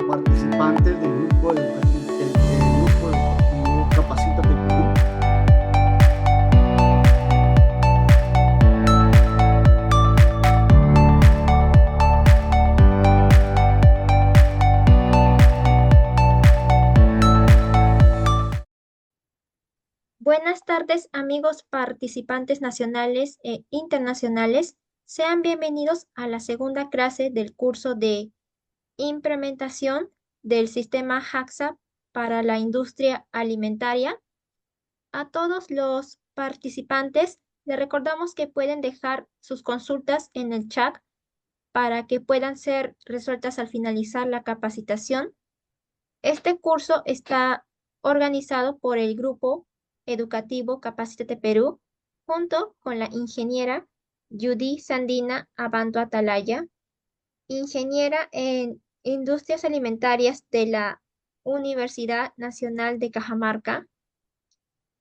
participantes del grupo educativo, grupo educativo Capacítate Perú. Buenas tardes, amigos participantes nacionales e internacionales. Sean bienvenidos a la segunda clase del curso de implementación del sistema HACCP para la industria alimentaria. A todos los participantes les recordamos que pueden dejar sus consultas en el chat para que puedan ser resueltas al finalizar la capacitación. Este curso está organizado por el Grupo Educativo Capacítate Perú, junto con la ingeniera Judy Sandina Abanto Atalaya, ingeniera en Industrias Alimentarias de la Universidad Nacional de Cajamarca,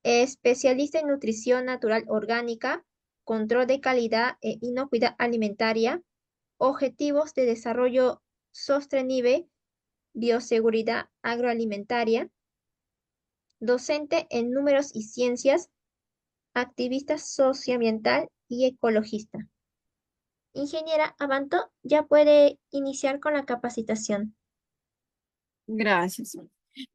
especialista en nutrición natural orgánica, control de calidad e inocuidad alimentaria, objetivos de desarrollo sostenible, bioseguridad agroalimentaria, docente en números y ciencias, activista socioambiental y ecologista. Ingeniera Abanto, ya puede iniciar con la capacitación. Gracias.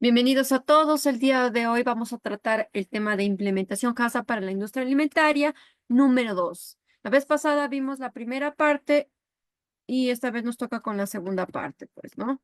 Bienvenidos a todos. El día de hoy vamos a tratar el tema de implementación HACCP para la industria alimentaria número 2. La vez pasada vimos la primera parte y esta vez nos toca con la segunda parte, pues, ¿no?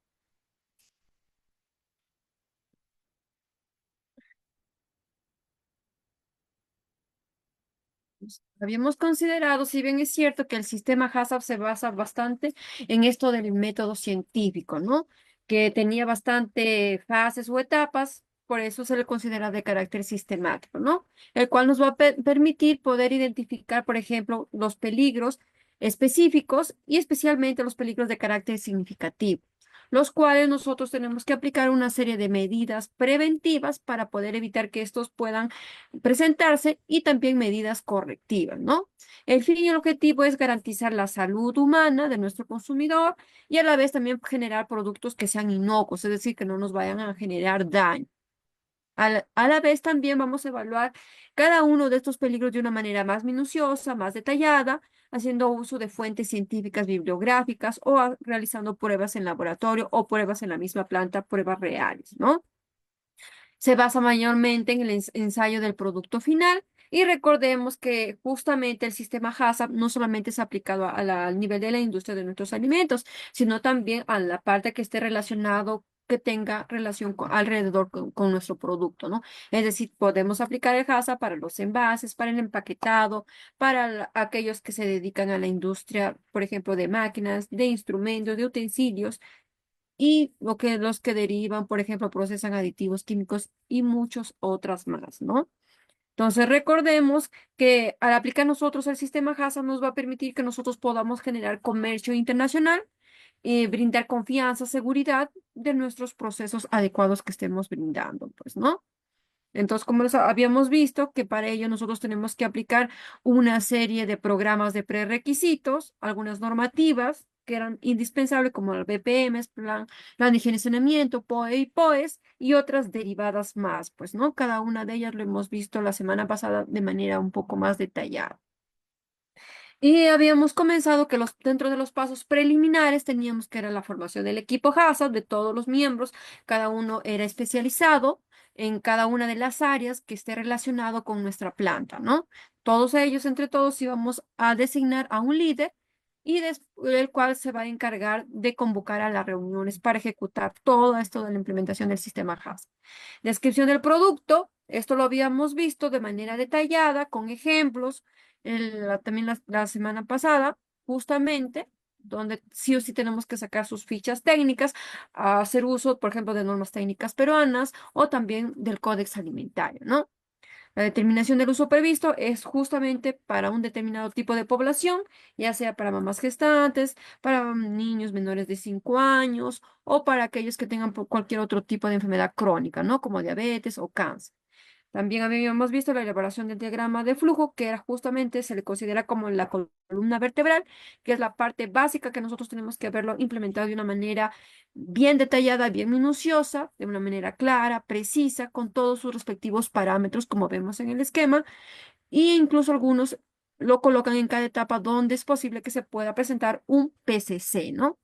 Habíamos considerado, si bien es cierto que el sistema HACCP se basa bastante en esto del método científico, ¿no? Que tenía bastante fases o etapas, por eso se le considera de carácter sistemático, ¿no? El cual nos va a permitir poder identificar, por ejemplo, los peligros específicos y especialmente los peligros de carácter significativo, los cuales nosotros tenemos que aplicar una serie de medidas preventivas para poder evitar que estos puedan presentarse y también medidas correctivas, ¿no? El fin y el objetivo es garantizar la salud humana de nuestro consumidor y a la vez también generar productos que sean inocuos, es decir, que no nos vayan a generar daño. A la vez también vamos a evaluar cada uno de estos peligros de una manera más minuciosa, más detallada, haciendo uso de fuentes científicas bibliográficas o realizando pruebas en laboratorio o pruebas en la misma planta, pruebas reales, ¿no? Se basa mayormente en el ensayo del producto final y recordemos que justamente el sistema HACCP no solamente es aplicado al nivel de la industria de nuestros alimentos, sino también a la parte que esté relacionado que tenga relación alrededor con nuestro producto, ¿no? Es decir, podemos aplicar el HACCP para los envases, para el empaquetado, para aquellos que se dedican a la industria, por ejemplo, de máquinas, de instrumentos, de utensilios, y los que derivan, por ejemplo, procesan aditivos químicos y muchos otras más, ¿no? Entonces, recordemos que al aplicar nosotros el sistema HACCP nos va a permitir que nosotros podamos generar comercio internacional y brindar confianza, seguridad de nuestros procesos adecuados que estemos brindando, pues, ¿no? Entonces, como habíamos visto, que para ello nosotros tenemos que aplicar una serie de programas de prerequisitos, algunas normativas que eran indispensables, como el BPM, plan de higiene y saneamiento, POE y POES, y otras derivadas más, pues, ¿no? Cada una de ellas lo hemos visto la semana pasada de manera un poco más detallada. Y habíamos comenzado que dentro de los pasos preliminares teníamos que era la formación del equipo HACCP, de todos los miembros, cada uno era especializado en cada una de las áreas que esté relacionado con nuestra planta, ¿no? Todos ellos, entre todos, íbamos a designar a un líder y el cual se va a encargar de convocar a las reuniones para ejecutar todo esto de la implementación del sistema HACCP. Descripción del producto, esto lo habíamos visto de manera detallada, con ejemplos también la semana pasada, justamente, donde sí o sí tenemos que sacar sus fichas técnicas, a hacer uso, por ejemplo, de normas técnicas peruanas o también del Códex Alimentario, ¿no? La determinación del uso previsto es justamente para un determinado tipo de población, ya sea para mamás gestantes, para niños menores de 5 años o para aquellos que tengan cualquier otro tipo de enfermedad crónica, ¿no? Como diabetes o cáncer. También habíamos visto la elaboración del diagrama de flujo, que era justamente, se le considera como la columna vertebral, que es la parte básica que nosotros tenemos que haberlo implementado de una manera bien detallada, bien minuciosa, de una manera clara, precisa, con todos sus respectivos parámetros, como vemos en el esquema, e incluso algunos lo colocan en cada etapa donde es posible que se pueda presentar un PCC, ¿no?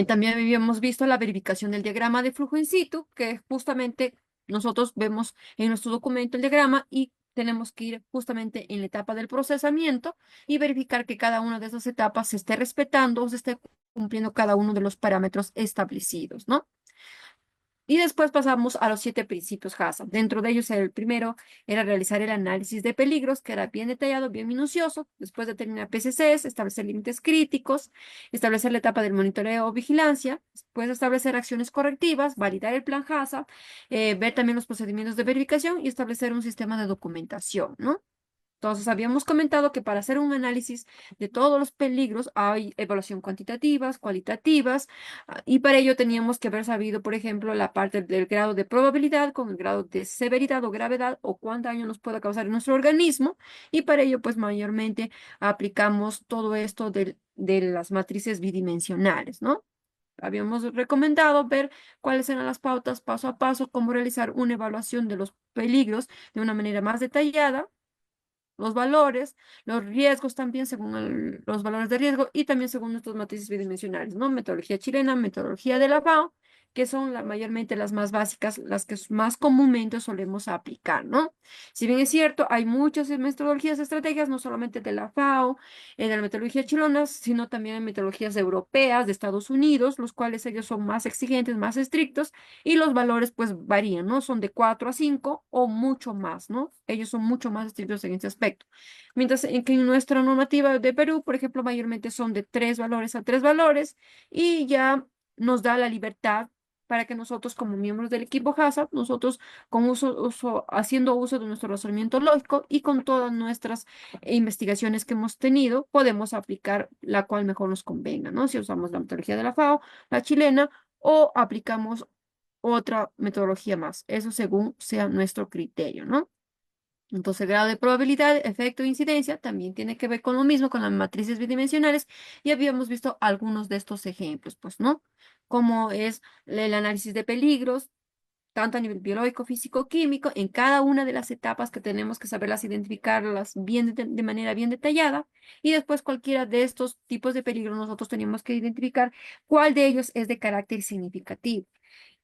También habíamos visto la verificación del diagrama de flujo in situ, que justamente nosotros vemos en nuestro documento el diagrama y tenemos que ir justamente en la etapa del procesamiento y verificar que cada una de esas etapas se esté respetando o se esté cumpliendo cada uno de los parámetros establecidos, ¿no? Y después pasamos a los 7 principios HACCP. Dentro de ellos, el primero era realizar el análisis de peligros, que era bien detallado, bien minucioso. Después determinar PCCs, establecer límites críticos, establecer la etapa del monitoreo o vigilancia, después establecer acciones correctivas, validar el plan HACCP, ver también los procedimientos de verificación y establecer un sistema de documentación, ¿no? Entonces, habíamos comentado que para hacer un análisis de todos los peligros hay evaluación cuantitativas, cualitativas, y para ello teníamos que haber sabido, por ejemplo, la parte del grado de probabilidad con el grado de severidad o gravedad o cuánto daño nos puede causar en nuestro organismo, y para ello, pues, mayormente aplicamos todo esto de las matrices bidimensionales, ¿no? Habíamos recomendado ver cuáles eran las pautas paso a paso, cómo realizar una evaluación de los peligros de una manera más detallada, los valores, los riesgos también según los valores de riesgo y también según nuestras matrices bidimensionales, ¿no? Metodología chilena, metodología de la FAO, que son mayormente las más básicas, las que más comúnmente solemos aplicar, ¿no? Si bien es cierto, hay muchas metodologías, estrategias, no solamente de la FAO, de la metodología chilena, sino también en metodologías europeas, de Estados Unidos, los cuales ellos son más exigentes, más estrictos, y los valores pues varían, ¿no? Son de 4 a 5 o mucho más, ¿no? Ellos son mucho más estrictos en este aspecto. Mientras que en nuestra normativa de Perú, por ejemplo, mayormente son de 3 valores a 3 valores y ya nos da la libertad para que nosotros como miembros del equipo HACCP, nosotros con haciendo uso de nuestro razonamiento lógico y con todas nuestras investigaciones que hemos tenido, podemos aplicar la cual mejor nos convenga, ¿no? Si usamos la metodología de la FAO, la chilena, o aplicamos otra metodología más. Eso según sea nuestro criterio, ¿no? Entonces, el grado de probabilidad, efecto e incidencia también tiene que ver con lo mismo, con las matrices bidimensionales, y habíamos visto algunos de estos ejemplos, pues, ¿no? Como es el análisis de peligros, tanto a nivel biológico, físico, químico, en cada una de las etapas que tenemos que saberlas identificarlas bien de manera bien detallada, y después cualquiera de estos tipos de peligros nosotros tenemos que identificar cuál de ellos es de carácter significativo.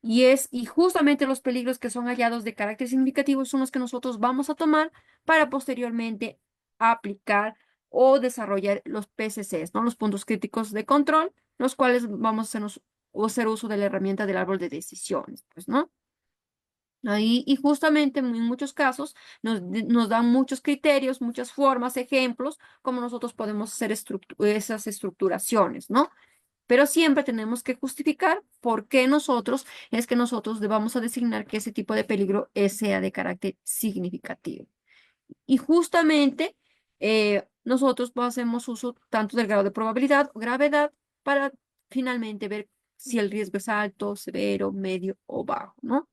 Y justamente los peligros que son hallados de carácter significativo son los que nosotros vamos a tomar para posteriormente aplicar o desarrollar los PCCs, ¿no? Los puntos críticos de control, los cuales vamos a hacer uso de la herramienta del árbol de decisiones, pues, ¿no? Ahí, y justamente en muchos casos nos dan muchos criterios, muchas formas, ejemplos, como nosotros podemos hacer esas estructuraciones, ¿no? Pero siempre tenemos que justificar por qué es que nosotros vamos a designar que ese tipo de peligro sea de carácter significativo. Y justamente nosotros hacemos uso tanto del grado de probabilidad o gravedad para finalmente ver si el riesgo es alto, severo, medio o bajo, ¿no?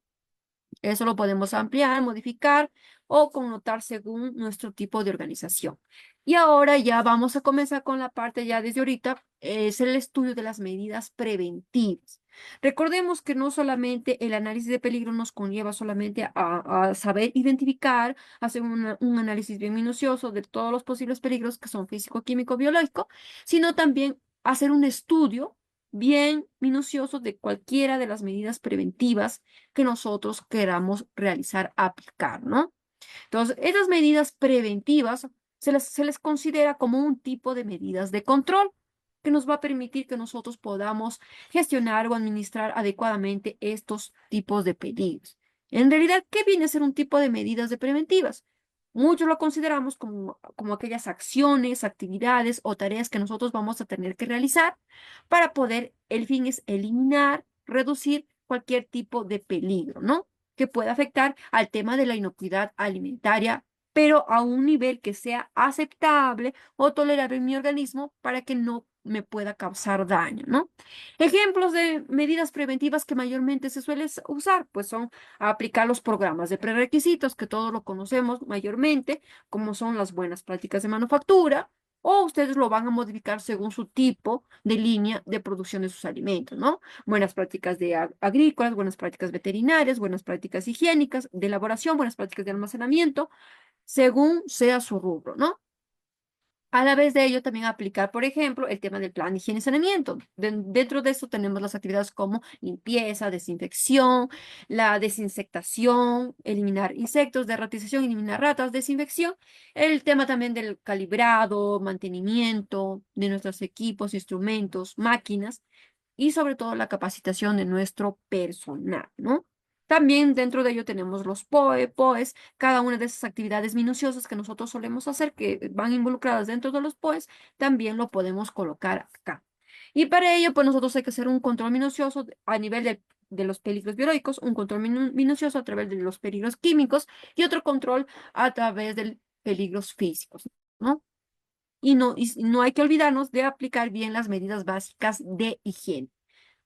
Eso lo podemos ampliar, modificar o connotar según nuestro tipo de organización. Y ahora ya vamos a comenzar con la parte ya desde ahorita, es el estudio de las medidas preventivas. Recordemos que no solamente el análisis de peligro nos conlleva solamente a saber identificar, hacer un análisis bien minucioso de todos los posibles peligros que son físico, químico, biológico, sino también hacer un estudio bien minucioso de cualquiera de las medidas preventivas que nosotros queramos realizar, aplicar, ¿no? Entonces, esas medidas preventivas se les considera como un tipo de medidas de control que nos va a permitir que nosotros podamos gestionar o administrar adecuadamente estos tipos de peligros. En realidad, ¿qué viene a ser un tipo de medidas de preventivas? Muchos lo consideramos como aquellas acciones, actividades o tareas que nosotros vamos a tener que realizar para poder, el fin es eliminar, reducir cualquier tipo de peligro, ¿no? Que pueda afectar al tema de la inocuidad alimentaria, pero a un nivel que sea aceptable o tolerable en mi organismo para que no me pueda causar daño, ¿no? Ejemplos de medidas preventivas que mayormente se suele usar, pues son aplicar los programas de prerequisitos, que todos lo conocemos mayormente, como son las buenas prácticas de manufactura, o ustedes lo van a modificar según su tipo de línea de producción de sus alimentos, ¿no? Buenas prácticas de agrícolas, buenas prácticas veterinarias, buenas prácticas higiénicas, de elaboración, buenas prácticas de almacenamiento, según sea su rubro, ¿no? A la vez de ello, también aplicar, por ejemplo, el tema del plan de higiene y saneamiento. Dentro de esto tenemos las actividades como limpieza, desinfección, la desinsectación, eliminar insectos, derratización, eliminar ratas, desinfección. El tema también del calibrado, mantenimiento de nuestros equipos, instrumentos, máquinas y sobre todo la capacitación de nuestro personal, ¿no? También dentro de ello tenemos los POE, POES, cada una de esas actividades minuciosas que nosotros solemos hacer, que van involucradas dentro de los POES, también lo podemos colocar acá. Y para ello, pues nosotros hay que hacer un control minucioso a nivel de los peligros biológicos, un control minucioso a través de los peligros químicos y otro control a través de peligros físicos, ¿no? Y no hay que olvidarnos de aplicar bien las medidas básicas de higiene.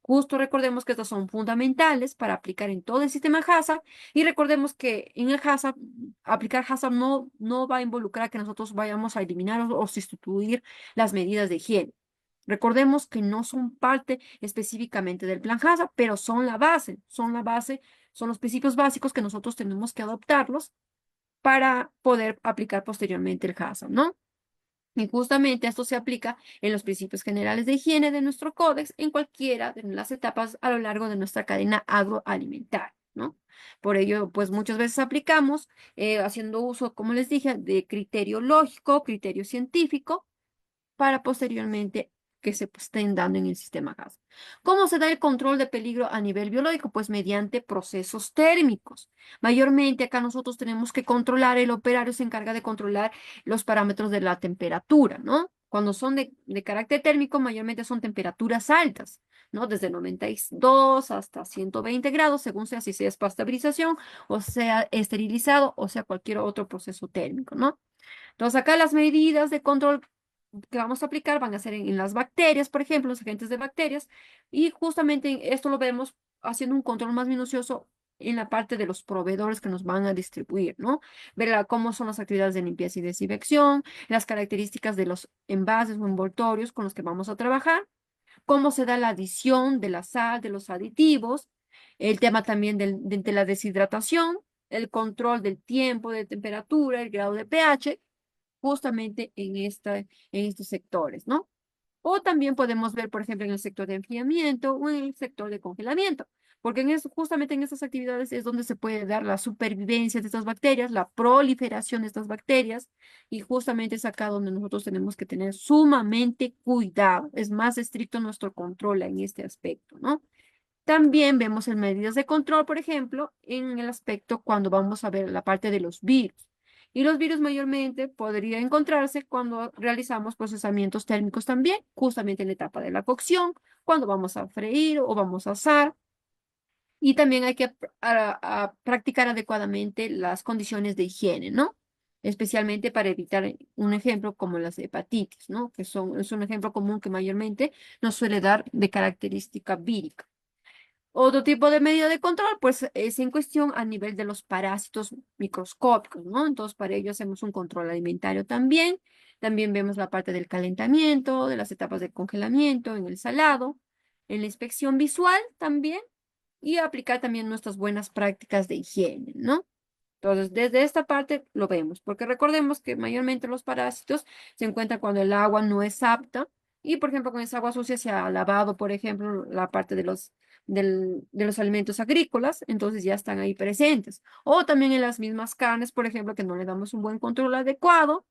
Justo recordemos que estas son fundamentales para aplicar en todo el sistema HACCP y recordemos que en el HACCP, aplicar HACCP no va a involucrar que nosotros vayamos a eliminar o sustituir las medidas de higiene. Recordemos que no son parte específicamente del plan HACCP, pero son la base, son los principios básicos que nosotros tenemos que adoptarlos para poder aplicar posteriormente el HACCP, ¿no? Y justamente esto se aplica en los principios generales de higiene de nuestro códex en cualquiera de las etapas a lo largo de nuestra cadena agroalimentaria, ¿no? Por ello, pues muchas veces aplicamos, haciendo uso, como les dije, de criterio lógico, criterio científico, para posteriormente que se estén dando en el sistema gas. ¿Cómo se da el control de peligro a nivel biológico? Pues mediante procesos térmicos. Mayormente acá nosotros tenemos que controlar, el operario se encarga de controlar los parámetros de la temperatura, ¿no? Cuando son de carácter térmico, mayormente son temperaturas altas, ¿no? Desde 92 hasta 120 grados, según sea si es pasteurización, o sea esterilizado, o sea cualquier otro proceso térmico, ¿no? Entonces, acá las medidas de control que vamos a aplicar van a ser en las bacterias, por ejemplo, los agentes de bacterias, y justamente esto lo vemos haciendo un control más minucioso en la parte de los proveedores que nos van a distribuir, ¿no? Ver cómo son las actividades de limpieza y desinfección, las características de los envases o envoltorios con los que vamos a trabajar, cómo se da la adición de la sal, de los aditivos, el tema también de la deshidratación, el control del tiempo de temperatura, el grado de pH, justamente en estos sectores, ¿no? O también podemos ver, por ejemplo, en el sector de enfriamiento o en el sector de congelamiento, porque justamente en estas actividades es donde se puede dar la supervivencia de estas bacterias, la proliferación de estas bacterias, y justamente es acá donde nosotros tenemos que tener sumamente cuidado. Es más estricto nuestro control en este aspecto, ¿no? También vemos en medidas de control, por ejemplo, en el aspecto cuando vamos a ver la parte de los virus. Y los virus mayormente podría encontrarse cuando realizamos procesamientos térmicos también, justamente en la etapa de la cocción, cuando vamos a freír o vamos a asar. Y también hay que a practicar adecuadamente las condiciones de higiene, ¿no? Especialmente para evitar un ejemplo como las hepatitis, ¿no? Es un ejemplo común que mayormente nos suele dar de característica vírica. Otro tipo de medida de control, pues es en cuestión a nivel de los parásitos microscópicos, ¿no? Entonces, para ello hacemos un control alimentario también. También vemos la parte del calentamiento, de las etapas de congelamiento, en el salado, en la inspección visual también, y aplicar también nuestras buenas prácticas de higiene, ¿no? Entonces, desde esta parte lo vemos, porque recordemos que mayormente los parásitos se encuentran cuando el agua no es apta y, por ejemplo, con esa agua sucia se ha lavado, por ejemplo, la parte de los alimentos agrícolas, entonces ya están ahí presentes. O también en las mismas carnes, por ejemplo, que no le damos un buen control adecuado,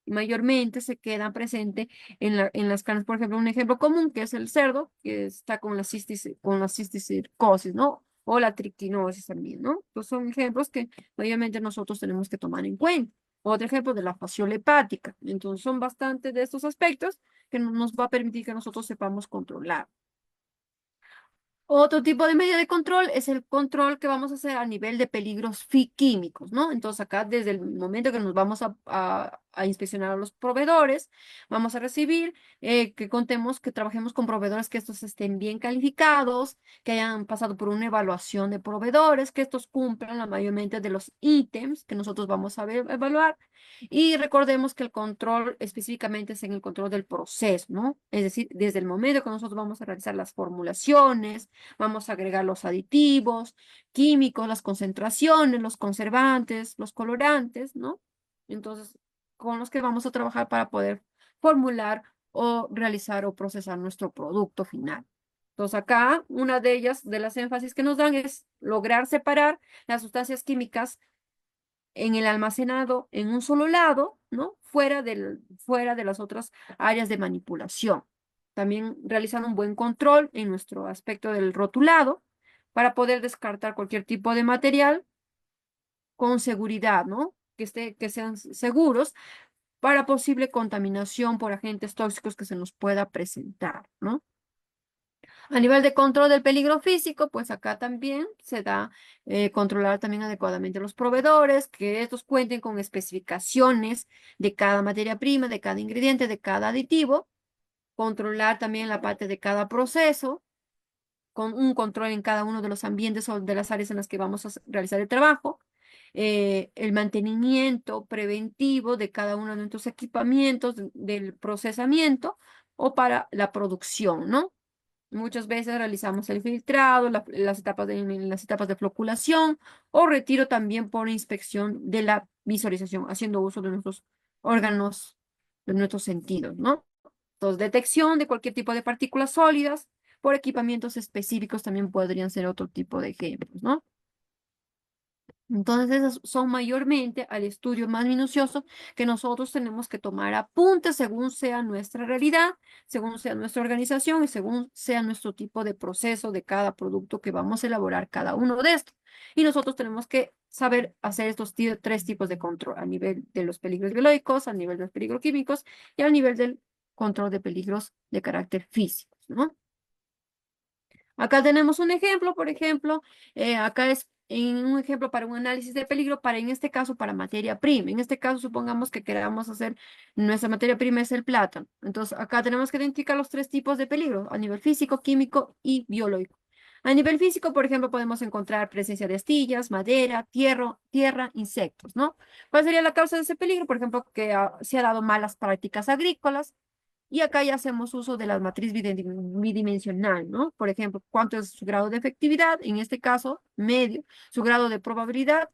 y mayormente se quedan presentes en las carnes, por ejemplo, un ejemplo común que es el cerdo, que está con la cisticercosis, ¿no? O la triquinosis también, ¿no? Pues son ejemplos que obviamente nosotros tenemos que tomar en cuenta. Otro ejemplo de la fasciola hepática. Entonces son bastantes de estos aspectos que nos va a permitir que nosotros sepamos controlar. Otro tipo de medida de control es el control que vamos a hacer a nivel de peligros químicos, ¿no? Entonces acá desde el momento que nos vamos a inspeccionar a los proveedores, vamos a recibir que contemos, que trabajemos con proveedores que estos estén bien calificados, que hayan pasado por una evaluación de proveedores, que estos cumplan la mayormente de los ítems que nosotros vamos a evaluar. Y recordemos que el control específicamente es en el control del proceso, ¿no? Es decir, desde el momento que nosotros vamos a realizar las formulaciones, vamos a agregar los aditivos químicos, las concentraciones, los conservantes, los colorantes, ¿no? Entonces, con los que vamos a trabajar para poder formular o realizar o procesar nuestro producto final. Entonces, acá una de ellas, de las énfasis que nos dan es lograr separar las sustancias químicas en el almacenado en un solo lado, ¿no? Fuera de las otras áreas de manipulación. También realizar un buen control en nuestro aspecto del rotulado para poder descartar cualquier tipo de material con seguridad, ¿no? Que sean seguros para posible contaminación por agentes tóxicos que se nos pueda presentar, ¿no? A nivel de control del peligro físico, pues acá también se da controlar también adecuadamente los proveedores, que estos cuenten con especificaciones de cada materia prima, de cada ingrediente, de cada aditivo, controlar también la parte de cada proceso, con un control en cada uno de los ambientes o de las áreas en las que vamos a realizar el trabajo, el mantenimiento preventivo de cada uno de nuestros equipamientos, del procesamiento o para la producción, ¿no? Muchas veces realizamos el filtrado, las etapas de floculación o retiro también por inspección de la visualización, haciendo uso de nuestros órganos, de nuestros sentidos, ¿no? Entonces, detección de cualquier tipo de partículas sólidas por equipamientos específicos también podrían ser otro tipo de ejemplos, ¿no? Entonces, esos son mayormente al estudio más minucioso que nosotros tenemos que tomar apuntes según sea nuestra realidad, según sea nuestra organización y según sea nuestro tipo de proceso de cada producto que vamos a elaborar cada uno de estos. Y nosotros tenemos que saber hacer estos tres tipos de control a nivel de los peligros biológicos, a nivel de los peligros químicos y a nivel del control de peligros de carácter físico, ¿no? Acá tenemos un ejemplo, por ejemplo, acá es en un ejemplo para un análisis de peligro, para en este caso para materia prima. En este caso supongamos que queramos hacer, nuestra materia prima es el plátano. Entonces acá tenemos que identificar los tres tipos de peligro, a nivel físico, químico y biológico. A nivel físico, por ejemplo, podemos encontrar presencia de astillas, madera, tierra, insectos, ¿no? ¿Cuál sería la causa de ese peligro? Por ejemplo, que se ha dado malas prácticas agrícolas, y acá ya hacemos uso de la matriz bidimensional, ¿no? Por ejemplo, cuánto es su grado de efectividad, en este caso, medio, su grado de probabilidad,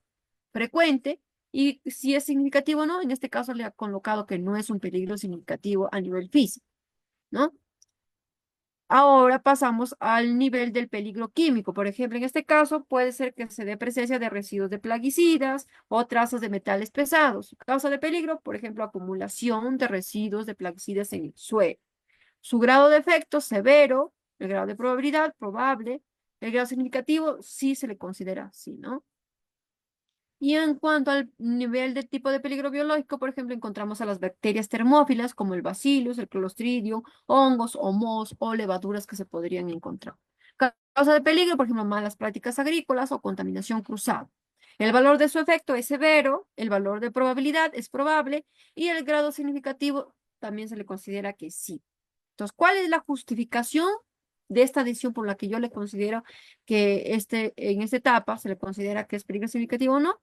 frecuente, y si es significativo o no, en este caso le ha colocado que no es un peligro significativo a nivel físico, ¿no? Ahora pasamos al nivel del peligro químico. Por ejemplo, en este caso puede ser que se dé presencia de residuos de plaguicidas o trazas de metales pesados. Causa de peligro, por ejemplo, acumulación de residuos de plaguicidas en el suelo. Su grado de efecto severo, el grado de probabilidad probable, el grado significativo sí se le considera así, ¿no? Y en cuanto al nivel de tipo de peligro biológico, por ejemplo, encontramos a las bacterias termófilas como el Bacillus, el Clostridium, hongos o mohos o levaduras que se podrían encontrar. Causa de peligro, por ejemplo, malas prácticas agrícolas o contaminación cruzada. El valor de su efecto es severo, el valor de probabilidad es probable y el grado significativo también se le considera que sí. Entonces, ¿cuál es la justificación de esta decisión por la que yo le considero que en esta etapa se le considera que es peligro significativo o no?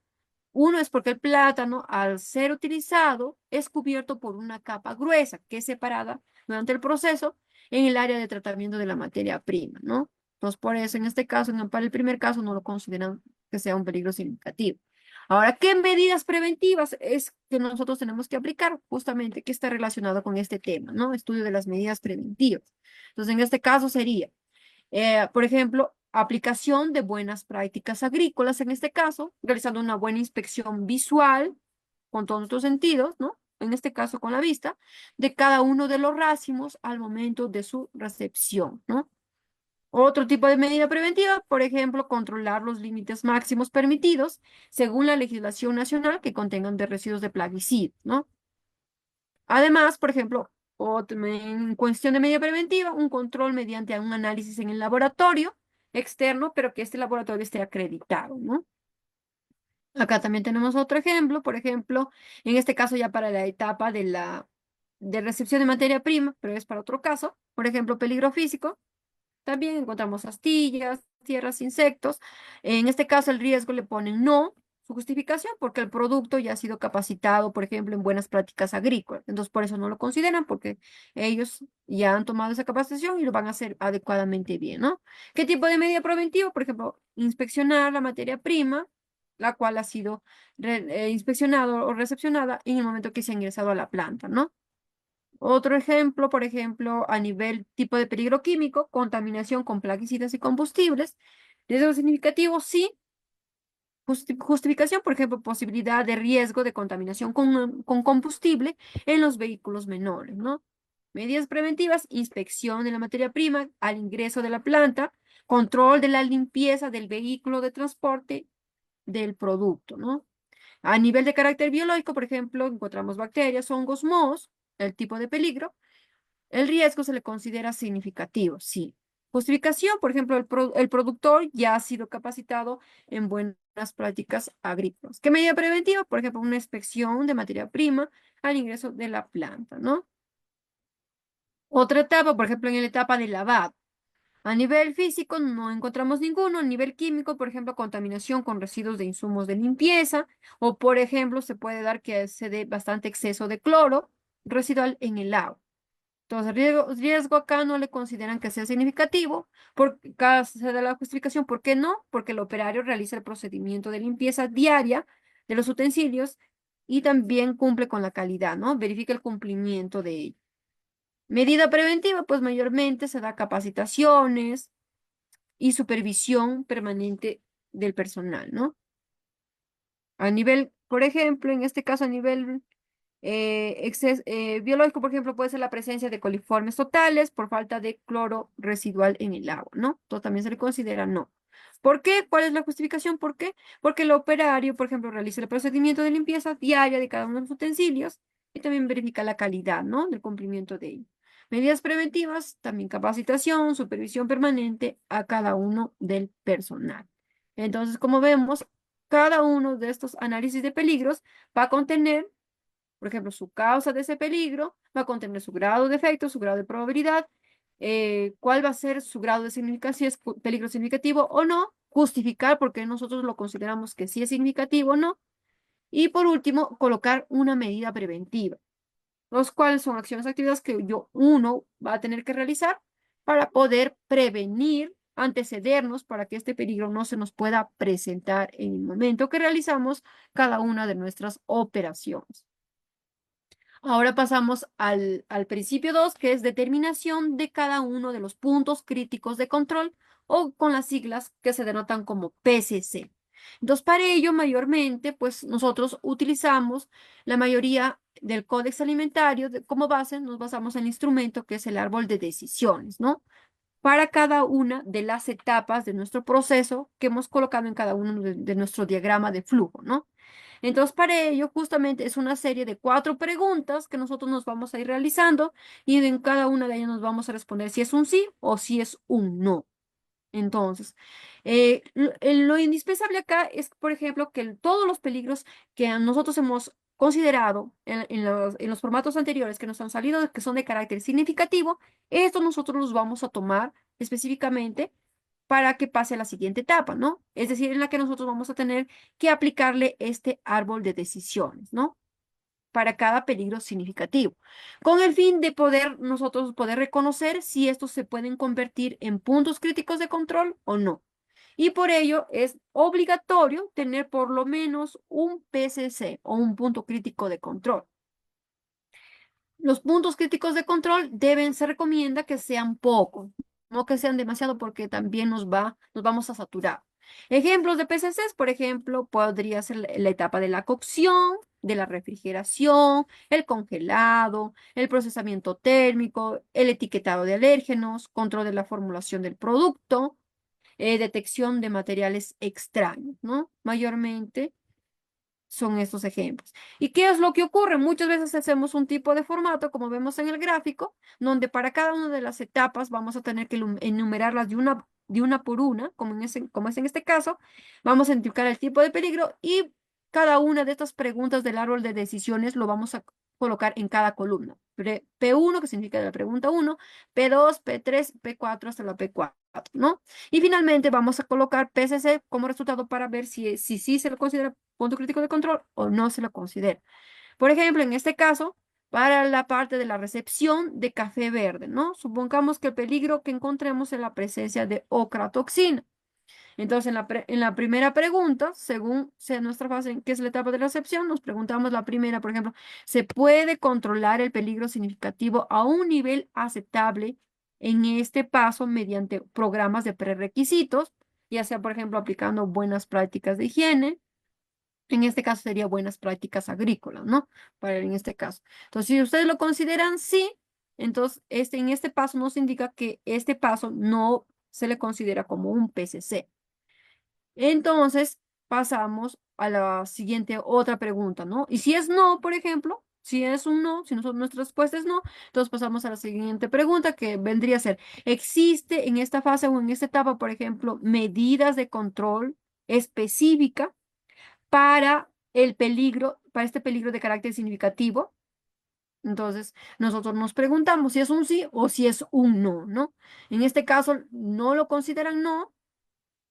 Uno es porque el plátano, al ser utilizado, es cubierto por una capa gruesa que es separada durante el proceso en el área de tratamiento de la materia prima, ¿no? Entonces, por eso en este caso, para el primer caso, no lo consideran que sea un peligro significativo. Ahora, ¿qué medidas preventivas es que nosotros tenemos que aplicar? Justamente, que está relacionado con este tema, ¿no? Estudio de las medidas preventivas. Entonces, en este caso sería por ejemplo, aplicación de buenas prácticas agrícolas, en este caso, realizando una buena inspección visual con todos nuestros sentidos, ¿no? En este caso con la vista, de cada uno de los racimos al momento de su recepción, ¿no? Otro tipo de medida preventiva, por ejemplo, controlar los límites máximos permitidos según la legislación nacional que contengan de residuos de plaguicidas, ¿no? Además, por ejemplo, en cuestión de medida preventiva, un control mediante un análisis en el laboratorio externo, pero que este laboratorio esté acreditado, ¿no? Acá también tenemos otro ejemplo, por ejemplo, en este caso ya para la etapa de recepción de materia prima, pero es para otro caso, por ejemplo, peligro físico. También encontramos astillas, tierras, insectos. En este caso, el riesgo le ponen no, su justificación, porque el producto ya ha sido capacitado, por ejemplo, en buenas prácticas agrícolas. Entonces, por eso no lo consideran, porque ellos ya han tomado esa capacitación y lo van a hacer adecuadamente bien, ¿no? ¿Qué tipo de medida preventiva? Por ejemplo, inspeccionar la materia prima, la cual ha sido inspeccionada o recepcionada en el momento que se ha ingresado a la planta, ¿no? Otro ejemplo, por ejemplo, a nivel tipo de peligro químico, contaminación con plaguicidas y combustibles. Riesgo significativo, sí. Justificación, por ejemplo, posibilidad de riesgo de contaminación con combustible en los vehículos menores, ¿no? Medidas preventivas, inspección de la materia prima al ingreso de la planta, control de la limpieza del vehículo de transporte del producto, ¿no? A nivel de carácter biológico, por ejemplo, encontramos bacterias, hongos, mohos, el tipo de peligro. El riesgo se le considera significativo, sí. Justificación, por ejemplo, el productor ya ha sido capacitado en buenas prácticas agrícolas. ¿Qué medida preventiva? Por ejemplo, una inspección de materia prima al ingreso de la planta, ¿no? Otra etapa, por ejemplo, en la etapa de lavado. A nivel físico no encontramos ninguno. A nivel químico, por ejemplo, contaminación con residuos de insumos de limpieza. O, por ejemplo, se puede dar que se dé bastante exceso de cloro residual en el agua. Entonces, riesgo acá no le consideran que sea significativo, porque acá se da la justificación. ¿Por qué no? Porque el operario realiza el procedimiento de limpieza diaria de los utensilios y también cumple con la calidad, ¿no? Verifica el cumplimiento de ello. Medida preventiva, pues mayormente se da capacitaciones y supervisión permanente del personal, ¿no? A nivel, por ejemplo, en este caso a nivel biológico, por ejemplo, puede ser la presencia de coliformes totales por falta de cloro residual en el agua, ¿no? Esto también se le considera no. ¿Por qué? ¿Cuál es la justificación? ¿Por qué? Porque el operario, por ejemplo, realiza el procedimiento de limpieza diaria de cada uno de los utensilios y también verifica la calidad, ¿no? Del cumplimiento de ello. Medidas preventivas, también capacitación, supervisión permanente a cada uno del personal. Entonces, como vemos, cada uno de estos análisis de peligros va a contener, por ejemplo, su causa de ese peligro, va a contener su grado de efecto, su grado de probabilidad, cuál va a ser su grado de significación, si es peligro significativo o no, justificar por qué nosotros lo consideramos que sí es significativo o no, y por último, colocar una medida preventiva, los cuales son acciones, actividades que uno va a tener que realizar para poder prevenir, antecedernos para que este peligro no se nos pueda presentar en el momento que realizamos cada una de nuestras operaciones. Ahora pasamos al principio 2, que es determinación de cada uno de los puntos críticos de control o con las siglas que se denotan como PCC. Entonces, para ello, mayormente, pues nosotros utilizamos la mayoría del Códex Alimentario como base, nos basamos en el instrumento que es el árbol de decisiones, ¿no? Para cada una de las etapas de nuestro proceso que hemos colocado en cada uno de nuestro diagrama de flujo, ¿no? Entonces, para ello, justamente es una serie de 4 preguntas que nosotros nos vamos a ir realizando y en cada una de ellas nos vamos a responder si es un sí o si es un no. Entonces, lo indispensable acá es, por ejemplo, que todos los peligros que nosotros hemos considerado en los formatos anteriores que nos han salido, que son de carácter significativo, estos nosotros los vamos a tomar específicamente para que pase a la siguiente etapa, ¿no? Es decir, en la que nosotros vamos a tener que aplicarle este árbol de decisiones, ¿no? Para cada peligro significativo, con el fin de nosotros poder reconocer si estos se pueden convertir en puntos críticos de control o no. Y por ello es obligatorio tener por lo menos un PCC o un punto crítico de control. Los puntos críticos de control se recomienda que sean pocos, no que sean demasiado porque también nos vamos a saturar. Ejemplos de PCCs, por ejemplo, podría ser la etapa de la cocción, de la refrigeración, el congelado, el procesamiento térmico, el etiquetado de alérgenos, control de la formulación del producto, detección de materiales extraños, ¿no? Mayormente son estos ejemplos. ¿Y qué es lo que ocurre? Muchas veces hacemos un tipo de formato, como vemos en el gráfico, donde para cada una de las etapas vamos a tener que enumerarlas de una de una por una, como es en este caso, vamos a identificar el tipo de peligro y cada una de estas preguntas del árbol de decisiones lo vamos a colocar en cada columna. P1, que significa la pregunta 1, P2, P3, P4 hasta la P4, ¿no? Y finalmente vamos a colocar PCC como resultado para ver si sí se lo considera punto crítico de control o no se lo considera. Por ejemplo, en este caso, para la parte de la recepción de café verde, ¿no? Supongamos que el peligro que encontremos es la presencia de ocratoxina. Entonces, en la primera pregunta, según sea nuestra fase, en que es la etapa de recepción, nos preguntamos la primera, por ejemplo, ¿se puede controlar el peligro significativo a un nivel aceptable en este paso mediante programas de prerequisitos, ya sea, por ejemplo, aplicando buenas prácticas de higiene? En este caso sería buenas prácticas agrícolas, ¿no? En este caso. Entonces, si ustedes lo consideran sí, entonces en este paso nos indica que este paso no se le considera como un PCC. Entonces, pasamos a la siguiente otra pregunta, ¿no? Y si es no, por ejemplo, si es un no, si nuestra respuesta es no, entonces pasamos a la siguiente pregunta que vendría a ser, ¿existe en esta fase o en esta etapa, por ejemplo, medidas de control específica para el peligro, para este peligro de carácter significativo? Entonces, nosotros nos preguntamos si es un sí o si es un no, ¿no? En este caso, no lo consideran no.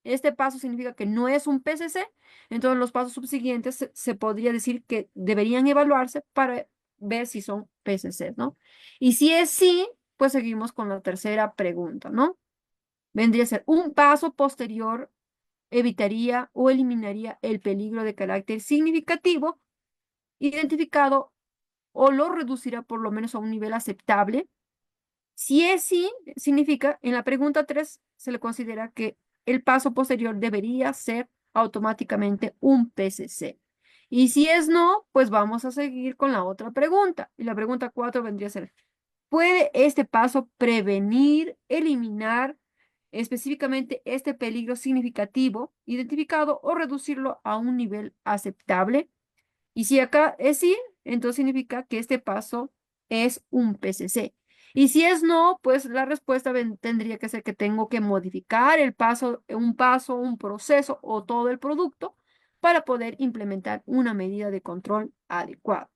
Este paso significa que no es un PCC, entonces los pasos subsiguientes se podría decir que deberían evaluarse para ver si son PCC, ¿no? Y si es sí, pues seguimos con la tercera pregunta, ¿no? Vendría a ser un paso posterior evitaría o eliminaría el peligro de carácter significativo identificado o lo reducirá por lo menos a un nivel aceptable. Si es sí, significa, en la pregunta 3 se le considera que el paso posterior debería ser automáticamente un PCC. Y si es no, pues vamos a seguir con la otra pregunta. Y la pregunta 4 vendría a ser, ¿puede este paso prevenir, eliminar específicamente este peligro significativo identificado o reducirlo a un nivel aceptable? Y si acá es sí, entonces significa que este paso es un PCC. Y si es no, pues la respuesta tendría que ser que tengo que modificar un paso, un proceso o todo el producto para poder implementar una medida de control adecuada.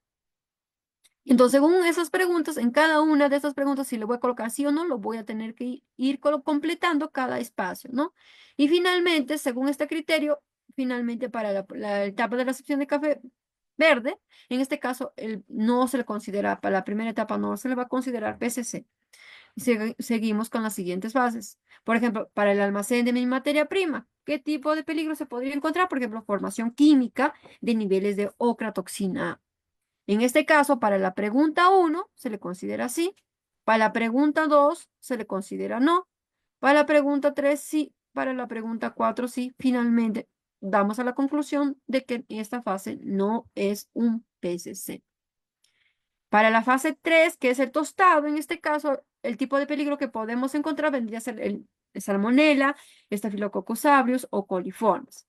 Entonces, según esas preguntas, en cada una de esas preguntas, si le voy a colocar sí o no, lo voy a tener que ir completando cada espacio, ¿no? Y finalmente, según este criterio, finalmente para la etapa de recepción de café verde, en este caso, no se le considera, para la primera etapa no se le va a considerar PCC. Seguimos con las siguientes fases. Por ejemplo, para el almacén de mi materia prima, ¿qué tipo de peligro se podría encontrar? Por ejemplo, formación química de niveles de ocratoxina A. En este caso, para la pregunta 1 se le considera sí, para la pregunta 2 se le considera no, para la pregunta 3 sí, para la pregunta 4 sí. Finalmente, damos a la conclusión de que esta fase no es un PCC. Para la fase 3, que es el tostado, en este caso, el tipo de peligro que podemos encontrar vendría a ser el Salmonella, Staphylococcus aureus o coliformes.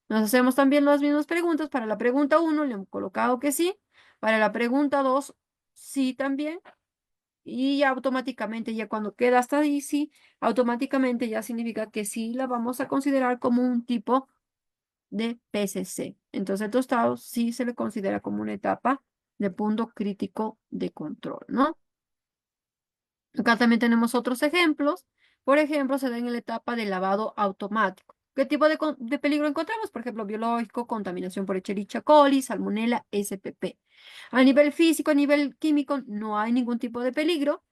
Nos hacemos también las mismas preguntas. Para la pregunta 1 le hemos colocado que sí. Para la pregunta 2, sí también. Y ya automáticamente, ya cuando queda hasta ahí, sí, automáticamente ya significa que sí la vamos a considerar como un tipo de PCC. Entonces, el tostado sí se le considera como una etapa de punto crítico de control, ¿no? Acá también tenemos otros ejemplos. Por ejemplo, se da en la etapa de lavado automático. ¿Qué tipo de peligro encontramos? Por ejemplo, biológico, contaminación por Escherichia coli, Salmonella, SPP. A nivel físico, a nivel químico, no hay ningún tipo de peligro.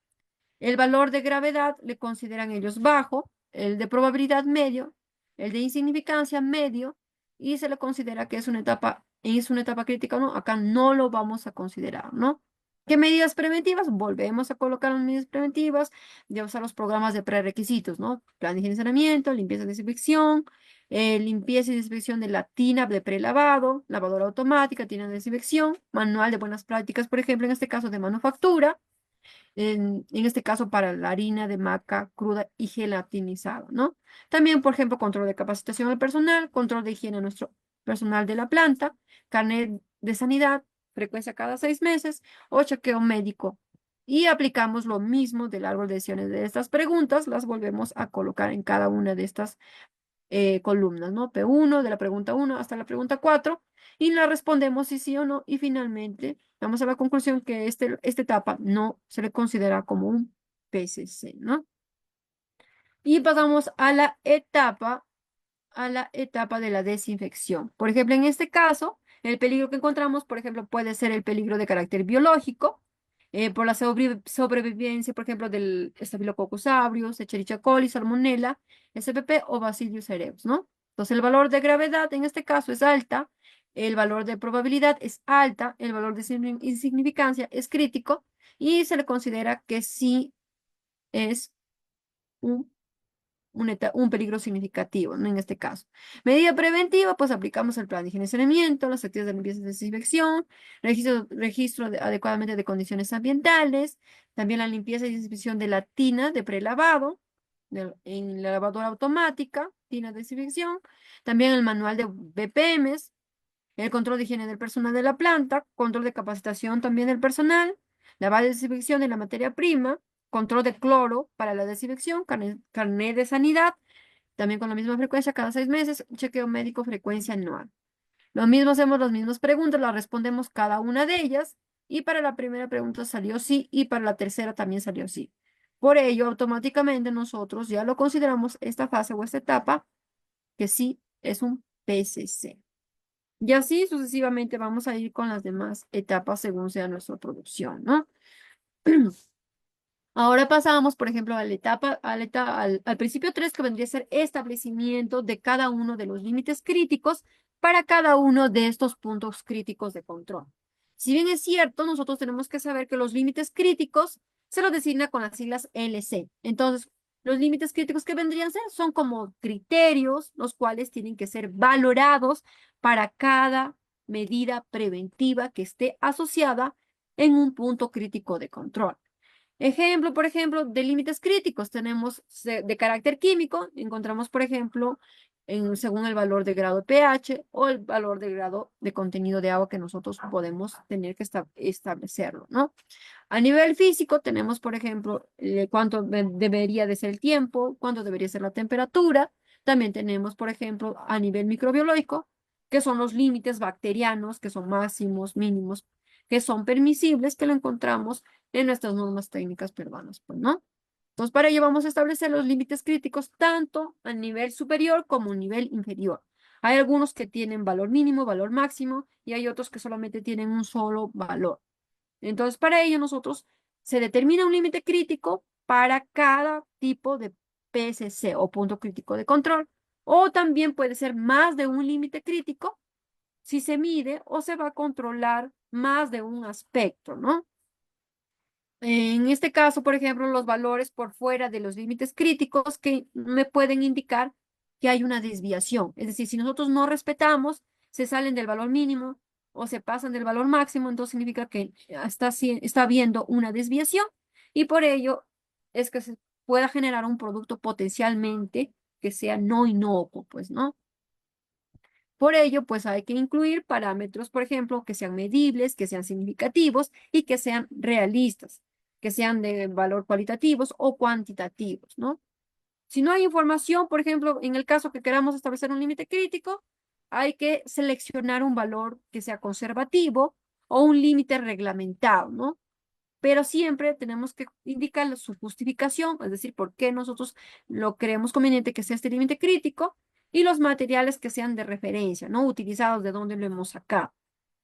El valor de gravedad le consideran ellos bajo, el de probabilidad medio, el de insignificancia medio, y se le considera que es una etapa crítica o no. Acá no lo vamos a considerar, ¿no? ¿Qué medidas preventivas? Volvemos a colocar las medidas preventivas, ya usar los programas de prerequisitos, ¿no? Plan de higiene y saneamiento, limpieza y desinfección, limpieza y desinfección de la tina de prelavado, lavadora automática, tina de desinfección, manual de buenas prácticas, por ejemplo, en este caso de manufactura, en este caso para la harina de maca cruda y gelatinizada, ¿no? También, por ejemplo, control de capacitación del personal, control de higiene de nuestro personal de la planta, carnet de sanidad, frecuencia cada 6 meses o chequeo médico Y aplicamos lo mismo del árbol de decisiones de estas preguntas, las volvemos a colocar en cada una de estas columnas, ¿no? P1, de la pregunta 1 hasta la pregunta 4, y la respondemos si sí o no, y finalmente vamos a la conclusión que esta etapa no se le considera como un PCC, ¿no? Y pasamos a la etapa de la desinfección. Por ejemplo, en este caso, el peligro que encontramos, por ejemplo, puede ser el peligro de carácter biológico, por la sobrevivencia, por ejemplo, del Staphylococcus aureus, Escherichia coli, Salmonella, SPP o Bacillus cereus, ¿no? Entonces, el valor de gravedad en este caso es alta, el valor de probabilidad es alta, el valor de insignificancia es crítico y se le considera que sí es un un peligro significativo, ¿no? En este caso. Medida preventiva, pues aplicamos el plan de higiene y saneamiento, las actividades de limpieza y desinfección, registro adecuadamente de condiciones ambientales, también la limpieza y desinfección de la tina de prelavado, en la lavadora automática, tina de desinfección, también el manual de BPMs, el control de higiene del personal de la planta, control de capacitación también del personal, lavado y desinfección de la materia prima, control de cloro para la desinfección, carnet de sanidad, también con la misma frecuencia cada 6 meses, chequeo médico, frecuencia anual. Lo mismo hacemos las mismas preguntas, las respondemos cada una de ellas, y para la primera pregunta salió sí, y para la tercera también salió sí. Por ello, automáticamente nosotros ya lo consideramos esta fase o esta etapa que sí es un PCC. Y así sucesivamente vamos a ir con las demás etapas según sea nuestra producción, ¿no? Ahora pasamos, por ejemplo, a la etapa, al principio 3, que vendría a ser establecimiento de cada uno de los límites críticos para cada uno de estos puntos críticos de control. Si bien es cierto, nosotros tenemos que saber que los límites críticos se los designa con las siglas LC. Entonces, los límites críticos que vendrían a ser son como criterios, los cuales tienen que ser valorados para cada medida preventiva que esté asociada en un punto crítico de control. Ejemplo, por ejemplo, de límites críticos tenemos de carácter químico, encontramos, por ejemplo, según el valor de grado de pH o el valor de grado de contenido de agua que nosotros podemos tener que establecerlo, ¿no? A nivel físico tenemos, por ejemplo, cuánto debería de ser el tiempo, cuánto debería ser la temperatura. También tenemos, por ejemplo, a nivel microbiológico, que son los límites bacterianos, que son máximos, mínimos, que son permisibles, que lo encontramos en nuestras normas técnicas peruanas, pues, ¿no? Entonces, para ello vamos a establecer los límites críticos tanto a nivel superior como a nivel inferior. Hay algunos que tienen valor mínimo, valor máximo, y hay otros que solamente tienen un solo valor. Entonces, para ello nosotros se determina un límite crítico para cada tipo de PSC o punto crítico de control, o también puede ser más de un límite crítico si se mide o se va a controlar más de un aspecto, ¿no? En este caso, por ejemplo, los valores por fuera de los límites críticos que me pueden indicar que hay una desviación. Es decir, si nosotros no respetamos, se salen del valor mínimo o se pasan del valor máximo, entonces significa que está habiendo una desviación y por ello es que se pueda generar un producto potencialmente que sea no inocuo, pues, ¿no? Por ello, pues hay que incluir parámetros, por ejemplo, que sean medibles, que sean significativos y que sean realistas, que sean de valor cualitativos o cuantitativos, ¿no? Si no hay información, por ejemplo, en el caso que queramos establecer un límite crítico, hay que seleccionar un valor que sea conservativo o un límite reglamentado, ¿no? Pero siempre tenemos que indicar su justificación, es decir, por qué nosotros lo creemos conveniente que sea este límite crítico y los materiales que sean de referencia, ¿no? Utilizados, de dónde lo hemos sacado,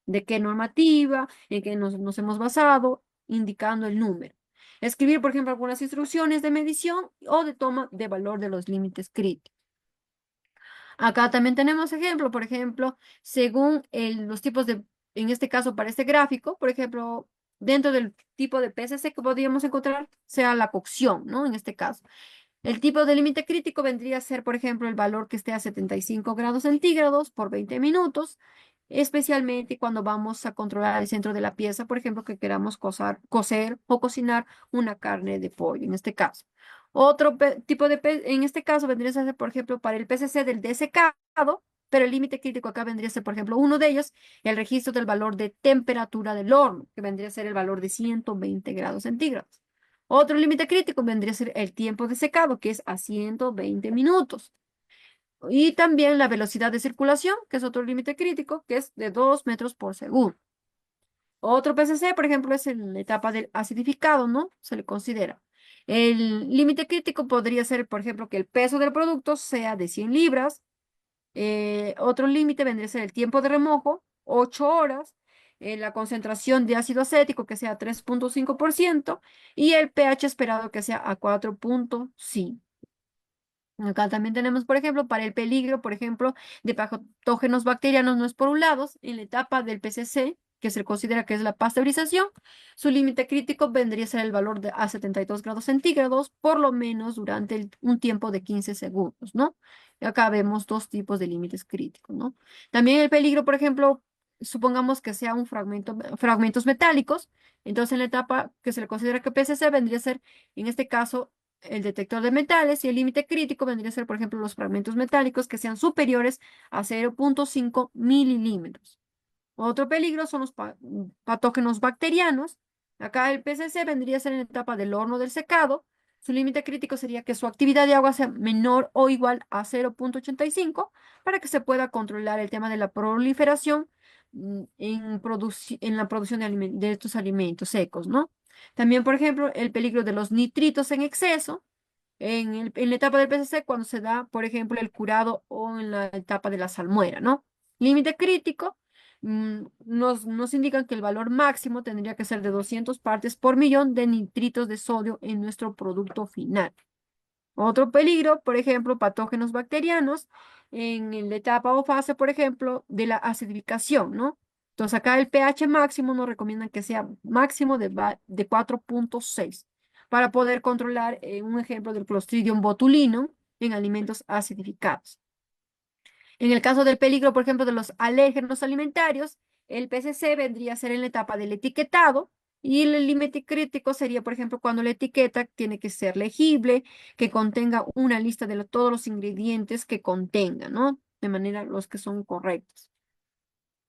de qué normativa, en qué nos hemos basado, indicando el número. Escribir, por ejemplo, algunas instrucciones de medición o de toma de valor de los límites críticos. Acá también tenemos ejemplo, por ejemplo, según los tipos de, en este caso para este gráfico, por ejemplo, dentro del tipo de PSC que podríamos encontrar, sea la cocción, ¿no? En este caso. El tipo de límite crítico vendría a ser, por ejemplo, el valor que esté a 75 grados centígrados por 20 minutos, especialmente cuando vamos a controlar el centro de la pieza, por ejemplo, que queramos cocer o cocinar una carne de pollo, en este caso. Otro tipo de, en este caso vendría a ser, por ejemplo, para el PCC del desecado, Pero el límite crítico acá vendría a ser, por ejemplo, uno de ellos, el registro del valor de temperatura del horno, que vendría a ser el valor de 120 grados centígrados. Otro límite crítico vendría a ser el tiempo de secado, que es a 120 minutos. Y también la velocidad de circulación, que es otro límite crítico, que es de 2 metros por segundo. Otro PCC, por ejemplo, es en la etapa del acidificado, ¿no? Se le considera. El límite crítico podría ser, por ejemplo, que el peso del producto sea de 100 libras. Otro límite vendría a ser el tiempo de remojo, 8 horas. La concentración de ácido acético que sea 3,5% y el pH esperado que sea a 4,5. Acá también tenemos, por ejemplo, para el peligro, por ejemplo, de patógenos bacterianos no esporulados en la etapa del PCC, que se considera que es la pasteurización. Su límite crítico vendría a ser el valor de a 72 grados centígrados, por lo menos durante un tiempo de 15 segundos, ¿no? Y acá vemos dos tipos de límites críticos, ¿no? También el peligro, por ejemplo, supongamos que sea un fragmentos metálicos, entonces en la etapa que se le considera que PCC vendría a ser, en este caso, el detector de metales, y el límite crítico vendría a ser, por ejemplo, los fragmentos metálicos que sean superiores a 0,5 milímetros. Otro peligro son los patógenos bacterianos. Acá el PCC vendría a ser en la etapa del horno del secado. Su límite crítico sería que su actividad de agua sea menor o igual a 0,85 para que se pueda controlar el tema de la proliferación en la producción de estos alimentos secos, ¿no? También, por ejemplo, el peligro de los nitritos en exceso en la etapa del PCC cuando se da, por ejemplo, el curado o en la etapa de la salmuera, ¿no? Límite crítico, nos indican que el valor máximo tendría que ser de 200 partes por millón de nitritos de sodio en nuestro producto final. Otro peligro, por ejemplo, patógenos bacterianos en la etapa o fase, por ejemplo, de la acidificación, ¿no? Entonces acá el pH máximo nos recomiendan que sea máximo de 4,6 para poder controlar un ejemplo del Clostridium botulinum en alimentos acidificados. En el caso del peligro, por ejemplo, de los alérgenos alimentarios, el PCC vendría a ser en la etapa del etiquetado y el límite crítico sería, por ejemplo, cuando la etiqueta tiene que ser legible, que contenga una lista de todos los ingredientes que contenga, ¿no? De manera los que son correctos.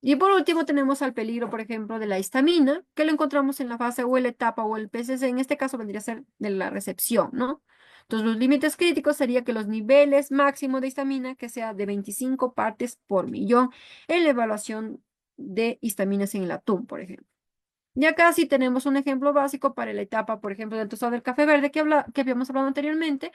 Y por último tenemos al peligro, por ejemplo, de la histamina, que lo encontramos en la fase o la etapa o el PCC, en este caso vendría a ser de la recepción, ¿no? Entonces los límites críticos sería que los niveles máximos de histamina que sea de 25 partes por millón en la evaluación de histaminas en el atún, por ejemplo. Y acá sí tenemos un ejemplo básico para la etapa, por ejemplo, del tostado del café verde que habíamos hablado anteriormente,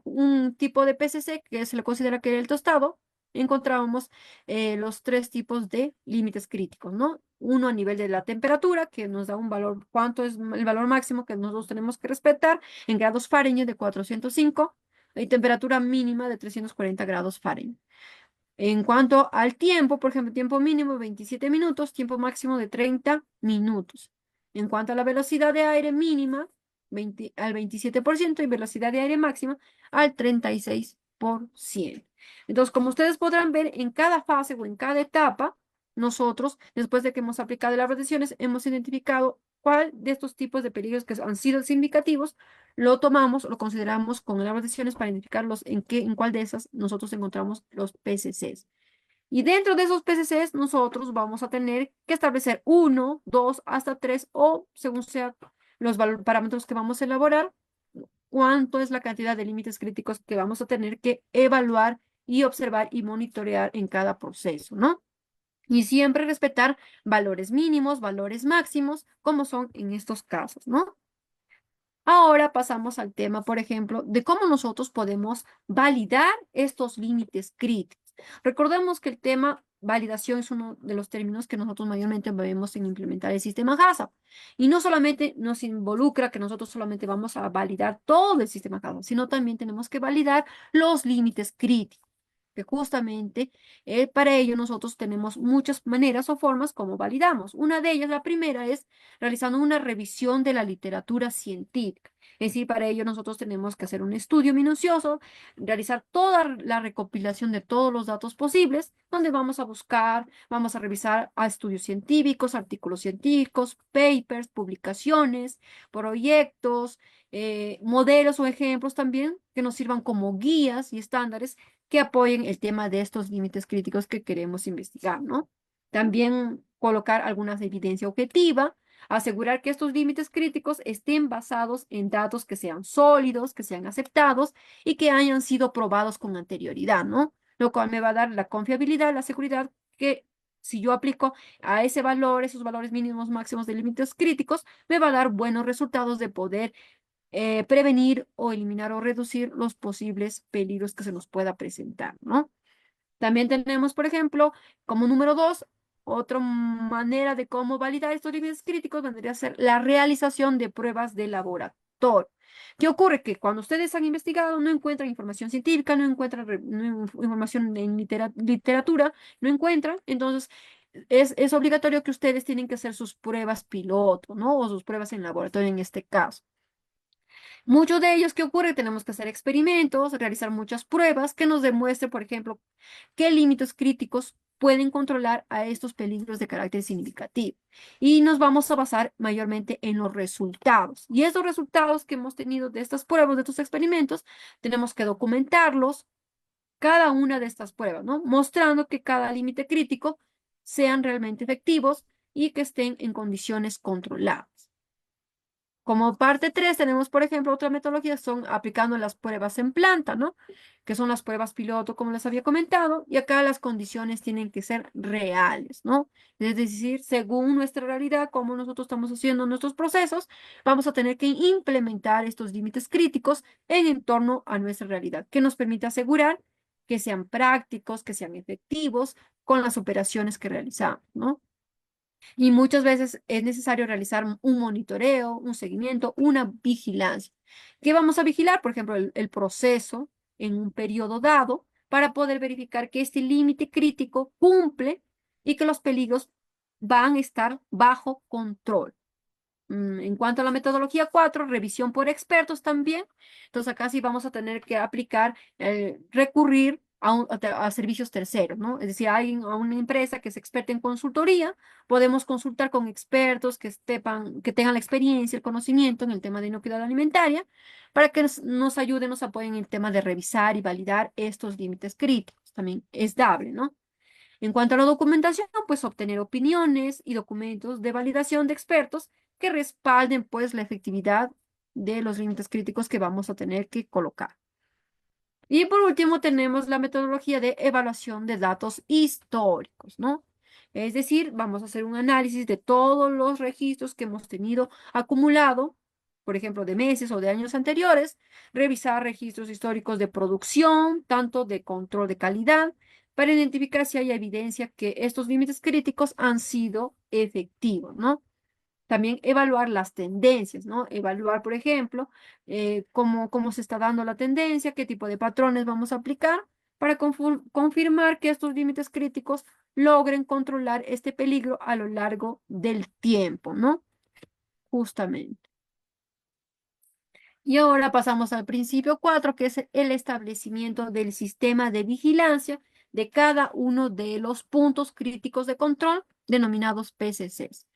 un tipo de PCC que se le considera que era el tostado, encontrábamos los tres tipos de límites críticos, ¿no? Uno a nivel de la temperatura, que nos da un valor, cuánto es el valor máximo que nosotros tenemos que respetar, en grados Fahrenheit de 405 y temperatura mínima de 340 grados Fahrenheit. En cuanto al tiempo, por ejemplo, tiempo mínimo 27 minutos, tiempo máximo de 30 minutos. En cuanto a la velocidad de aire mínima, al 27% y velocidad de aire máxima al 36%. Entonces, como ustedes podrán ver, en cada fase o en cada etapa, nosotros, después de que hemos aplicado las restricciones, hemos identificado cuál de estos tipos de peligros que han sido significativos lo tomamos, lo consideramos con las decisiones para identificarlos en cuál de esas nosotros encontramos los PCCs. Y dentro de esos PCCs nosotros vamos a tener que establecer uno, dos, hasta tres o según sea los parámetros que vamos a elaborar, cuánto es la cantidad de límites críticos que vamos a tener que evaluar y observar y monitorear en cada proceso, ¿no? Y siempre respetar valores mínimos, valores máximos, como son en estos casos, ¿no? Ahora pasamos al tema, por ejemplo, de cómo nosotros podemos validar estos límites críticos. Recordemos que el tema validación es uno de los términos que nosotros mayormente vemos en implementar el sistema HACCP. Y no solamente nos involucra que nosotros solamente vamos a validar todo el sistema HACCP, sino también tenemos que validar los límites críticos, que justamente para ello nosotros tenemos muchas maneras o formas como validamos. Una de ellas, la primera, es realizando una revisión de la literatura científica. Es decir, para ello nosotros tenemos que hacer un estudio minucioso, realizar toda la recopilación de todos los datos posibles, donde vamos a buscar, vamos a revisar a estudios científicos, artículos científicos, papers, publicaciones, proyectos, modelos o ejemplos también que nos sirvan como guías y estándares que apoyen el tema de estos límites críticos que queremos investigar, ¿no? También colocar alguna evidencia objetiva, asegurar que estos límites críticos estén basados en datos que sean sólidos, que sean aceptados y que hayan sido probados con anterioridad, ¿no? Lo cual me va a dar la confiabilidad, la seguridad que si yo aplico a ese valor, esos valores mínimos máximos de límites críticos, me va a dar buenos resultados de poder prevenir o eliminar o reducir los posibles peligros que se nos pueda presentar, ¿no? También tenemos, por ejemplo, como número 2, otra manera de cómo validar estos límites críticos vendría a ser la realización de pruebas de laboratorio. ¿Qué ocurre? Que cuando ustedes han investigado no encuentran información científica, no encuentran información en literatura, no encuentran, entonces es obligatorio que ustedes tienen que hacer sus pruebas piloto, ¿no? O sus pruebas en laboratorio en este caso. Muchos de ellos, ¿qué ocurre? Tenemos que hacer experimentos, realizar muchas pruebas que nos demuestren, por ejemplo, qué límites críticos pueden controlar a estos peligros de carácter significativo. Y nos vamos a basar mayormente en los resultados. Y esos resultados que hemos tenido de estas pruebas, de estos experimentos, tenemos que documentarlos, cada una de estas pruebas, ¿no? Mostrando que cada límite crítico sean realmente efectivos y que estén en condiciones controladas. Como parte 3 tenemos, por ejemplo, otra metodología, son aplicando las pruebas en planta, ¿no? Que son las pruebas piloto, como les había comentado, y acá las condiciones tienen que ser reales, ¿no? Es decir, según nuestra realidad, como nosotros estamos haciendo nuestros procesos, vamos a tener que implementar estos límites críticos en torno a nuestra realidad, que nos permite asegurar que sean prácticos, que sean efectivos con las operaciones que realizamos, ¿no? Y muchas veces es necesario realizar un monitoreo, un seguimiento, una vigilancia. ¿Qué vamos a vigilar? Por ejemplo, el proceso en un periodo dado para poder verificar que este límite crítico cumple y que los peligros van a estar bajo control. En cuanto a la metodología 4, revisión por expertos también. Entonces acá sí vamos a tener que aplicar, recurrir a servicios terceros, ¿no? Es decir, a una empresa que es experta en consultoría, podemos consultar con expertos que que tengan la experiencia, el conocimiento en el tema de inocuidad alimentaria, para que nos ayuden, nos apoyen en el tema de revisar y validar estos límites críticos. También es dable, ¿no? En cuanto a la documentación, pues obtener opiniones y documentos de validación de expertos que respalden pues la efectividad de los límites críticos que vamos a tener que colocar. Y por último tenemos la metodología de evaluación de datos históricos, ¿no? Es decir, vamos a hacer un análisis de todos los registros que hemos tenido acumulado, por ejemplo, de meses o de años anteriores, revisar registros históricos de producción, tanto de control de calidad, para identificar si hay evidencia que estos límites críticos han sido efectivos, ¿no? También evaluar las tendencias, ¿no? Evaluar, por ejemplo, cómo se está dando la tendencia, qué tipo de patrones vamos a aplicar para confirmar que estos límites críticos logren controlar este peligro a lo largo del tiempo, ¿no? Justamente. Y ahora pasamos al principio 4, que es el establecimiento del sistema de vigilancia de cada uno de los puntos críticos de control, denominados PCCs.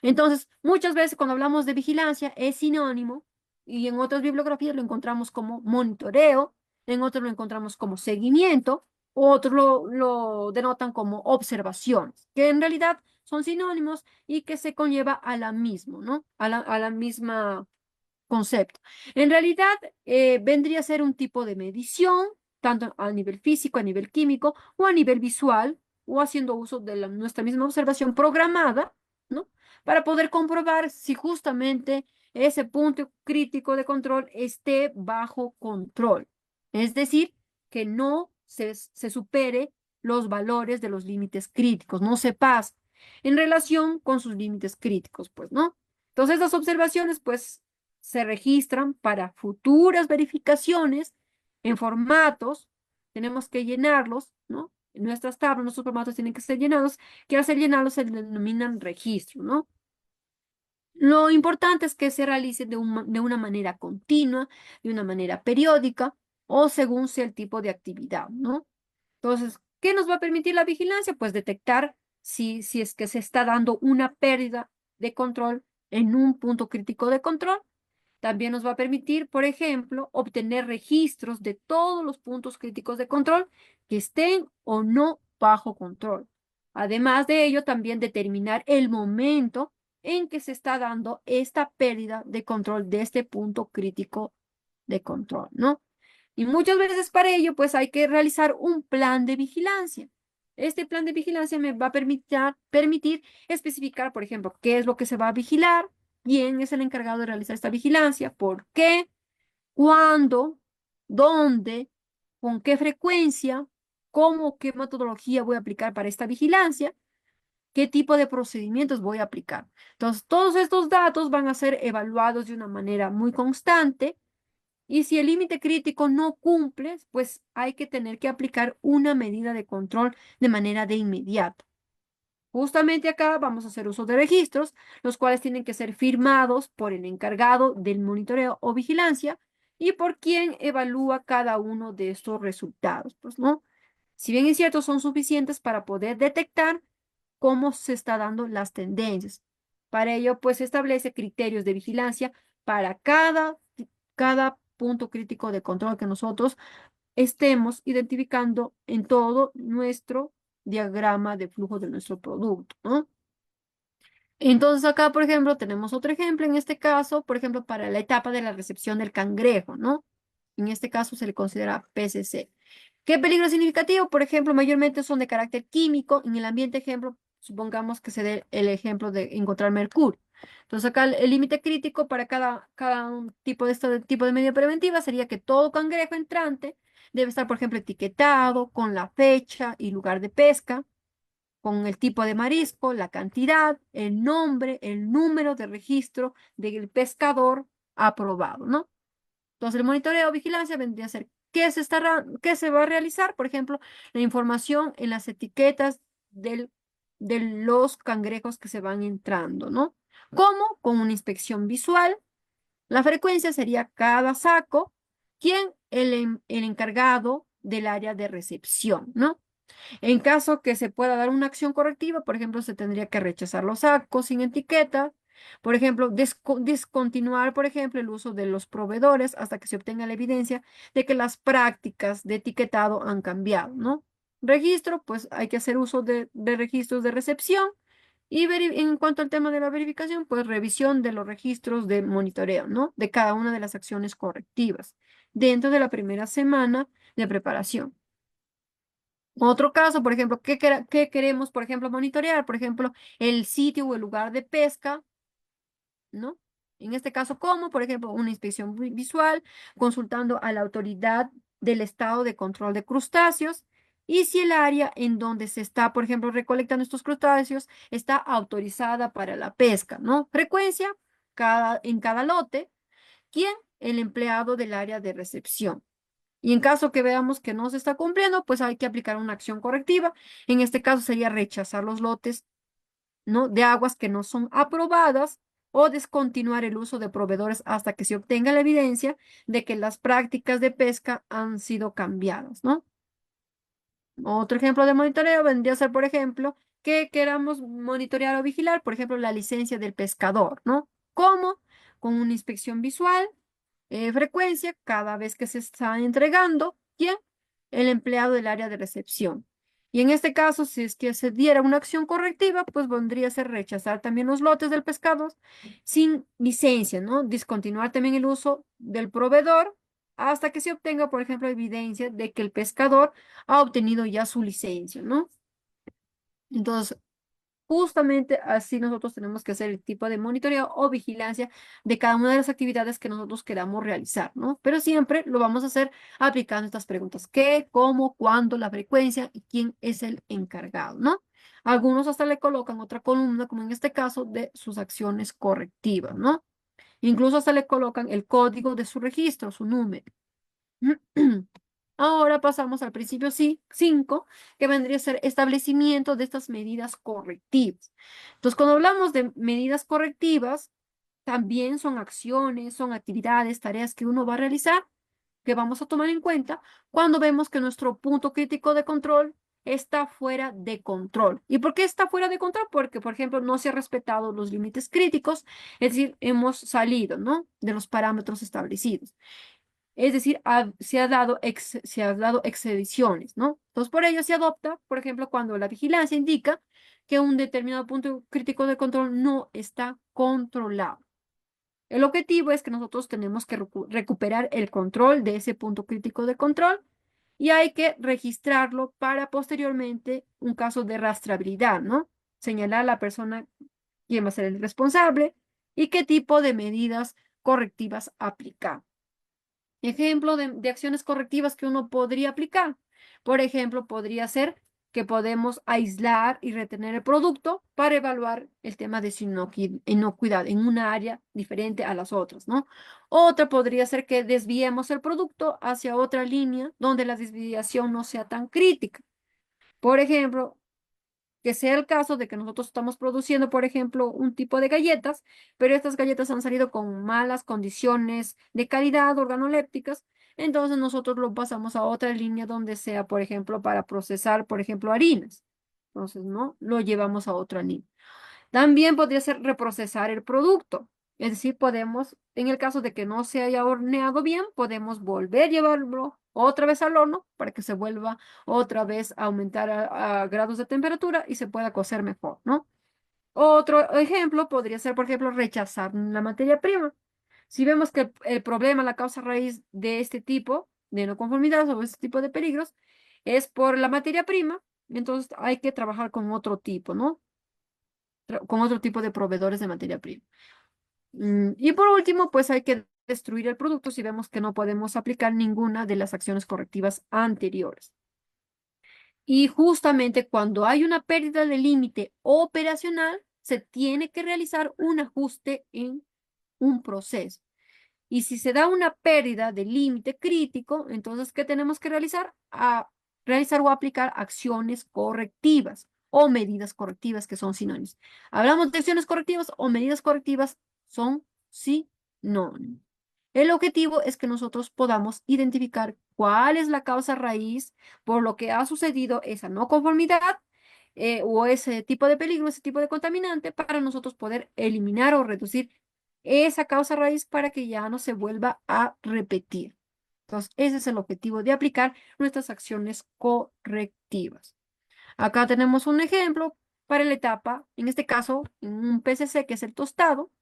Entonces, muchas veces cuando hablamos de vigilancia es sinónimo y en otras bibliografías lo encontramos como monitoreo, en otros lo encontramos como seguimiento, otros lo denotan como observaciones, que en realidad son sinónimos y que se conlleva a la misma, ¿no? A la misma concepto. En realidad, vendría a ser un tipo de medición, tanto a nivel físico, a nivel químico o a nivel visual, o haciendo uso de nuestra misma observación programada, ¿no? Para poder comprobar si justamente ese punto crítico de control esté bajo control. Es decir, que no se supere los valores de los límites críticos, no se pase en relación con sus límites críticos, pues, ¿no? Entonces, las observaciones, pues, se registran para futuras verificaciones en formatos, tenemos que llenarlos, ¿no? En nuestras tablas, nuestros formatos tienen que ser llenados, que al ser llenados se denominan registros, ¿no? Lo importante es que se realice de una manera continua, de una manera periódica o según sea el tipo de actividad, ¿no? Entonces, ¿qué nos va a permitir la vigilancia? Pues detectar si es que se está dando una pérdida de control en un punto crítico de control. También nos va a permitir, por ejemplo, obtener registros de todos los puntos críticos de control que estén o no bajo control. Además de ello, también determinar el momento en que se está dando esta pérdida de control de este punto crítico de control, ¿no? Y muchas veces para ello, pues hay que realizar un plan de vigilancia. Este plan de vigilancia me va a permitir especificar, por ejemplo, qué es lo que se va a vigilar, quién es el encargado de realizar esta vigilancia, por qué, cuándo, dónde, con qué frecuencia, cómo, qué metodología voy a aplicar para esta vigilancia, qué tipo de procedimientos voy a aplicar. Entonces, todos estos datos van a ser evaluados de una manera muy constante y si el límite crítico no cumple, pues hay que tener que aplicar una medida de control de manera de inmediato. Justamente acá vamos a hacer uso de registros, los cuales tienen que ser firmados por el encargado del monitoreo o vigilancia y por quien evalúa cada uno de estos resultados, pues, ¿no? Si bien es cierto, son suficientes para poder detectar cómo se está dando las tendencias. Para ello, pues, se establece criterios de vigilancia para cada punto crítico de control que nosotros estemos identificando en todo nuestro diagrama de flujo de nuestro producto, ¿no? Entonces acá, por ejemplo, tenemos otro ejemplo, en este caso, por ejemplo, para la etapa de la recepción del cangrejo, ¿no? En este caso se le considera PCC. ¿Qué peligro significativo? Por ejemplo, mayormente son de carácter químico. En el ambiente, ejemplo, supongamos que se dé el ejemplo de encontrar mercurio. Entonces acá el límite crítico para cada un tipo de tipo de medida preventiva sería que todo cangrejo entrante debe estar, por ejemplo, etiquetado con la fecha y lugar de pesca, con el tipo de marisco, la cantidad, el nombre, el número de registro del pescador aprobado, ¿no? Entonces, el monitoreo o vigilancia vendría a ser qué se va a realizar, por ejemplo, la información en las etiquetas de los cangrejos que se van entrando, ¿no? ¿Cómo? Con una inspección visual. La frecuencia sería cada saco, quien el encargado del área de recepción, ¿no? En caso que se pueda dar una acción correctiva, por ejemplo, se tendría que rechazar los sacos sin etiqueta, por ejemplo, discontinuar, por ejemplo, el uso de los proveedores hasta que se obtenga la evidencia de que las prácticas de etiquetado han cambiado, ¿no? Registro, pues hay que hacer uso de registros de recepción y en cuanto al tema de la verificación, pues revisión de los registros de monitoreo, ¿no? De cada una de las acciones correctivas dentro de la primera semana de preparación. Otro caso, por ejemplo, ¿qué queremos, por ejemplo, monitorear? Por ejemplo, el sitio o el lugar de pesca, ¿no? En este caso, ¿cómo? Por ejemplo, una inspección visual, consultando a la autoridad del estado de control de crustáceos y si el área en donde se está, por ejemplo, recolectando estos crustáceos está autorizada para la pesca, ¿no? Frecuencia en cada lote. ¿Quién? El empleado del área de recepción. Y en caso que veamos que no se está cumpliendo, pues hay que aplicar una acción correctiva. En este caso sería rechazar los lotes, ¿no? De aguas que no son aprobadas o descontinuar el uso de proveedores hasta que se obtenga la evidencia de que las prácticas de pesca han sido cambiadas, ¿no? Otro ejemplo de monitoreo vendría a ser, por ejemplo, que queramos monitorear o vigilar, por ejemplo, la licencia del pescador, ¿no? ¿Cómo? Con una inspección visual, frecuencia, cada vez que se está entregando, ¿quién? El empleado del área de recepción. Y en este caso, si es que se diera una acción correctiva, pues vendría a ser rechazar también los lotes del pescado sin licencia, ¿no? Discontinuar también el uso del proveedor hasta que se obtenga, por ejemplo, evidencia de que el pescador ha obtenido ya su licencia, ¿no? Entonces, justamente así nosotros tenemos que hacer el tipo de monitoreo o vigilancia de cada una de las actividades que nosotros queramos realizar, ¿no? Pero siempre lo vamos a hacer aplicando estas preguntas: ¿qué, cómo, cuándo, la frecuencia y quién es el encargado, ¿no? Algunos hasta le colocan otra columna, como en este caso, de sus acciones correctivas, ¿no? Incluso hasta le colocan el código de su registro, su número. Ahora pasamos al principio 5, que vendría a ser establecimiento de estas medidas correctivas. Entonces, cuando hablamos de medidas correctivas, también son acciones, son actividades, tareas que uno va a realizar, que vamos a tomar en cuenta cuando vemos que nuestro punto crítico de control está fuera de control. ¿Y por qué está fuera de control? Porque, por ejemplo, no se han respetado los límites críticos, es decir, hemos salido, ¿no?, de los parámetros establecidos. Es decir, se ha dado excediciones, ¿no? Entonces, por ello se adopta, por ejemplo, cuando la vigilancia indica que un determinado punto crítico de control no está controlado. El objetivo es que nosotros tenemos que recuperar el control de ese punto crítico de control y hay que registrarlo para posteriormente un caso de rastreabilidad, ¿no? Señalar a la persona quién va a ser el responsable y qué tipo de medidas correctivas aplicar. Ejemplo de acciones correctivas que uno podría aplicar. Por ejemplo, podría ser que podemos aislar y retener el producto para evaluar el tema de su inocuidad en una área diferente a las otras, ¿no? Otra podría ser que desviemos el producto hacia otra línea donde la desviación no sea tan crítica. Por ejemplo, que sea el caso de que nosotros estamos produciendo, por ejemplo, un tipo de galletas, pero estas galletas han salido con malas condiciones de calidad organolépticas, entonces nosotros lo pasamos a otra línea donde sea, por ejemplo, para procesar, por ejemplo, harinas. Entonces, ¿no? Lo llevamos a otra línea. También podría ser reprocesar el producto. Es decir, podemos, en el caso de que no se haya horneado bien, podemos volver a llevarlo otra vez al horno para que se vuelva otra vez a aumentar a grados de temperatura y se pueda cocer mejor, ¿no? Otro ejemplo podría ser, por ejemplo, rechazar la materia prima. Si vemos que el problema, la causa raíz de este tipo de no conformidad o este tipo de peligros es por la materia prima, entonces hay que trabajar con otro tipo, ¿no? Con otro tipo de proveedores de materia prima. Y por último, pues hay que destruir el producto si vemos que no podemos aplicar ninguna de las acciones correctivas anteriores. Y justamente cuando hay una pérdida de límite operacional, se tiene que realizar un ajuste en un proceso. Y si se da una pérdida de límite crítico, entonces, ¿qué tenemos que realizar? Realizar o aplicar acciones correctivas o medidas correctivas que son sinónimos. Hablamos de acciones correctivas o medidas correctivas son sinónimos. El objetivo es que nosotros podamos identificar cuál es la causa raíz por lo que ha sucedido esa no conformidad o ese tipo de peligro, ese tipo de contaminante, para nosotros poder eliminar o reducir esa causa raíz para que ya no se vuelva a repetir. Entonces, ese es el objetivo de aplicar nuestras acciones correctivas. Acá tenemos un ejemplo para la etapa, en este caso, en un PCC, que es el tostado.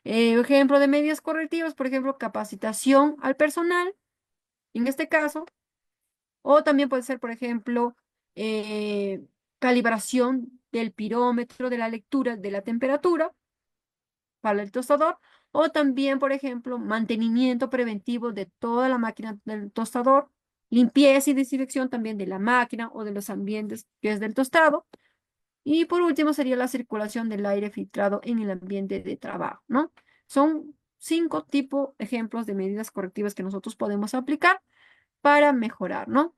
Ejemplo de medidas correctivas, por ejemplo, capacitación al personal, en este caso, o también puede ser, por ejemplo, eh, calibración del pirómetro de la lectura de la temperatura para el tostador, o también, por ejemplo, mantenimiento preventivo de toda la máquina del tostador, limpieza y desinfección también de la máquina o de los ambientes que es del tostado. Y por último sería la circulación del aire filtrado en el ambiente de trabajo, ¿no? Son 5 ejemplos de medidas correctivas que nosotros podemos aplicar para mejorar, ¿no?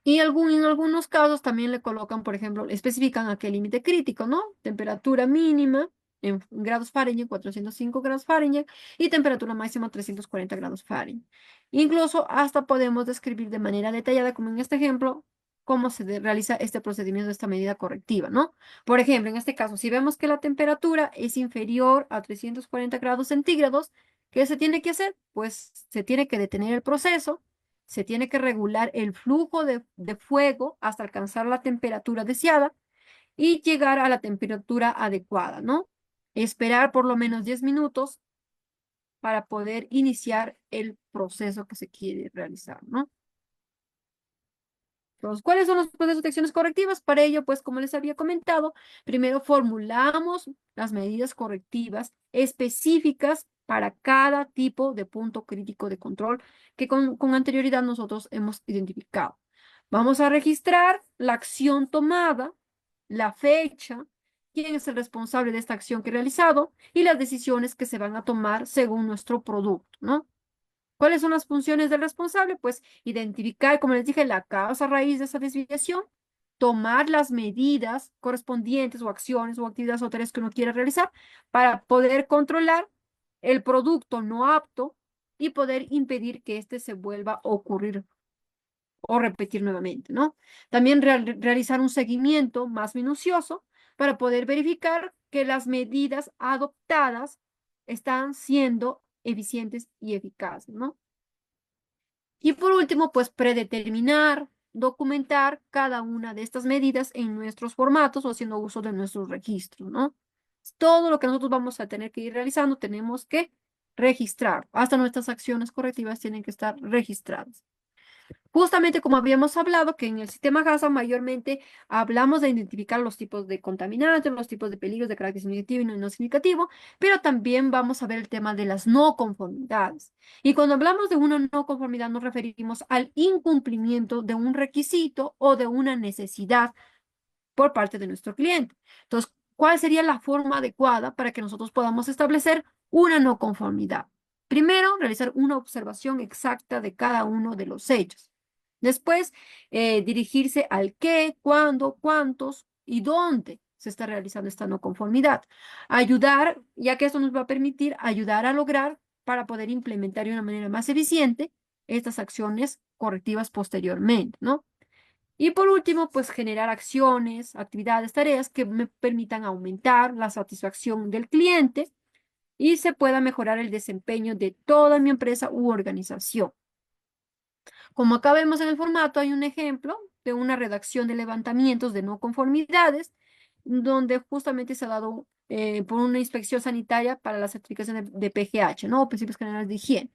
Y en algunos casos también le colocan, por ejemplo, especifican aquel límite crítico, ¿no? Temperatura mínima en grados Fahrenheit, 405 grados Fahrenheit, y temperatura máxima 340 grados Fahrenheit. Incluso hasta podemos describir de manera detallada, como en este ejemplo, cómo se realiza este procedimiento, esta medida correctiva, ¿no? Por ejemplo, en este caso, si vemos que la temperatura es inferior a 340 grados centígrados, ¿qué se tiene que hacer? Pues se tiene que detener el proceso, se tiene que regular el flujo de fuego hasta alcanzar la temperatura deseada y llegar a la temperatura adecuada, ¿no? Esperar por lo menos 10 minutos para poder iniciar el proceso que se quiere realizar, ¿no? Entonces, ¿cuáles son los procesos de acciones correctivas? Para ello, pues, como les había comentado, primero formulamos las medidas correctivas específicas para cada tipo de punto crítico de control que con anterioridad nosotros hemos identificado. Vamos a registrar la acción tomada, la fecha, quién es el responsable de esta acción que he realizado y las decisiones que se van a tomar según nuestro producto, ¿no? ¿Cuáles son las funciones del responsable? Pues identificar, como les dije, la causa raíz de esa desviación, tomar las medidas correspondientes o acciones o actividades o tareas que uno quiera realizar para poder controlar el producto no apto y poder impedir que éste se vuelva a ocurrir o repetir nuevamente, ¿no? También realizar un seguimiento más minucioso para poder verificar que las medidas adoptadas están siendo eficientes y eficaces, ¿no? Y por último, pues predeterminar, documentar cada una de estas medidas en nuestros formatos o haciendo uso de nuestros registros, ¿no? Todo lo que nosotros vamos a tener que ir realizando, tenemos que registrar. Hasta nuestras acciones correctivas tienen que estar registradas. Justamente como habíamos hablado, que en el sistema HACCP mayormente hablamos de identificar los tipos de contaminantes, los tipos de peligros de carácter significativo y no significativo, pero también vamos a ver el tema de las no conformidades. Y cuando hablamos de una no conformidad nos referimos al incumplimiento de un requisito o de una necesidad por parte de nuestro cliente. Entonces, ¿cuál sería la forma adecuada para que nosotros podamos establecer una no conformidad? Primero, realizar una observación exacta de cada uno de los hechos. Después, dirigirse al qué, cuándo, cuántos y dónde se está realizando esta no conformidad. Ayudar, ya que esto nos va a permitir ayudar a lograr para poder implementar de una manera más eficiente estas acciones correctivas posteriormente, ¿no? Y por último, pues generar acciones, actividades, tareas que me permitan aumentar la satisfacción del cliente y se pueda mejorar el desempeño de toda mi empresa u organización. Como acá vemos en el formato, hay un ejemplo de una redacción de levantamientos de no conformidades, donde justamente se ha dado por una inspección sanitaria para la certificación de PGH, ¿no? Principios Generales de Higiene.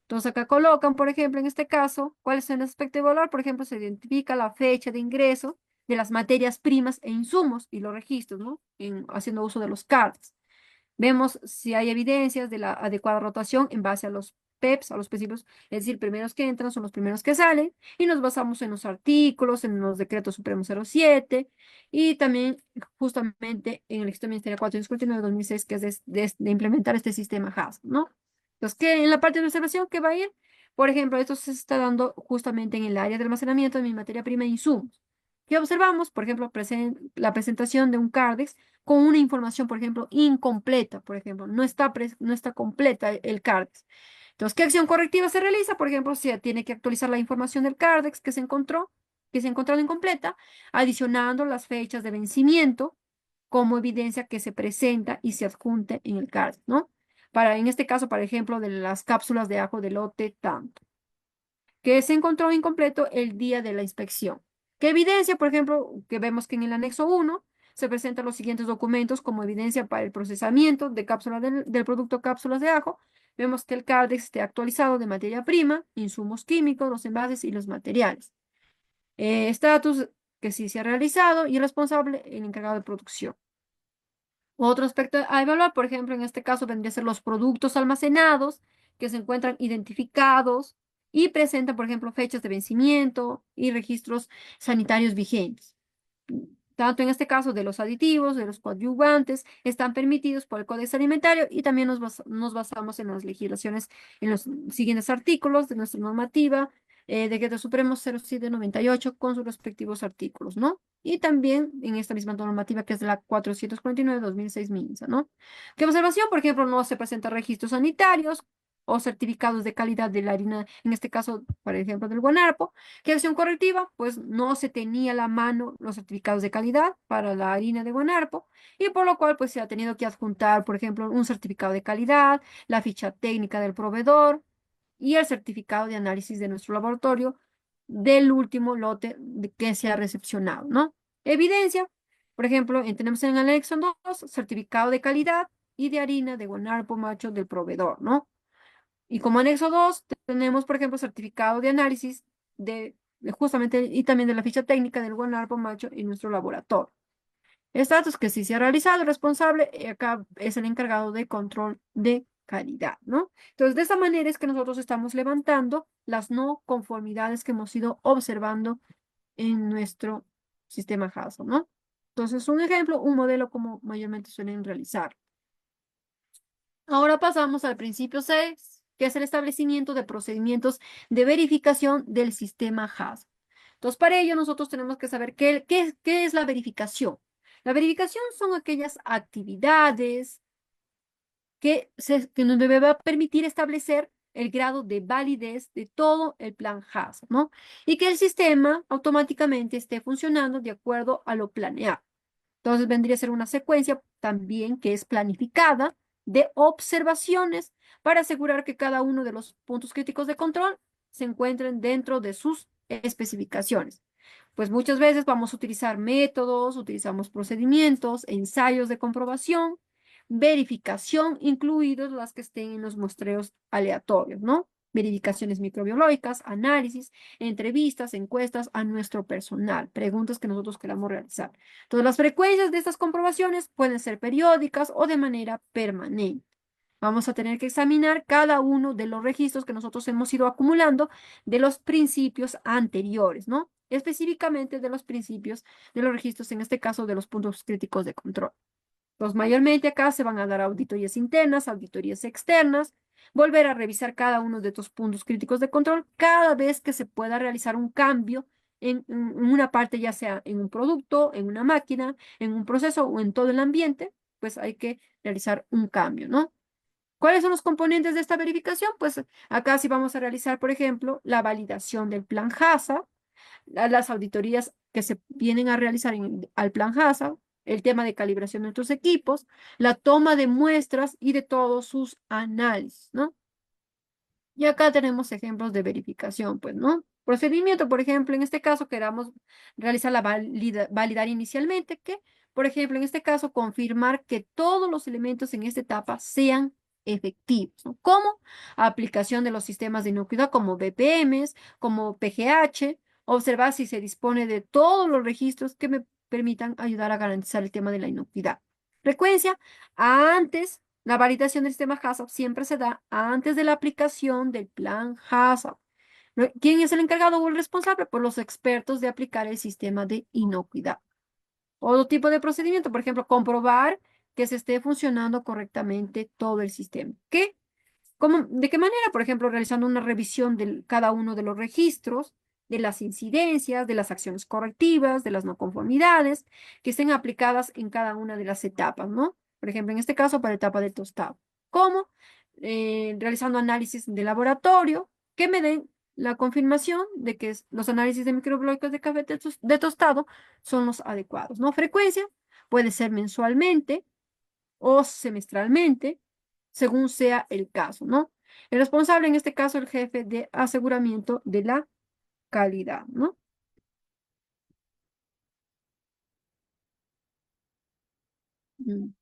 Entonces acá colocan, por ejemplo, en este caso, cuáles son los aspectos de valor. Por ejemplo, se identifica la fecha de ingreso de las materias primas e insumos y los registros, ¿no? Haciendo uso de los CARDs. Vemos si hay evidencias de la adecuada rotación en base a los PEPs, a los principios, es decir, primeros que entran son los primeros que salen, y nos basamos en los artículos, en los decretos supremos 07, y también justamente en el Registro Ministerial 459-2006, que es de implementar este sistema HACCP, ¿no? Entonces, ¿qué en la parte de observación qué va a ir? Por ejemplo, esto se está dando justamente en el área de almacenamiento de mi materia prima e insumos. ¿Qué observamos? Por ejemplo, la presentación de un CARDEX con una información, por ejemplo, incompleta, por ejemplo, no está completa el CARDEX. Entonces, ¿qué acción correctiva se realiza? Por ejemplo, se tiene que actualizar la información del CARDEX que se ha encontrado incompleta, adicionando las fechas de vencimiento como evidencia que se presenta y se adjunte en el CARDEX, ¿no? En este caso, por ejemplo, de las cápsulas de ajo de lote tanto, que se encontró incompleto el día de la inspección. ¿Qué evidencia? Por ejemplo, que vemos que en el anexo 1 se presentan los siguientes documentos como evidencia para el procesamiento de cápsulas del producto cápsulas de ajo. Vemos que el CARDEX esté actualizado de materia prima, insumos químicos, los envases y los materiales. Estatus que sí se ha realizado y el responsable, el encargado de producción. Otro aspecto a evaluar, por ejemplo, en este caso vendría a ser los productos almacenados que se encuentran identificados y presentan, por ejemplo, fechas de vencimiento y registros sanitarios vigentes. Tanto en este caso de los aditivos, de los coadyuvantes, están permitidos por el Código Alimentario y también nos basamos en las legislaciones, en los siguientes artículos de nuestra normativa, Decreto Supremo 0798 con sus respectivos artículos, ¿no? Y también en esta misma normativa que es la 449-2006 MINSA, ¿no? ¿Qué observación? Por ejemplo, no se presentan registros sanitarios o certificados de calidad de la harina, en este caso, por ejemplo, del guanarpo. ¿Qué acción correctiva? Pues no se tenía a la mano los certificados de calidad para la harina de guanarpo y por lo cual pues se ha tenido que adjuntar, por ejemplo, un certificado de calidad, la ficha técnica del proveedor y el certificado de análisis de nuestro laboratorio del último lote que se ha recepcionado, ¿no? Evidencia, por ejemplo, tenemos en el anexo 2 certificado de calidad y de harina de guanarpo macho del proveedor, ¿no? Y como anexo 2 tenemos, por ejemplo, certificado de análisis justamente y también de la ficha técnica del guanarpo macho en nuestro laboratorio. Estatus que sí se ha realizado, el responsable acá es el encargado de control de calidad, ¿no? Entonces, de esa manera es que nosotros estamos levantando las no conformidades que hemos ido observando en nuestro sistema HACCP, ¿no? Entonces, un ejemplo, un modelo como mayormente suelen realizar. Ahora pasamos al principio 6, que es el establecimiento de procedimientos de verificación del sistema HACCP. Entonces, para ello nosotros tenemos que saber qué es la verificación. La verificación son aquellas actividades que nos debe va a permitir establecer el grado de validez de todo el plan HACCP, ¿no? Y que el sistema automáticamente esté funcionando de acuerdo a lo planeado. Entonces vendría a ser una secuencia también que es planificada de observaciones para asegurar que cada uno de los puntos críticos de control se encuentren dentro de sus especificaciones. Pues muchas veces vamos a utilizar métodos, utilizamos procedimientos, ensayos de comprobación, verificación, incluidos las que estén en los muestreos aleatorios, ¿no? Verificaciones microbiológicas, análisis, entrevistas, encuestas a nuestro personal, preguntas que nosotros queramos realizar. Entonces, las frecuencias de estas comprobaciones pueden ser periódicas o de manera permanente. Vamos a tener que examinar cada uno de los registros que nosotros hemos ido acumulando de los principios anteriores, ¿no? Específicamente de los principios de los registros, en este caso de los puntos críticos de control. Pues mayormente acá se van a dar auditorías internas, auditorías externas, volver a revisar cada uno de estos puntos críticos de control cada vez que se pueda realizar un cambio en una parte, ya sea en un producto, en una máquina, en un proceso o en todo el ambiente, pues hay que realizar un cambio, ¿no? ¿Cuáles son los componentes de esta verificación? Pues acá sí vamos a realizar, por ejemplo, la validación del plan HACCP, las auditorías que se vienen a realizar al plan HACCP, el tema de calibración de nuestros equipos, la toma de muestras y de todos sus análisis, ¿no? Y acá tenemos ejemplos de verificación, pues, ¿no? Procedimiento, por ejemplo, en este caso queramos realizar la validar inicialmente, que, por ejemplo, en este caso, confirmar que todos los elementos en esta etapa sean efectivos, ¿no? Como aplicación de los sistemas de inocuidad como BPMs, como PGH, observar si se dispone de todos los registros que me permitan ayudar a garantizar el tema de la inocuidad. Frecuencia, antes la validación del sistema HACCP siempre se da antes de la aplicación del plan HACCP. ¿Quién es el encargado o el responsable? Pues los expertos de aplicar el sistema de inocuidad. Otro tipo de procedimiento, por ejemplo, comprobar que se esté funcionando correctamente todo el sistema. ¿De qué manera? Por ejemplo, realizando una revisión de cada uno de los registros, de las incidencias, de las acciones correctivas, de las no conformidades, que estén aplicadas en cada una de las etapas, ¿no? Por ejemplo, en este caso, para la etapa de tostado. ¿Cómo? Realizando análisis de laboratorio que me den la confirmación de que los análisis de microbiológicos de café de tostado son los adecuados, ¿no? Frecuencia puede ser mensualmente o semestralmente, según sea el caso, ¿no? El responsable, en este caso, el jefe de aseguramiento de la calidad, ¿no?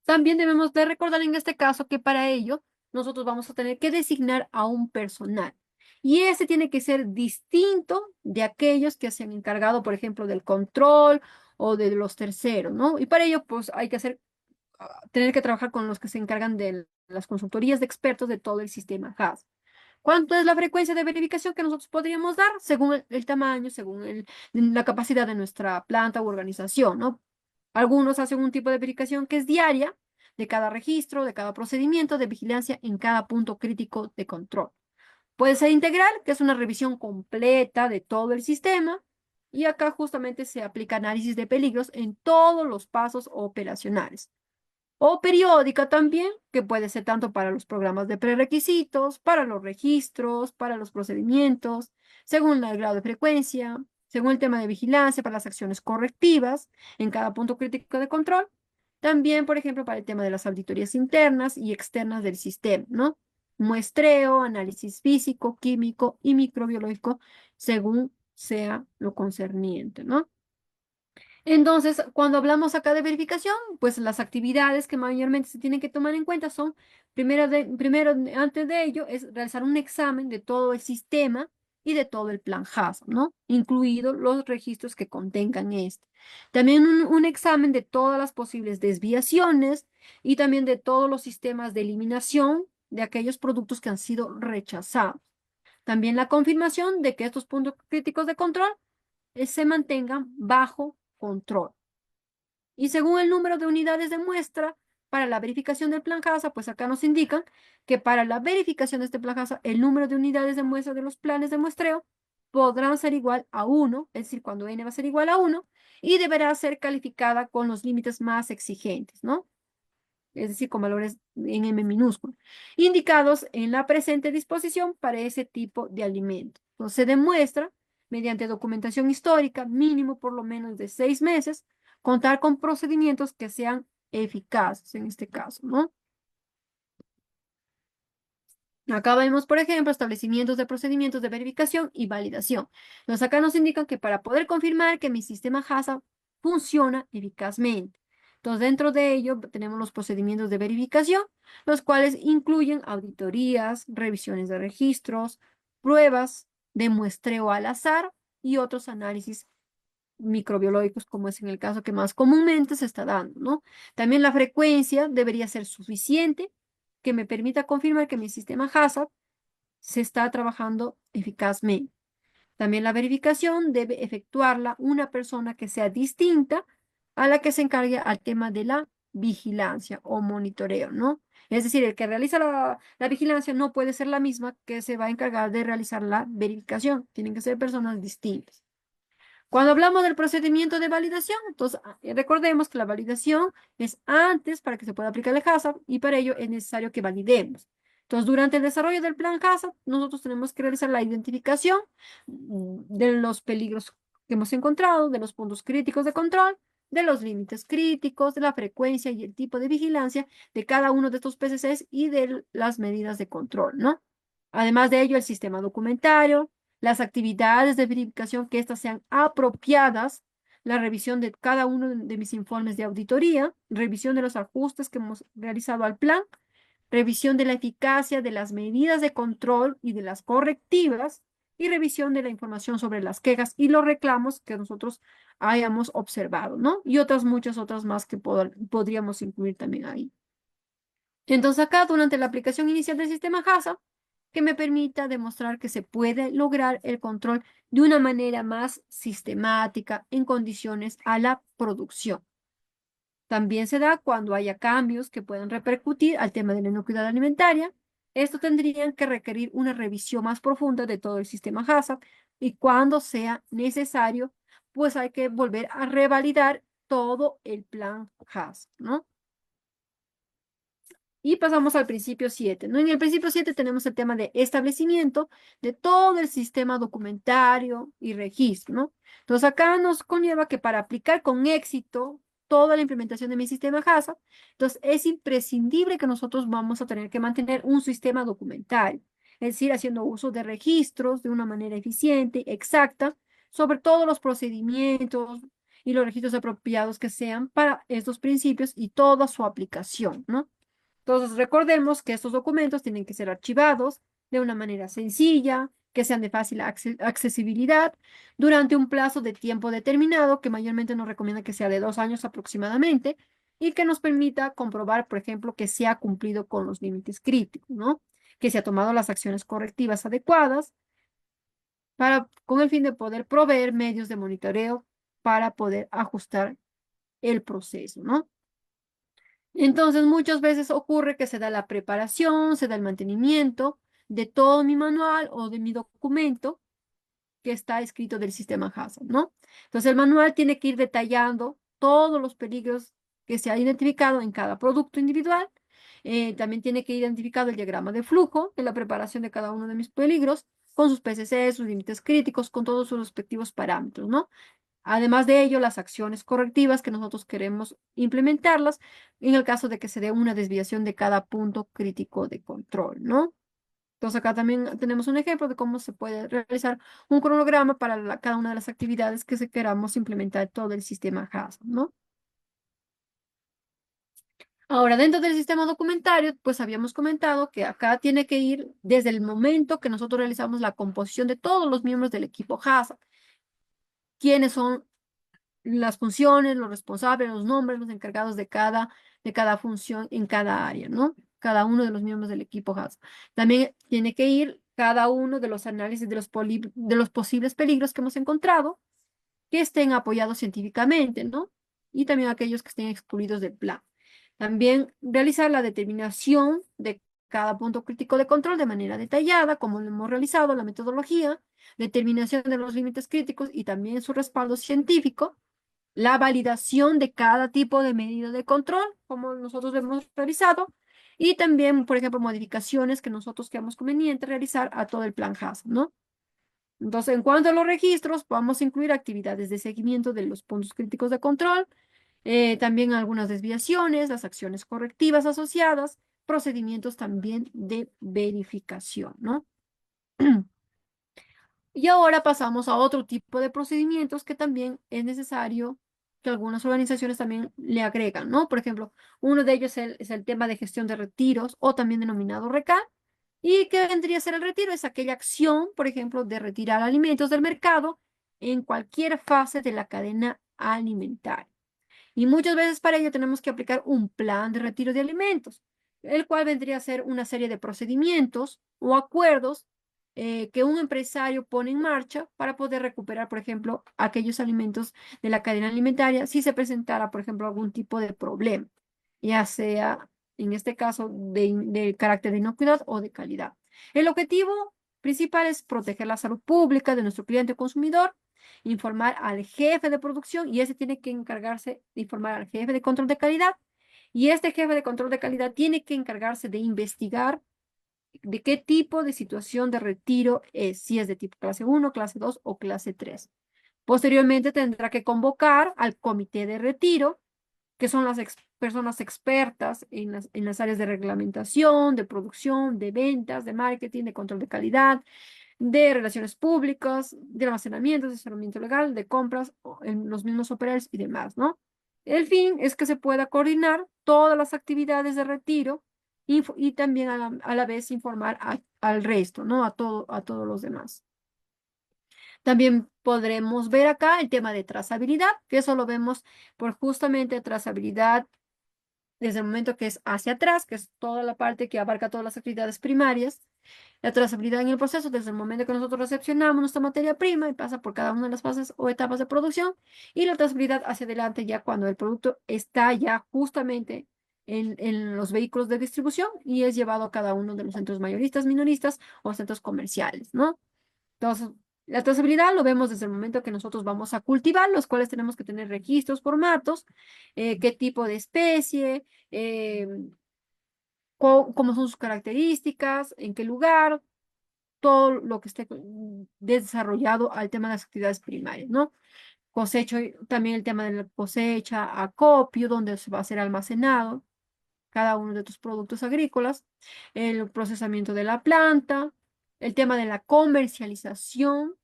También debemos de recordar en este caso que para ello nosotros vamos a tener que designar a un personal. Y ese tiene que ser distinto de aquellos que se han encargado, por ejemplo, del control o de los terceros, ¿no? Y para ello, pues, hay que tener que trabajar con los que se encargan de las consultorías de expertos de todo el sistema HACCP. ¿Cuánto es la frecuencia de verificación que nosotros podríamos dar? Según el tamaño, según la capacidad de nuestra planta u organización, ¿no? Algunos hacen un tipo de verificación que es diaria, de cada registro, de cada procedimiento de vigilancia en cada punto crítico de control. Puede ser integral, que es una revisión completa de todo el sistema, y acá justamente se aplica análisis de peligros en todos los pasos operacionales. O periódica también, que puede ser tanto para los programas de prerequisitos, para los registros, para los procedimientos, según el grado de frecuencia, según el tema de vigilancia, para las acciones correctivas en cada punto crítico de control. También, por ejemplo, para el tema de las auditorías internas y externas del sistema, ¿no? Muestreo, análisis físico, químico y microbiológico, según sea lo concerniente, ¿no? Entonces, cuando hablamos acá de verificación, pues las actividades que mayormente se tienen que tomar en cuenta son, antes de ello, es realizar un examen de todo el sistema y de todo el plan HACCP, ¿no? Incluidos los registros que contengan este. También un examen de todas las posibles desviaciones y también de todos los sistemas de eliminación de aquellos productos que han sido rechazados. También la confirmación de que estos puntos críticos de control se mantengan bajo control. Y según el número de unidades de muestra para la verificación del plan HACCP, pues acá nos indican que para la verificación de este plan HACCP, el número de unidades de muestra de los planes de muestreo podrán ser igual a 1, es decir, cuando n va a ser igual a 1, y deberá ser calificada con los límites más exigentes, ¿no? Es decir, con valores en m minúsculo, indicados en la presente disposición para ese tipo de alimento. Entonces, se demuestra, mediante documentación histórica, mínimo por lo menos de 6 meses, contar con procedimientos que sean eficaces en este caso, ¿no? Acá vemos, por ejemplo, establecimientos de procedimientos de verificación y validación. Entonces, acá nos indican que para poder confirmar que mi sistema HACCP funciona eficazmente. Entonces, dentro de ello tenemos los procedimientos de verificación, los cuales incluyen auditorías, revisiones de registros, pruebas de muestreo al azar y otros análisis microbiológicos, como es en el caso que más comúnmente se está dando, ¿no? También la frecuencia debería ser suficiente que me permita confirmar que mi sistema HACCP se está trabajando eficazmente. También la verificación debe efectuarla una persona que sea distinta a la que se encargue al tema de la vigilancia o monitoreo, ¿no? Es decir, el que realiza la vigilancia no puede ser la misma que se va a encargar de realizar la verificación. Tienen que ser personas distintas. Cuando hablamos del procedimiento de validación, entonces recordemos que la validación es antes para que se pueda aplicar el HACCP y para ello es necesario que validemos. Entonces, durante el desarrollo del plan HACCP, nosotros tenemos que realizar la identificación de los peligros que hemos encontrado, de los puntos críticos de control, de los límites críticos, de la frecuencia y el tipo de vigilancia de cada uno de estos PCCs y de las medidas de control, ¿no? Además de ello, el sistema documentario, las actividades de verificación que éstas sean apropiadas, la revisión de cada uno de mis informes de auditoría, revisión de los ajustes que hemos realizado al plan, revisión de la eficacia de las medidas de control y de las correctivas, y revisión de la información sobre las quejas y los reclamos que nosotros hayamos observado, ¿no? Y otras muchas otras más que podríamos incluir también ahí. Entonces acá, durante la aplicación inicial del sistema HACCP, que me permita demostrar que se puede lograr el control de una manera más sistemática en condiciones a la producción. También se da cuando haya cambios que puedan repercutir al tema de la inocuidad alimentaria. Esto tendrían que requerir una revisión más profunda de todo el sistema HACCP y cuando sea necesario, pues hay que volver a revalidar todo el plan HACCP, ¿no? Y pasamos al principio 7, ¿no? En el principio 7 tenemos el tema de establecimiento de todo el sistema documentario y registro, ¿no? Entonces acá nos conlleva que para aplicar con éxito toda la implementación de mi sistema HACCP, entonces es imprescindible que nosotros vamos a tener que mantener un sistema documentario, es decir, haciendo uso de registros de una manera eficiente, exacta, sobre todos los procedimientos y los registros apropiados que sean para estos principios y toda su aplicación, ¿no? Entonces, recordemos que estos documentos tienen que ser archivados de una manera sencilla, que sean de fácil accesibilidad, durante un plazo de tiempo determinado, que mayormente nos recomienda que sea de 2 años aproximadamente, y que nos permita comprobar, por ejemplo, que se ha cumplido con los límites críticos, ¿no? Que se ha tomado las acciones correctivas adecuadas con el fin de poder proveer medios de monitoreo para poder ajustar el proceso, ¿no? Entonces, muchas veces ocurre que se da la preparación, se da el mantenimiento de todo mi manual o de mi documento que está escrito del sistema HACCP, ¿no? Entonces, el manual tiene que ir detallando todos los peligros que se ha identificado en cada producto individual. También tiene que ir identificado el diagrama de flujo de la preparación de cada uno de mis peligros con sus PCC, sus límites críticos, con todos sus respectivos parámetros, ¿no? Además de ello, las acciones correctivas que nosotros queremos implementarlas en el caso de que se dé una desviación de cada punto crítico de control, ¿no? Entonces acá también tenemos un ejemplo de cómo se puede realizar un cronograma para cada una de las actividades que se queramos implementar en todo el sistema HACCP, ¿no? Ahora, dentro del sistema documentario, pues habíamos comentado que acá tiene que ir desde el momento que nosotros realizamos la composición de todos los miembros del equipo HACCP, quiénes son las funciones, los responsables, los nombres, los encargados de cada función en cada área, ¿no? Cada uno de los miembros del equipo HACCP. También tiene que ir cada uno de los análisis de los posibles peligros que hemos encontrado, que estén apoyados científicamente, ¿no? Y también aquellos que estén excluidos del plan. También realizar la determinación de cada punto crítico de control de manera detallada, como lo hemos realizado, la metodología, determinación de los límites críticos y también su respaldo científico, la validación de cada tipo de medida de control, como nosotros hemos realizado, y también, por ejemplo, modificaciones que nosotros creamos conveniente realizar a todo el plan HACCP, ¿no? Entonces, en cuanto a los registros, vamos a incluir actividades de seguimiento de los puntos críticos de control, también algunas desviaciones, las acciones correctivas asociadas, procedimientos también de verificación, ¿no? Y ahora pasamos a otro tipo de procedimientos que también es necesario que algunas organizaciones también le agregan, ¿no? Por ejemplo, uno de ellos es el tema de gestión de retiros o también denominado RECAL. ¿Y qué vendría a ser el retiro? Es aquella acción, por ejemplo, de retirar alimentos del mercado en cualquier fase de la cadena alimentaria. Y muchas veces para ello tenemos que aplicar un plan de retiro de alimentos, el cual vendría a ser una serie de procedimientos o acuerdos que un empresario pone en marcha para poder recuperar, por ejemplo, aquellos alimentos de la cadena alimentaria si se presentara, por ejemplo, algún tipo de problema, ya sea, en este caso, de carácter de inocuidad o de calidad. El objetivo principal es proteger la salud pública de nuestro cliente consumidor, informar al jefe de producción y ese tiene que encargarse de informar al jefe de control de calidad y este jefe de control de calidad tiene que encargarse de investigar de qué tipo de situación de retiro es, si es de tipo clase 1, clase 2 o clase 3. Posteriormente tendrá que convocar al comité de retiro, que son las personas expertas en las áreas de reglamentación, de producción, de ventas, de marketing, de control de calidad, de relaciones públicas, de almacenamiento, de asesoramiento legal, de compras, en los mismos operarios y demás, ¿no? El fin es que se pueda coordinar todas las actividades de retiro y también a la vez informar al resto, ¿no? A todos los demás. También podremos ver acá el tema de trazabilidad, que eso lo vemos por justamente trazabilidad desde el momento que es hacia atrás, que es toda la parte que abarca todas las actividades primarias, la trazabilidad en el proceso desde el momento que nosotros recepcionamos nuestra materia prima y pasa por cada una de las fases o etapas de producción, y la trazabilidad hacia adelante ya cuando el producto está ya justamente en los vehículos de distribución y es llevado a cada uno de los centros mayoristas, minoristas o centros comerciales, ¿no? Entonces, la trazabilidad lo vemos desde el momento que nosotros vamos a cultivar, los cuales tenemos que tener registros, formatos, qué tipo de especie, cómo son sus características, en qué lugar, todo lo que esté desarrollado al tema de las actividades primarias, ¿no? Cosecho, también el tema de la cosecha, acopio, donde se va a ser almacenado cada uno de tus productos agrícolas, el procesamiento de la planta, el tema de la comercialización,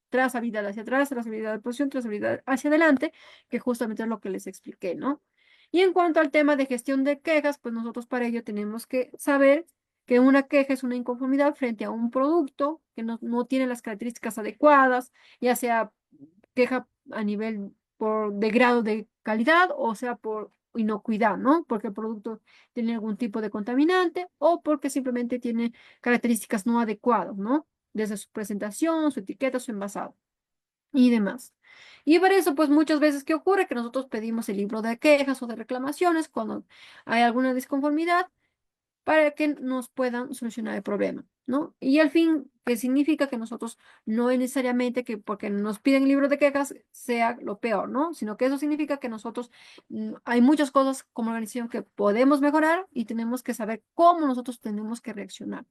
trazabilidad hacia atrás, trazabilidad de producción, trazabilidad hacia adelante, que justamente es lo que les expliqué, ¿no? Y en cuanto al tema de gestión de quejas, pues nosotros para ello tenemos que saber que una queja es una inconformidad frente a un producto que no tiene las características adecuadas, ya sea queja a nivel de grado de calidad o sea por inocuidad, ¿no? Porque el producto tiene algún tipo de contaminante o porque simplemente tiene características no adecuadas, ¿no? Desde su presentación, su etiqueta, su envasado y demás. Y por eso, pues muchas veces, ¿qué ocurre? Que nosotros pedimos el libro de quejas o de reclamaciones cuando hay alguna disconformidad para que nos puedan solucionar el problema, ¿no? Y al fin, ¿qué significa? Que nosotros no es necesariamente que porque nos piden libros de quejas sea lo peor, ¿no? Sino que eso significa que nosotros hay muchas cosas como organización que podemos mejorar y tenemos que saber cómo nosotros tenemos que reaccionar,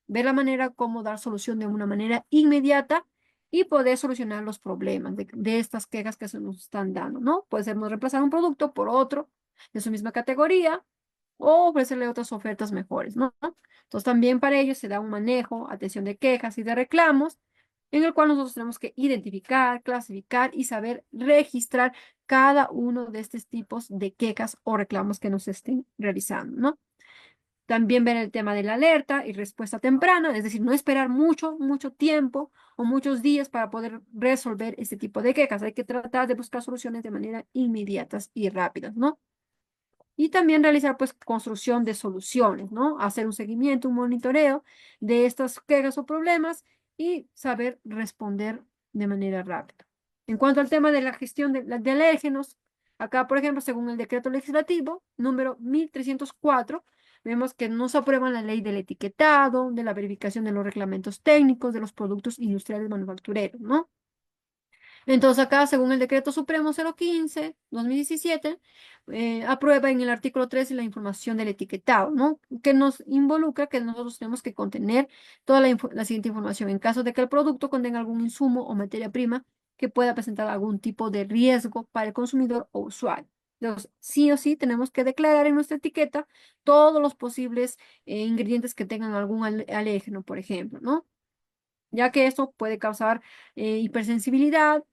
ver la manera cómo dar solución de una manera inmediata y poder solucionar los problemas de estas quejas que se nos están dando, ¿no? Podemos reemplazar un producto por otro de su misma categoría o ofrecerle otras ofertas mejores, ¿no? Entonces también para ello se da un manejo, atención de quejas y de reclamos, en el cual nosotros tenemos que identificar, clasificar y saber registrar cada uno de estos tipos de quejas o reclamos que nos estén realizando, ¿no? También ver el tema de la alerta y respuesta temprana, es decir, no esperar mucho tiempo o muchos días para poder resolver este tipo de quejas. Hay que tratar de buscar soluciones de manera inmediatas y rápidas, ¿no? Y también realizar pues construcción de soluciones, ¿no? Hacer un seguimiento, un monitoreo de estas quejas o problemas y saber responder de manera rápida. En cuanto al tema de la gestión de alérgenos, acá, por ejemplo, según el decreto legislativo número 1304, vemos que no se aprueban la ley del etiquetado, de la verificación de los reglamentos técnicos de los productos industriales manufactureros, ¿no? Entonces acá, según el Decreto Supremo 015/2017, aprueba en el artículo 13 la información del etiquetado, ¿no? Que nos involucra que nosotros tenemos que contener toda la siguiente información. En caso de que el producto contenga algún insumo o materia prima que pueda presentar algún tipo de riesgo para el consumidor o usuario. Entonces, sí o sí tenemos que declarar en nuestra etiqueta todos los posibles ingredientes que tengan algún alérgeno, por ejemplo, ¿no? Ya que esto puede causar hipersensibilidad,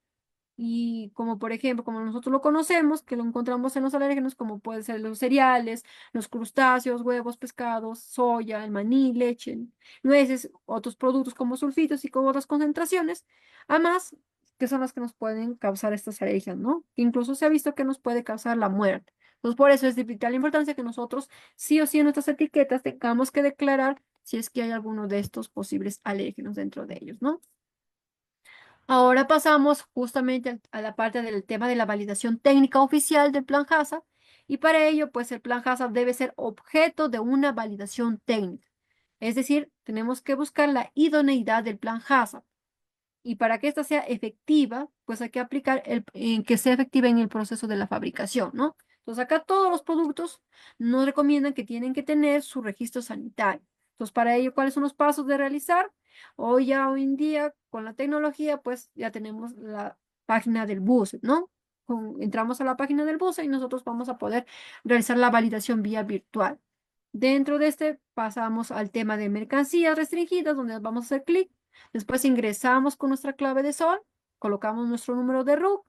y como por ejemplo, como nosotros lo conocemos, que lo encontramos en los alérgenos, como pueden ser los cereales, los crustáceos, huevos, pescados, soya, el maní, leche, nueces, otros productos como sulfitos y con otras concentraciones, además que son las que nos pueden causar estas alergias, ¿no? Que incluso se ha visto que nos puede causar la muerte. Entonces, por eso es de vital importancia que nosotros sí o sí en nuestras etiquetas tengamos que declarar si es que hay alguno de estos posibles alérgenos dentro de ellos, ¿no? Ahora pasamos justamente a la parte del tema de la validación técnica oficial del plan HACCP, y para ello, pues el plan HACCP debe ser objeto de una validación técnica. Es decir, tenemos que buscar la idoneidad del plan HACCP. Y para que esta sea efectiva, pues hay que aplicar en que sea efectiva en el proceso de la fabricación, ¿no? Entonces acá todos los productos nos recomiendan que tienen que tener su registro sanitario. Entonces para ello, ¿cuáles son los pasos de realizar? Hoy en día, con la tecnología, pues ya tenemos la página del BUSE, ¿no? Entramos a la página del BUSE y nosotros vamos a poder realizar la validación vía virtual. Dentro de este pasamos al tema de mercancías restringidas, donde vamos a hacer clic. Después ingresamos con nuestra clave de sol, colocamos nuestro número de RUC,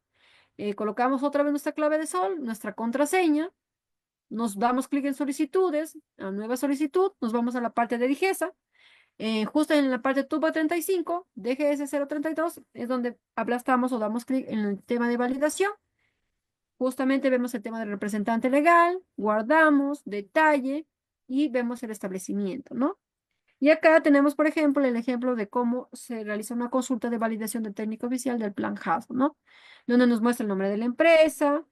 colocamos otra vez nuestra clave de sol, nuestra contraseña, nos damos clic en solicitudes, a nueva solicitud, nos vamos a la parte de Digesa, justo en la parte TUPA 35, DGS 032, es donde aplastamos o damos clic en el tema de validación. Justamente vemos el tema del representante legal, guardamos, detalle y vemos el establecimiento, ¿no? Y acá tenemos, por ejemplo, el ejemplo de cómo se realiza una consulta de validación de técnico oficial del plan HACCP, ¿no? Donde nos muestra el nombre de la empresa,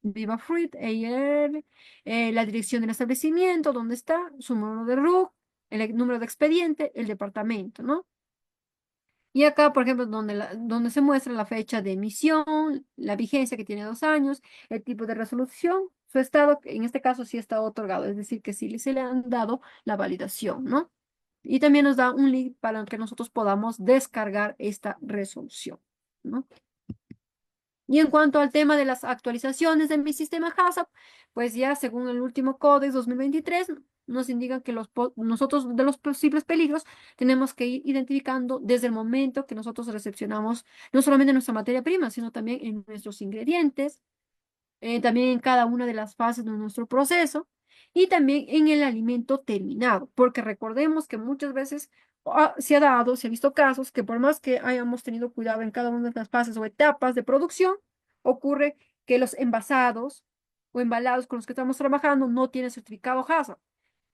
Viva Fruit, AR, la dirección del establecimiento, dónde está, su número de RUC, el número de expediente, el departamento, ¿no? Y acá, por ejemplo, donde se muestra la fecha de emisión, la vigencia que tiene 2 años, el tipo de resolución, su estado, en este caso sí está otorgado, es decir, que sí se le han dado la validación, ¿no? Y también nos da un link para que nosotros podamos descargar esta resolución, ¿no? Y en cuanto al tema de las actualizaciones de mi sistema HACCP, pues ya según el último Codex 2023, nos indican que nosotros de los posibles peligros tenemos que ir identificando desde el momento que nosotros recepcionamos no solamente nuestra materia prima, sino también en nuestros ingredientes, también en cada una de las fases de nuestro proceso y también en el alimento terminado, porque recordemos que muchas veces se ha visto casos que por más que hayamos tenido cuidado en cada una de las fases o etapas de producción, ocurre que los envasados o embalados con los que estamos trabajando no tienen certificado HACCP.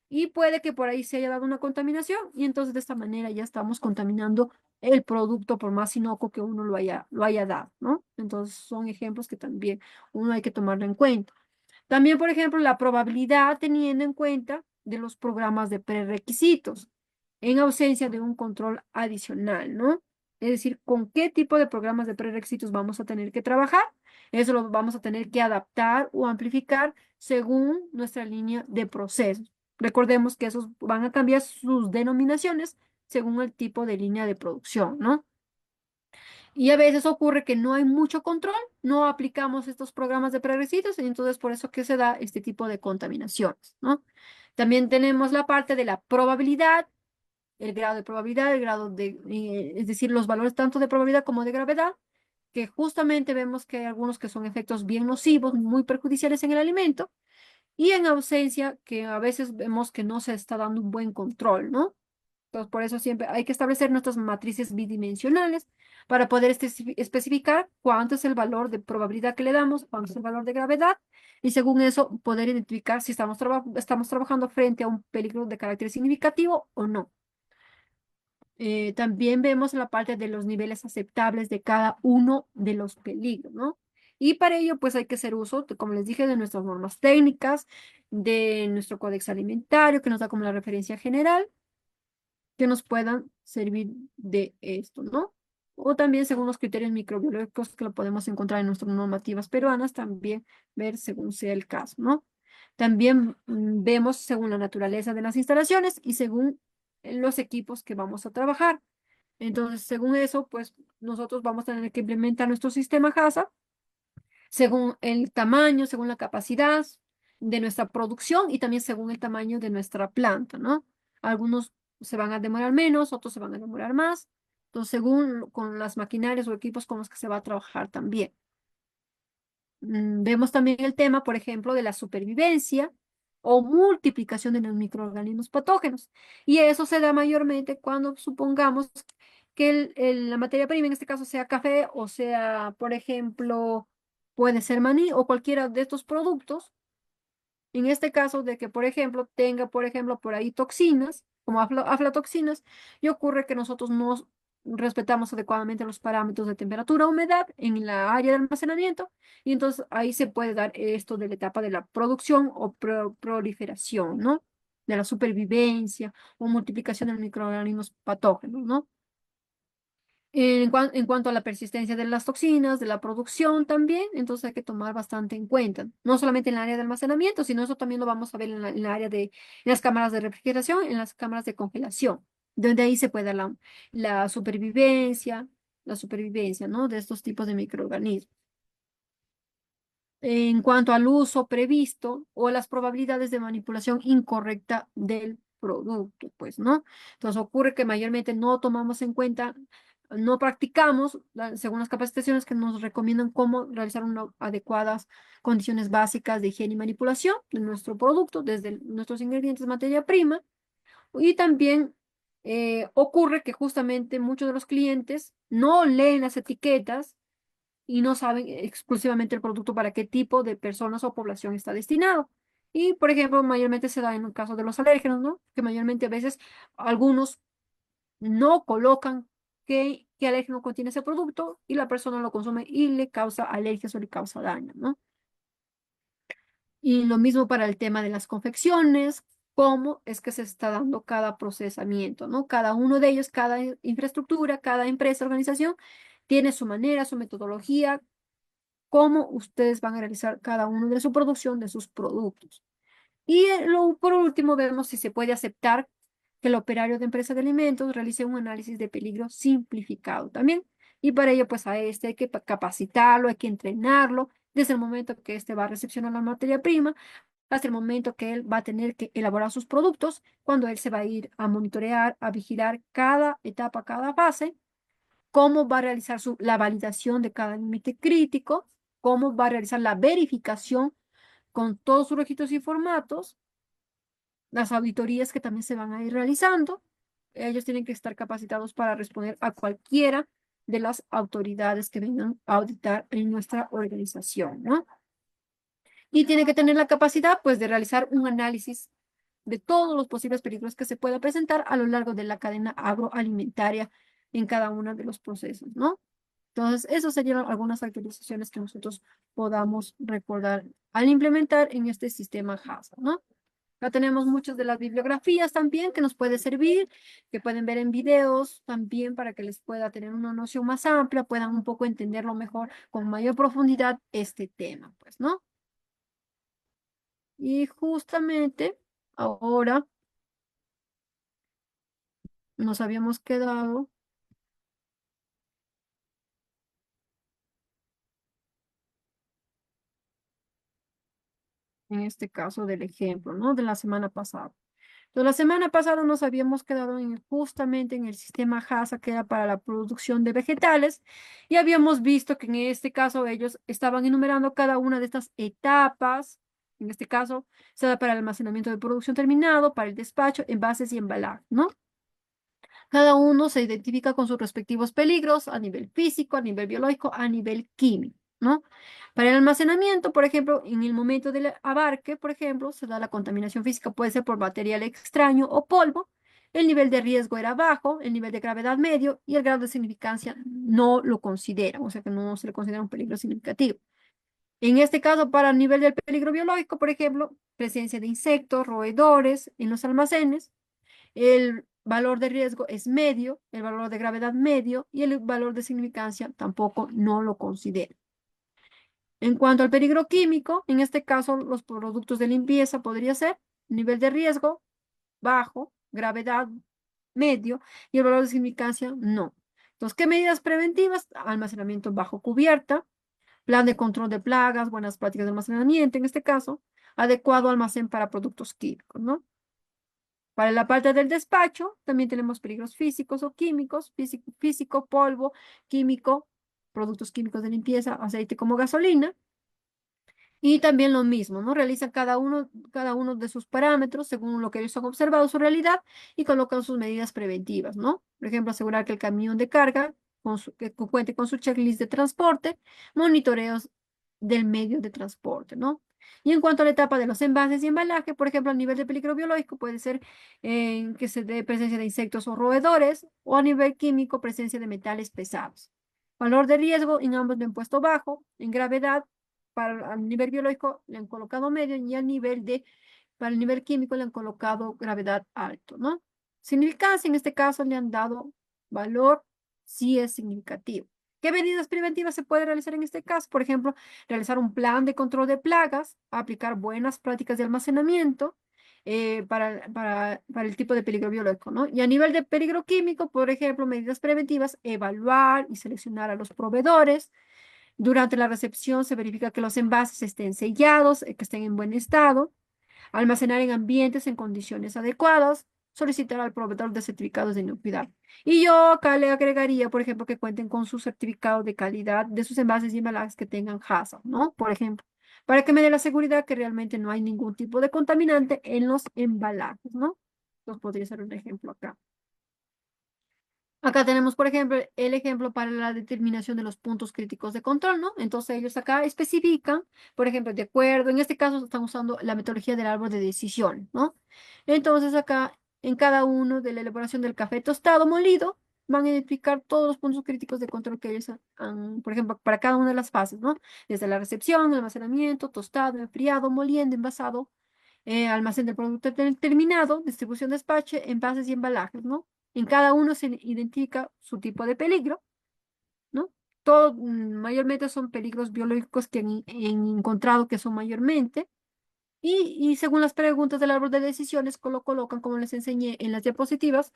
Y puede que por ahí se haya dado una contaminación y entonces de esta manera ya estamos contaminando el producto por más inocuo que uno lo haya dado, ¿no? Entonces son ejemplos que también uno hay que tomarlo en cuenta. También, por ejemplo, la probabilidad teniendo en cuenta de los programas de prerequisitos en ausencia de un control adicional, ¿no? Es decir, con qué tipo de programas de prerequisitos vamos a tener que trabajar. Eso lo vamos a tener que adaptar o amplificar según nuestra línea de procesos. Recordemos que esos van a cambiar sus denominaciones según el tipo de línea de producción, ¿no? Y a veces ocurre que no hay mucho control, no aplicamos estos programas de prerequisitos y entonces por eso que se da este tipo de contaminaciones, ¿no? También tenemos la parte de la probabilidad, el grado de probabilidad, es decir, los valores tanto de probabilidad como de gravedad, que justamente vemos que hay algunos que son efectos bien nocivos, muy perjudiciales en el alimento, y en ausencia que a veces vemos que no se está dando un buen control, ¿no? Entonces, por eso siempre hay que establecer nuestras matrices bidimensionales para poder especificar cuánto es el valor de probabilidad que le damos, cuánto es el valor de gravedad, y según eso poder identificar si estamos trabajando frente a un peligro de carácter significativo o no. También vemos la parte de los niveles aceptables de cada uno de los peligros, ¿no? Y para ello, pues hay que hacer uso, como les dije, de nuestras normas técnicas, de nuestro códex alimentario, que nos da como la referencia general, que nos puedan servir de esto, ¿no? O también según los criterios microbiológicos que lo podemos encontrar en nuestras normativas peruanas, también ver según sea el caso, ¿no? También vemos según la naturaleza de las instalaciones y según los equipos que vamos a trabajar. Entonces, según eso, pues nosotros vamos a tener que implementar nuestro sistema HACCP según el tamaño, según la capacidad de nuestra producción y también según el tamaño de nuestra planta, ¿no? Algunos se van a demorar menos, otros se van a demorar más. Entonces, según con las maquinarias o equipos con los que se va a trabajar también. Vemos también el tema, por ejemplo, de la supervivencia o multiplicación de los microorganismos patógenos. Y eso se da mayormente cuando supongamos que la materia prima, en este caso, sea café o sea, por ejemplo, puede ser maní o cualquiera de estos productos. En este caso de que, por ejemplo, tenga, por ejemplo, por ahí toxinas, como aflatoxinas, y ocurre que nosotros no respetamos adecuadamente los parámetros de temperatura, humedad en la área de almacenamiento, y entonces ahí se puede dar esto de la etapa de la producción o proliferación, ¿no? De la supervivencia o multiplicación de microorganismos patógenos, ¿no? En cuanto a la persistencia de las toxinas, de la producción también, entonces hay que tomar bastante en cuenta, no solamente en el área de almacenamiento, sino eso también lo vamos a ver en la área en las cámaras de refrigeración, en las cámaras de congelación, donde ahí se puede dar la supervivencia, ¿no? De estos tipos de microorganismos. En cuanto al uso previsto o las probabilidades de manipulación incorrecta del producto, pues, ¿no? Entonces ocurre que mayormente no tomamos en cuenta, no practicamos, según las capacitaciones que nos recomiendan cómo realizar unas adecuadas condiciones básicas de higiene y manipulación de nuestro producto, desde nuestros ingredientes, materia prima, y también ocurre que justamente muchos de los clientes no leen las etiquetas y no saben exclusivamente el producto para qué tipo de personas o población está destinado. Y, por ejemplo, mayormente se da en el caso de los alérgenos, ¿no? Que mayormente a veces algunos no colocan qué alérgeno contiene ese producto y la persona lo consume y le causa alergias o le causa daño, ¿no? Y lo mismo para el tema de las confecciones, cómo es que se está dando cada procesamiento, ¿no? Cada uno de ellos, cada infraestructura, cada empresa, organización, tiene su manera, su metodología, cómo ustedes van a realizar cada uno de su producción de sus productos. Y por último, vemos si se puede aceptar que el operario de empresa de alimentos realice un análisis de peligro simplificado también. Y para ello, pues a este hay que capacitarlo, hay que entrenarlo desde el momento que este va a recepcionar la materia prima hasta el momento que él va a tener que elaborar sus productos, cuando él se va a ir a monitorear, a vigilar cada etapa, cada fase, cómo va a realizar la validación de cada límite crítico, cómo va a realizar la verificación con todos sus registros y formatos, las auditorías que también se van a ir realizando. Ellos tienen que estar capacitados para responder a cualquiera de las autoridades que vengan a auditar en nuestra organización, ¿no? Y tiene que tener la capacidad, pues, de realizar un análisis de todos los posibles peligros que se pueda presentar a lo largo de la cadena agroalimentaria en cada uno de los procesos, ¿no? Entonces, esas serían algunas actualizaciones que nosotros podamos recordar al implementar en este sistema HACCP, ¿no? Acá tenemos muchas de las bibliografías también que nos puede servir, que pueden ver en videos también para que les pueda tener una noción más amplia, puedan un poco entenderlo mejor, con mayor profundidad este tema, pues, ¿no? Y justamente ahora nos habíamos quedado en este caso del ejemplo, ¿no? De la semana pasada. Entonces, la semana pasada nos habíamos quedado justamente en el sistema HACCP, que era para la producción de vegetales, y habíamos visto que en este caso ellos estaban enumerando cada una de estas etapas. En este caso, se da para el almacenamiento de producción terminado, para el despacho, envases y embalaje, ¿no? Cada uno se identifica con sus respectivos peligros a nivel físico, a nivel biológico, a nivel químico, ¿no? Para el almacenamiento, por ejemplo, en el momento del abarque, por ejemplo, se da la contaminación física, puede ser por material extraño o polvo. El nivel de riesgo era bajo, el nivel de gravedad medio y el grado de significancia no lo consideran, o sea que no se le considera un peligro significativo. En este caso, para el nivel del peligro biológico, por ejemplo, presencia de insectos, roedores en los almacenes, el valor de riesgo es medio, el valor de gravedad medio y el valor de significancia tampoco no lo considera. En cuanto al peligro químico, en este caso los productos de limpieza podría ser nivel de riesgo bajo, gravedad medio y el valor de significancia no. Entonces, ¿qué medidas preventivas? Almacenamiento bajo cubierta, plan de control de plagas, buenas prácticas de almacenamiento, en este caso, adecuado almacén para productos químicos, ¿no? Para la parte del despacho, también tenemos peligros físicos o químicos, físico, polvo, químico, productos químicos de limpieza, aceite como gasolina. Y también lo mismo, ¿no? Realizan cada uno de sus parámetros según lo que ellos han observado su realidad y colocan sus medidas preventivas, ¿no? Por ejemplo, asegurar que el camión de carga que cuente con su checklist de transporte, monitoreos del medio de transporte, ¿no? Y en cuanto a la etapa de los envases y embalaje, por ejemplo, a nivel de peligro biológico puede ser que se dé presencia de insectos o roedores, o a nivel químico presencia de metales pesados. Valor de riesgo en ambos lo han puesto bajo, en gravedad para el nivel biológico le han colocado medio y para el nivel químico le han colocado gravedad alto, ¿no? Significancia, en este caso le han dado valor si es significativo. ¿Qué medidas preventivas se puede realizar en este caso? Por ejemplo, realizar un plan de control de plagas, aplicar buenas prácticas de almacenamiento para el tipo de peligro biológico, ¿no? Y a nivel de peligro químico, por ejemplo, medidas preventivas, evaluar y seleccionar a los proveedores. Durante la recepción se verifica que los envases estén sellados, que estén en buen estado, almacenar en ambientes en condiciones adecuadas, solicitar al proveedor de certificados de inocuidad. Y yo acá le agregaría, por ejemplo, que cuenten con su certificado de calidad de sus envases y embalajes que tengan HACCP, ¿no? Por ejemplo, para que me dé la seguridad que realmente no hay ningún tipo de contaminante en los embalajes, ¿no? Entonces podría ser un ejemplo acá. Acá tenemos, por ejemplo, el ejemplo para la determinación de los puntos críticos de control, ¿no? Entonces ellos acá especifican, por ejemplo, de acuerdo, en este caso están usando la metodología del árbol de decisión, ¿no? Entonces acá, en cada uno de la elaboración del café tostado molido, van a identificar todos los puntos críticos de control que ellos han, por ejemplo, para cada una de las fases, ¿no? Desde la recepción, almacenamiento, tostado, enfriado, moliendo, envasado, almacén del producto terminado, distribución, despache, envases y embalajes, ¿no? En cada uno se identifica su tipo de peligro, ¿no? Mayormente son peligros biológicos que han encontrado que son mayormente. Y según las preguntas del árbol de decisiones, lo colocan como les enseñé en las diapositivas.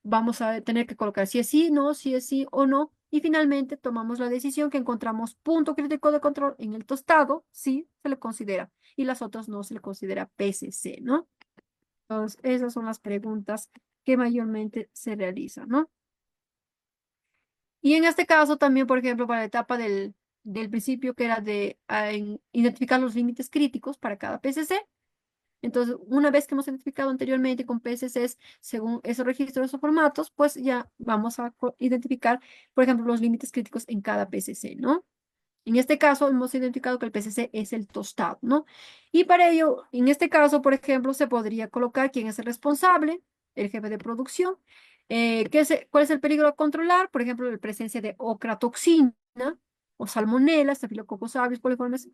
Vamos a tener que colocar si es sí, no, si es sí o no. Y finalmente tomamos la decisión que encontramos punto crítico de control en el tostado, sí se le considera. Y las otras no se le considera PCC, ¿no? Entonces, esas son las preguntas que mayormente se realizan, ¿no? Y en este caso también, por ejemplo, para la etapa del principio que era de identificar los límites críticos para cada PCC. Entonces, una vez que hemos identificado anteriormente con PCCs, según esos registros o formatos, pues ya vamos a identificar, por ejemplo, los límites críticos en cada PCC, ¿no? En este caso, hemos identificado que el PCC es el tostado, ¿no? Y para ello, en este caso, por ejemplo, se podría colocar quién es el responsable, el jefe de producción, cuál es el peligro a controlar, por ejemplo, la presencia de ocratoxina o salmonela, Staphylococcus aureus, coliformes,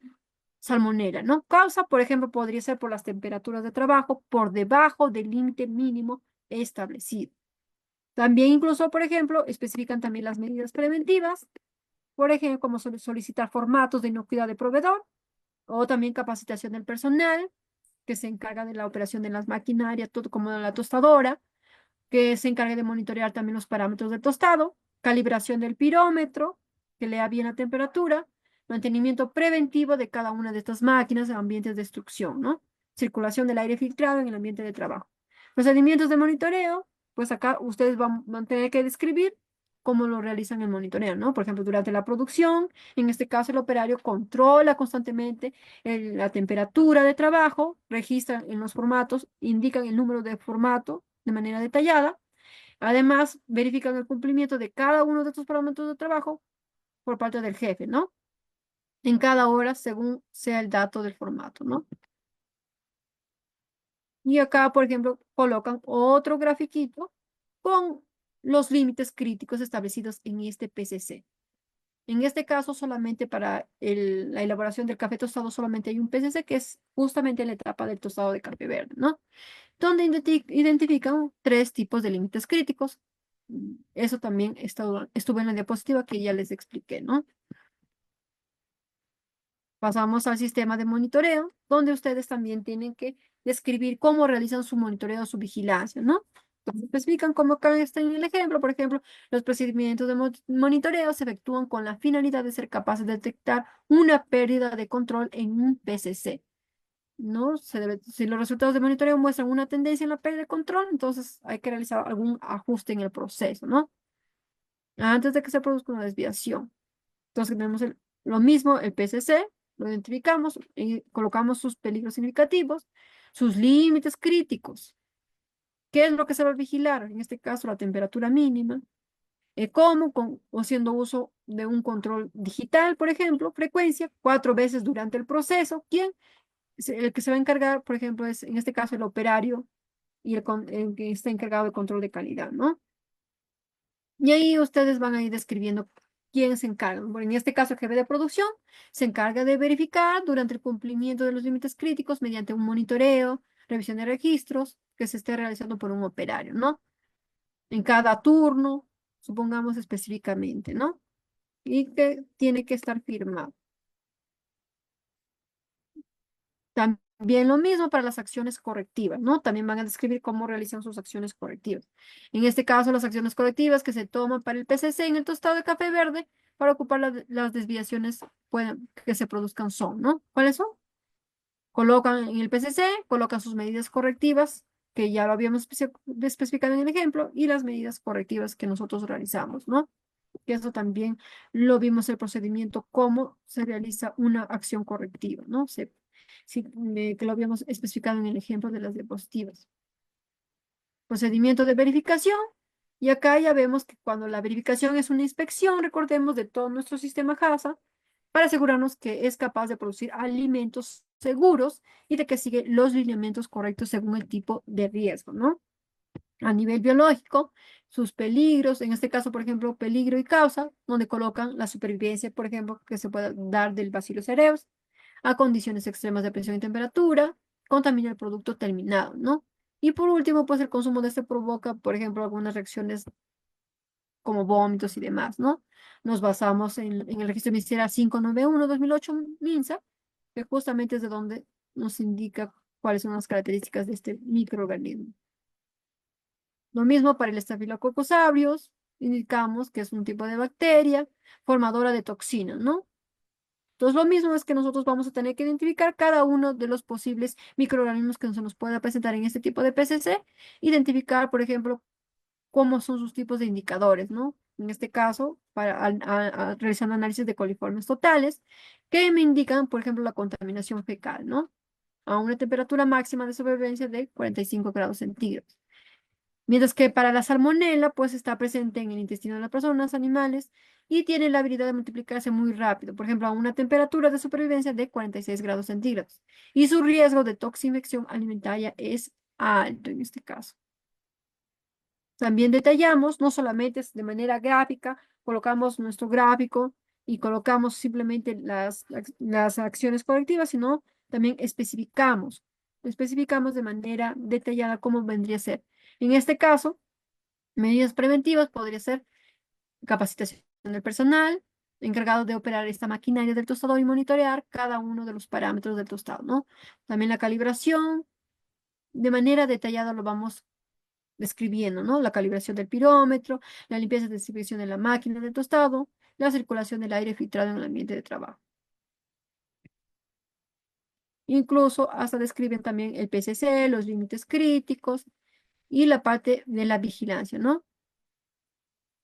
salmonela, ¿no? Causa, por ejemplo, podría ser por las temperaturas de trabajo por debajo del límite mínimo establecido. También incluso, por ejemplo, especifican también las medidas preventivas, por ejemplo, como solicitar formatos de inocuidad de proveedor o también capacitación del personal que se encarga de la operación de las maquinarias, todo como la tostadora, que se encargue de monitorear también los parámetros del tostado, calibración del pirómetro, que lea bien la temperatura, mantenimiento preventivo de cada una de estas máquinas en ambientes de instrucción, ¿no? Circulación del aire filtrado en el ambiente de trabajo. Procedimientos de monitoreo, pues acá ustedes van a tener que describir cómo lo realizan el monitoreo, ¿no? Por ejemplo, durante la producción, en este caso el operario controla constantemente la temperatura de trabajo, registra en los formatos, indican el número de formato de manera detallada. Además, verifican el cumplimiento de cada uno de estos parámetros de trabajo por parte del jefe, ¿no? En cada hora según sea el dato del formato, ¿no? Y acá, por ejemplo, colocan otro grafiquito con los límites críticos establecidos en este PCC. En este caso, solamente para la elaboración del café tostado, solamente hay un PCC, que es justamente la etapa del tostado de café verde, ¿no? Donde identifican tres tipos de límites críticos. Eso también estuvo en la diapositiva que ya les expliqué, ¿no? Pasamos al sistema de monitoreo, donde ustedes también tienen que describir cómo realizan su monitoreo, su vigilancia, ¿no? Entonces, especifican cómo acá está en el ejemplo. Por ejemplo, los procedimientos de monitoreo se efectúan con la finalidad de ser capaces de detectar una pérdida de control en un PCC, ¿no? Si los resultados de monitoreo muestran una tendencia en la pérdida de control, entonces hay que realizar algún ajuste en el proceso, ¿no? Antes de que se produzca una desviación. Entonces tenemos lo mismo, el PCC, lo identificamos y colocamos sus peligros significativos, sus límites críticos. ¿Qué es lo que se va a vigilar? En este caso, la temperatura mínima. ¿Cómo? Haciendo uso de un control digital, por ejemplo, frecuencia, 4 veces durante el proceso. ¿Quién? El que se va a encargar, por ejemplo, es en este caso el operario y el que está encargado del control de calidad, ¿no? Y ahí ustedes van a ir describiendo quién se encarga. Bueno, en este caso, el jefe de producción se encarga de verificar durante el cumplimiento de los límites críticos mediante un monitoreo, revisión de registros que se esté realizando por un operario, ¿no? En cada turno, supongamos específicamente, ¿no? Y que tiene que estar firmado. También lo mismo para las acciones correctivas, ¿no? También van a describir cómo realizan sus acciones correctivas. En este caso, las acciones correctivas que se toman para el PCC en el tostado de café verde para ocupar las desviaciones que se produzcan son, ¿no? ¿Cuáles son? Colocan en el PCC, colocan sus medidas correctivas, que ya lo habíamos especificado en el ejemplo, y las medidas correctivas que nosotros realizamos, ¿no? Que eso también lo vimos el procedimiento, cómo se realiza una acción correctiva, ¿no? Sí, que lo habíamos especificado en el ejemplo de las diapositivas. Procedimiento de verificación. Y acá ya vemos que cuando la verificación es una inspección, recordemos, de todo nuestro sistema HACCP, para asegurarnos que es capaz de producir alimentos seguros y de que sigue los lineamientos correctos según el tipo de riesgo, ¿no? A nivel biológico, sus peligros, en este caso, por ejemplo, peligro y causa, donde colocan la supervivencia, por ejemplo, que se pueda dar del Bacillus cereus, a condiciones extremas de presión y temperatura, contamina el producto terminado, ¿no? Y por último, pues el consumo de este provoca, por ejemplo, algunas reacciones como vómitos y demás, ¿no? Nos basamos en el registro ministerial 591-2008 MINSA, que justamente es de donde nos indica cuáles son las características de este microorganismo. Lo mismo para el Staphylococcus aureus, indicamos que es un tipo de bacteria formadora de toxinas, ¿no? Entonces, lo mismo es que nosotros vamos a tener que identificar cada uno de los posibles microorganismos que se nos pueda presentar en este tipo de PCC, identificar, por ejemplo, cómo son sus tipos de indicadores, ¿no? En este caso, realizando análisis de coliformes totales, que me indican, por ejemplo, la contaminación fecal, ¿no? A una temperatura máxima de supervivencia de 45 grados centígrados. Mientras que para la salmonela, pues está presente en el intestino de las personas, animales, y tiene la habilidad de multiplicarse muy rápido, por ejemplo, a una temperatura de supervivencia de 46 grados centígrados. Y su riesgo de toxinfección alimentaria es alto en este caso. También detallamos, no solamente de manera gráfica, colocamos nuestro gráfico y colocamos simplemente las acciones correctivas, sino también especificamos de manera detallada cómo vendría a ser. En este caso, medidas preventivas podría ser capacitación del personal encargado de operar esta maquinaria del tostador y monitorear cada uno de los parámetros del tostado, ¿no? También la calibración, de manera detallada lo vamos describiendo, ¿no? La calibración del pirómetro, la limpieza y desinfección de la máquina del tostado, la circulación del aire filtrado en el ambiente de trabajo. Incluso hasta describen también el PCC, los límites críticos y la parte de la vigilancia, ¿no?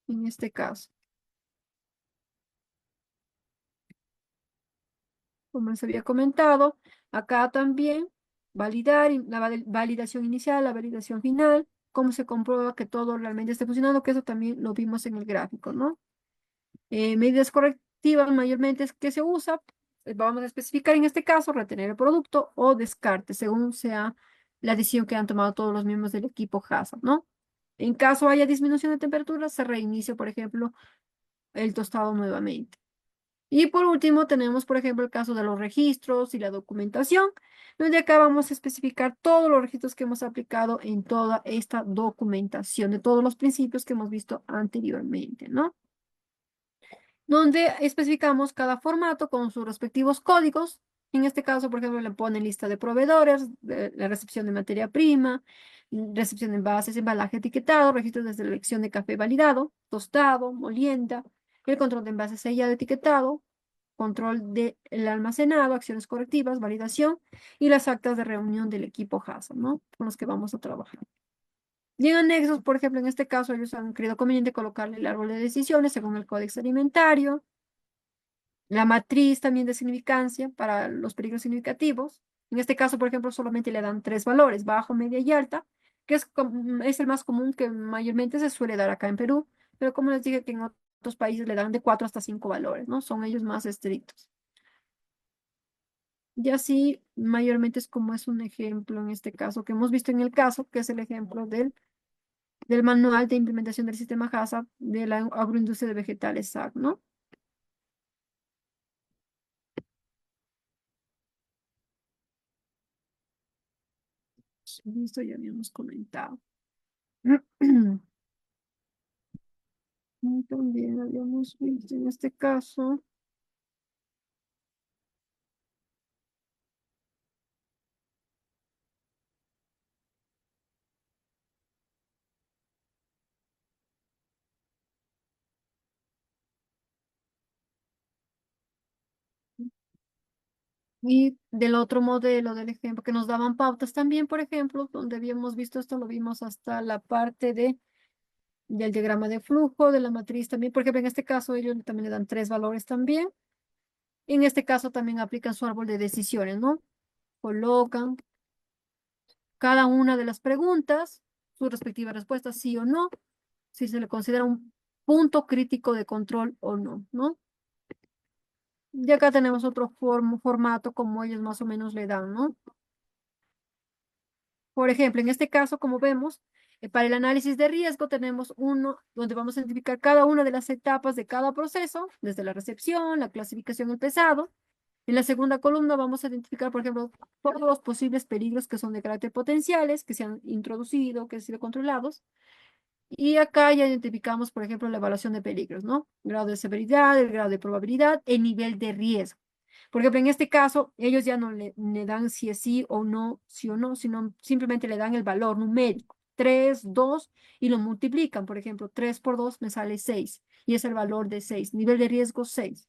En este caso. Como les había comentado, acá también validación inicial, la validación final, cómo se comprueba que todo realmente esté funcionando, que eso también lo vimos en el gráfico, ¿no? Medidas correctivas mayormente es que se usa, vamos a especificar en este caso, retener el producto o descarte, según sea la decisión que han tomado todos los miembros del equipo HACCP, ¿no? En caso haya disminución de temperatura, se reinicia, por ejemplo, el tostado nuevamente. Y por último, tenemos, por ejemplo, el caso de los registros y la documentación, donde acá vamos a especificar todos los registros que hemos aplicado en toda esta documentación, de todos los principios que hemos visto anteriormente, ¿no? Donde especificamos cada formato con sus respectivos códigos. En este caso, por ejemplo, le ponen lista de proveedores, la recepción de materia prima, recepción de envases, embalaje etiquetado, registro de selección de café validado, tostado, molienda, el control de envases sellado, etiquetado, control del almacenado, acciones correctivas, validación y las actas de reunión del equipo HACCP, ¿no? Con los que vamos a trabajar. Y en anexos, por ejemplo, en este caso, ellos han creído conveniente colocarle el árbol de decisiones según el Código Alimentario, la matriz también de significancia para los peligros significativos. En este caso, por ejemplo, solamente le dan 3 valores, bajo, media y alta, que es el más común que mayormente se suele dar acá en Perú, pero como les dije que en otros países le dan de 4 hasta 5 valores, ¿no? Son ellos más estrictos. Y así, mayormente es como es un ejemplo en este caso que hemos visto en el caso, que es el ejemplo del manual de implementación del sistema HACCP de la agroindustria de vegetales SAC, ¿no? Listo, ya habíamos comentado. Y también habíamos visto en este caso, y del otro modelo del ejemplo, que nos daban pautas también, por ejemplo, donde habíamos visto esto, lo vimos hasta la parte del diagrama de flujo, de la matriz también, por ejemplo, en este caso ellos también le dan 3 valores también. En este caso también aplican su árbol de decisiones, ¿no? Colocan cada una de las preguntas, su respectiva respuesta, sí o no, si se le considera un punto crítico de control o no, ¿no? Y acá tenemos otro formato como ellos más o menos le dan, ¿no? Por ejemplo, en este caso, como vemos, para el análisis de riesgo tenemos uno donde vamos a identificar cada una de las etapas de cada proceso, desde la recepción, la clasificación, el pesado. En la segunda columna vamos a identificar, por ejemplo, todos los posibles peligros que son de carácter potenciales, que se han introducido, que han sido controlados. Y acá ya identificamos, por ejemplo, la evaluación de peligros, ¿no? Grado de severidad, el grado de probabilidad, el nivel de riesgo. Por ejemplo, en este caso, ellos ya no le dan si es sí o no, sino simplemente le dan el valor numérico, 3, 2, y lo multiplican. Por ejemplo, 3 por 2 me sale 6, y es el valor de 6. Nivel de riesgo 6.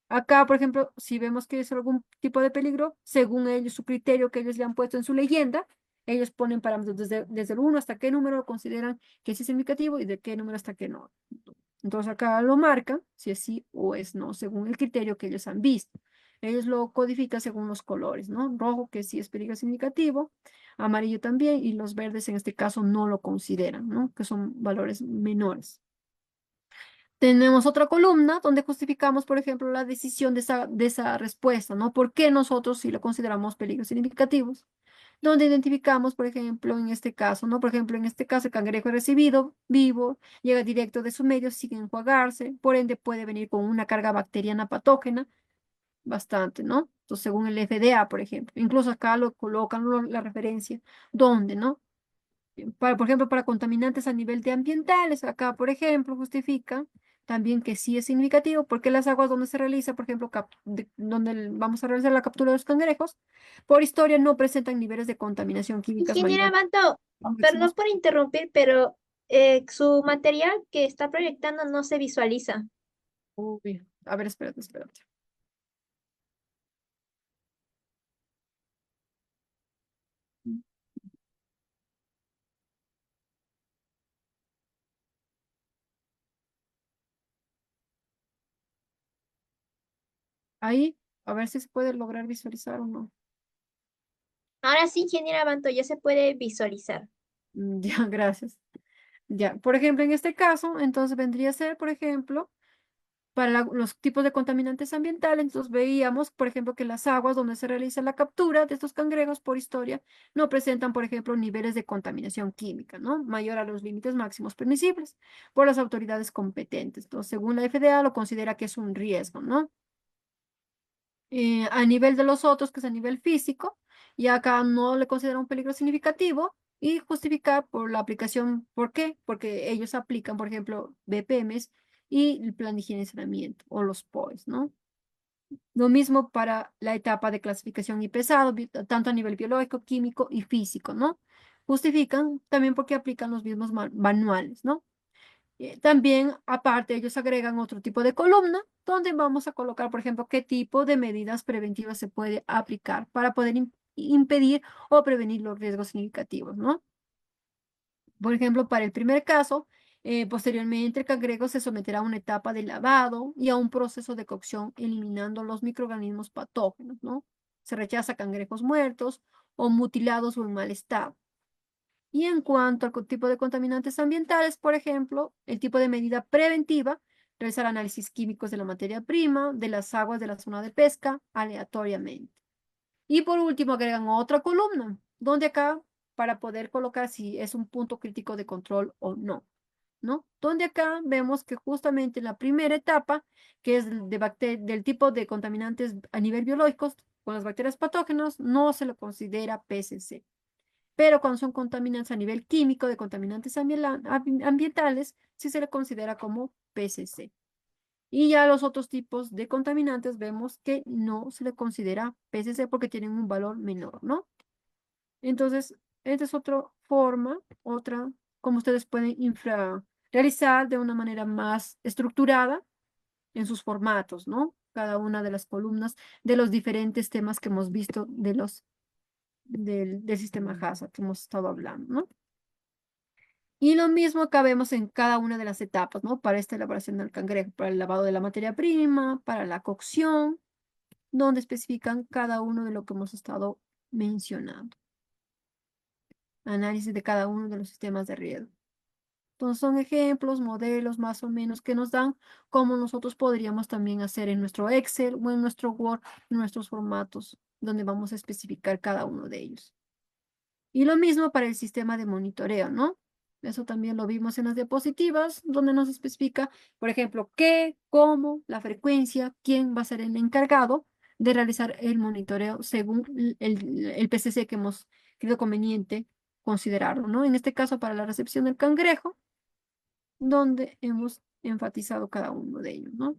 Acá, por ejemplo, si vemos que es algún tipo de peligro, según ellos, su criterio que ellos le han puesto en su leyenda, ellos ponen parámetros desde el 1 hasta qué número consideran que sí es significativo y de qué número hasta qué no. Entonces acá lo marcan si es sí o es no, según el criterio que ellos han visto. Ellos lo codifican según los colores, ¿no? Rojo, que sí es peligro significativo, amarillo también, y los verdes en este caso no lo consideran, ¿no? Que son valores menores. Tenemos otra columna donde justificamos, por ejemplo, la decisión de esa respuesta, ¿no? ¿Por qué nosotros sí lo consideramos peligros significativos? Donde identificamos, por ejemplo, en este caso, ¿no? Por ejemplo, en este caso, el cangrejo es recibido vivo, llega directo de su medio sin enjuagarse, por ende puede venir con una carga bacteriana patógena, bastante, ¿no? Entonces, según el FDA, por ejemplo, incluso acá lo colocan la referencia, ¿dónde, no? Por ejemplo, para contaminantes a nivel de ambientales, acá, por ejemplo, justifica también que sí es significativo, porque las aguas donde se realiza, por ejemplo, donde vamos a realizar la captura de los cangrejos, por historia no presentan niveles de contaminación químicas Ingeniera mayores Manto, a perdón máximos. por interrumpir, pero su material que está proyectando no se visualiza. Uy, a ver, espérate. Ahí, a ver si se puede lograr visualizar o no. Ahora sí, ingeniera Manto, ya se puede visualizar. Ya, gracias. Ya, por ejemplo, en este caso, entonces vendría a ser, por ejemplo, para los tipos de contaminantes ambientales, entonces veíamos, por ejemplo, que las aguas donde se realiza la captura de estos cangrejos por historia no presentan, por ejemplo, niveles de contaminación química, ¿no? Mayor a los límites máximos permisibles por las autoridades competentes. Entonces, según la FDA, lo considera que es un riesgo, ¿no? A nivel de los otros, que es a nivel físico, y acá no le considera un peligro significativo y justificar por la aplicación. ¿Por qué? Porque ellos aplican, por ejemplo, BPMs y el plan de higiene y saneamiento o los POEs, ¿no? Lo mismo para la etapa de clasificación y pesado, tanto a nivel biológico, químico y físico, ¿no? Justifican también porque aplican los mismos manuales, ¿no? También, aparte, ellos agregan otro tipo de columna donde vamos a colocar, por ejemplo, qué tipo de medidas preventivas se puede aplicar para poder impedir o prevenir los riesgos significativos, ¿no? Por ejemplo, para el primer caso, posteriormente el cangrejo se someterá a una etapa de lavado y a un proceso de cocción eliminando los microorganismos patógenos, ¿no? Se rechaza cangrejos muertos o mutilados o en mal estado. Y en cuanto al tipo de contaminantes ambientales, por ejemplo, el tipo de medida preventiva, realizar análisis químicos de la materia prima, de las aguas de la zona de pesca, aleatoriamente. Y por último, agregan otra columna, donde acá, para poder colocar si es un punto crítico de control o no, ¿no? Donde acá vemos que justamente en la primera etapa, que es del tipo de contaminantes a nivel biológico, con las bacterias patógenas, no se lo considera PCC. Pero cuando son contaminantes a nivel químico, de contaminantes ambientales, sí se le considera como PCC. Y ya los otros tipos de contaminantes vemos que no se le considera PCC porque tienen un valor menor, ¿no? Entonces, esta es otra forma, como ustedes pueden realizar de una manera más estructurada en sus formatos, ¿no? Cada una de las columnas de los diferentes temas que hemos visto del sistema HACCP que hemos estado hablando, ¿no? Y lo mismo acá vemos en cada una de las etapas, ¿no? Para esta elaboración del cangrejo, para el lavado de la materia prima, para la cocción, donde especifican cada uno de lo que hemos estado mencionando. Análisis de cada uno de los sistemas de riego. Entonces son ejemplos, modelos más o menos que nos dan cómo nosotros podríamos también hacer en nuestro Excel o en nuestro Word, en nuestros formatos, donde vamos a especificar cada uno de ellos. Y lo mismo para el sistema de monitoreo, ¿no? Eso también lo vimos en las diapositivas, donde nos especifica, por ejemplo, qué, cómo, la frecuencia, quién va a ser el encargado de realizar el monitoreo según el PCC que hemos creído conveniente considerarlo, ¿no? En este caso, para la recepción del cangrejo, donde hemos enfatizado cada uno de ellos, ¿no?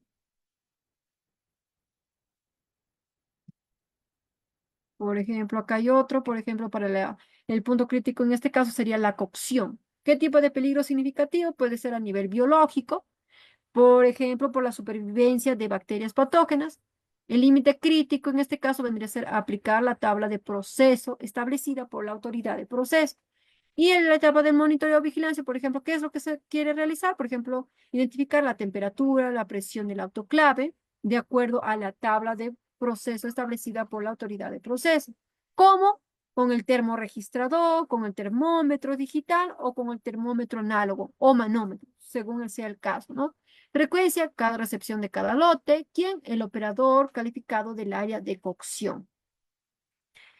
Por ejemplo, acá hay otro, por ejemplo, para el punto crítico en este caso sería la cocción. ¿Qué tipo de peligro significativo? Puede ser a nivel biológico, por ejemplo, por la supervivencia de bacterias patógenas. El límite crítico en este caso vendría a ser aplicar la tabla de proceso establecida por la autoridad de proceso. Y en la etapa del monitoreo o vigilancia, por ejemplo, ¿qué es lo que se quiere realizar? Por ejemplo, identificar la temperatura, la presión del autoclave, de acuerdo a la tabla de proceso establecida por la autoridad de proceso. ¿Cómo? Con el termorregistrador, con el termómetro digital o con el termómetro análogo o manómetro, según sea el caso, ¿no? Frecuencia, cada recepción de cada lote. ¿Quién? El operador calificado del área de cocción.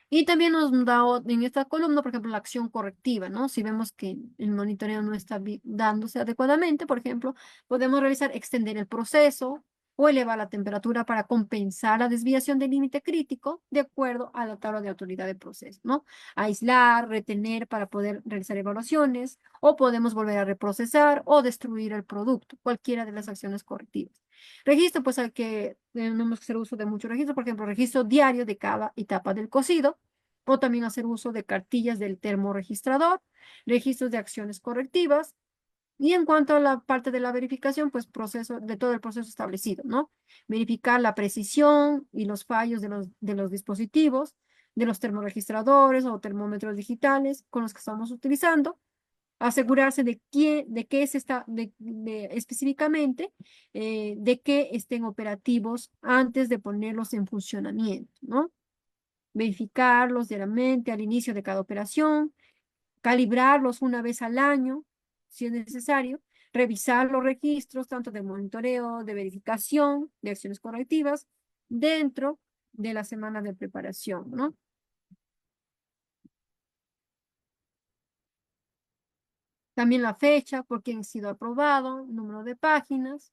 Y también nos da en esta columna, por ejemplo, la acción correctiva, ¿no? Si vemos que el monitoreo no está dándose adecuadamente, por ejemplo, podemos realizar extender el proceso o elevar la temperatura para compensar la desviación del límite crítico de acuerdo a la tabla de autoridad de proceso, ¿no? Aislar, retener para poder realizar evaluaciones o podemos volver a reprocesar o destruir el producto, cualquiera de las acciones correctivas. Registro, pues hay que, tenemos que hacer uso de muchos registros, por ejemplo, registro diario de cada etapa del cocido, o también hacer uso de cartillas del termorregistrador, registros de acciones correctivas, y en cuanto a la parte de la verificación, pues de todo el proceso establecido, ¿no? Verificar la precisión y los fallos de los dispositivos, de los termorregistradores o termómetros digitales con los que estamos utilizando, asegurarse de qué se está, específicamente, de que estén operativos antes de ponerlos en funcionamiento, ¿no? Verificarlos diariamente al inicio de cada operación, calibrarlos una vez al año, si es necesario, revisar los registros, tanto de monitoreo, de verificación, de acciones correctivas, dentro de la semana de preparación, ¿no? También la fecha, por quién ha sido aprobado, número de páginas.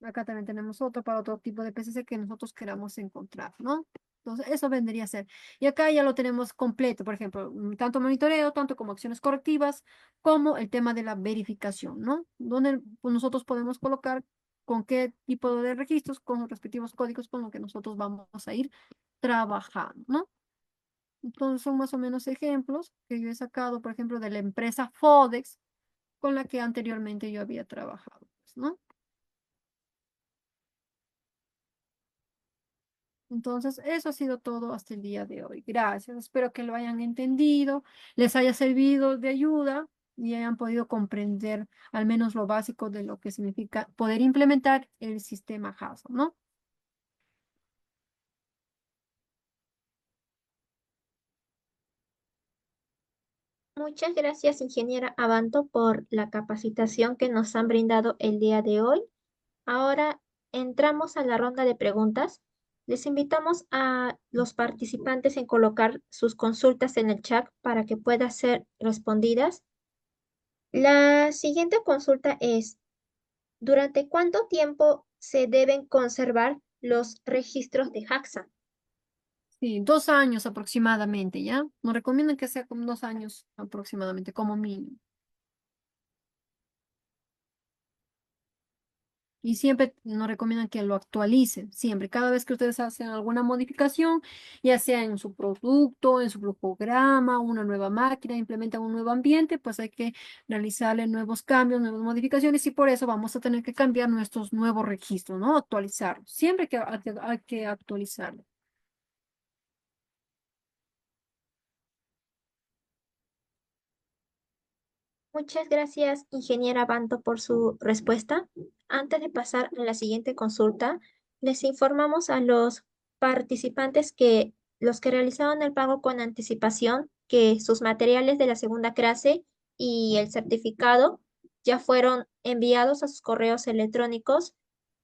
Acá también tenemos otro para otro tipo de PCC que nosotros queramos encontrar, ¿no? Entonces, eso vendría a ser. Y acá ya lo tenemos completo, por ejemplo, tanto monitoreo, tanto como acciones correctivas, como el tema de la verificación, ¿no? Donde pues, nosotros podemos colocar con qué tipo de registros, con los respectivos códigos con los que nosotros vamos a ir trabajando, ¿no? Entonces, son más o menos ejemplos que yo he sacado, por ejemplo, de la empresa Fodex, con la que anteriormente yo había trabajado, pues, ¿no? Entonces, eso ha sido todo hasta el día de hoy. Gracias. Espero que lo hayan entendido, les haya servido de ayuda y hayan podido comprender al menos lo básico de lo que significa poder implementar el sistema HACCP, ¿no? Muchas gracias, ingeniera Abanto, por la capacitación que nos han brindado el día de hoy. Ahora entramos a la ronda de preguntas. Les invitamos a los participantes en colocar sus consultas en el chat para que puedan ser respondidas. La siguiente consulta es, ¿durante cuánto tiempo se deben conservar los registros de JAXA? Sí, 2 años aproximadamente, ¿ya? Nos recomiendan que sea como 2 años aproximadamente, como mínimo. Y siempre nos recomiendan que lo actualicen, siempre. Cada vez que ustedes hacen alguna modificación, ya sea en su producto, en su programa, una nueva máquina, implementan un nuevo ambiente, pues hay que realizarle nuevos cambios, nuevas modificaciones y por eso vamos a tener que cambiar nuestros nuevos registros, ¿no? Actualizarlos. Siempre hay que actualizarlo. Muchas gracias, ingeniera Banto, por su respuesta. Antes de pasar a la siguiente consulta, les informamos a los participantes que los que realizaron el pago con anticipación, que sus materiales de la segunda clase y el certificado ya fueron enviados a sus correos electrónicos.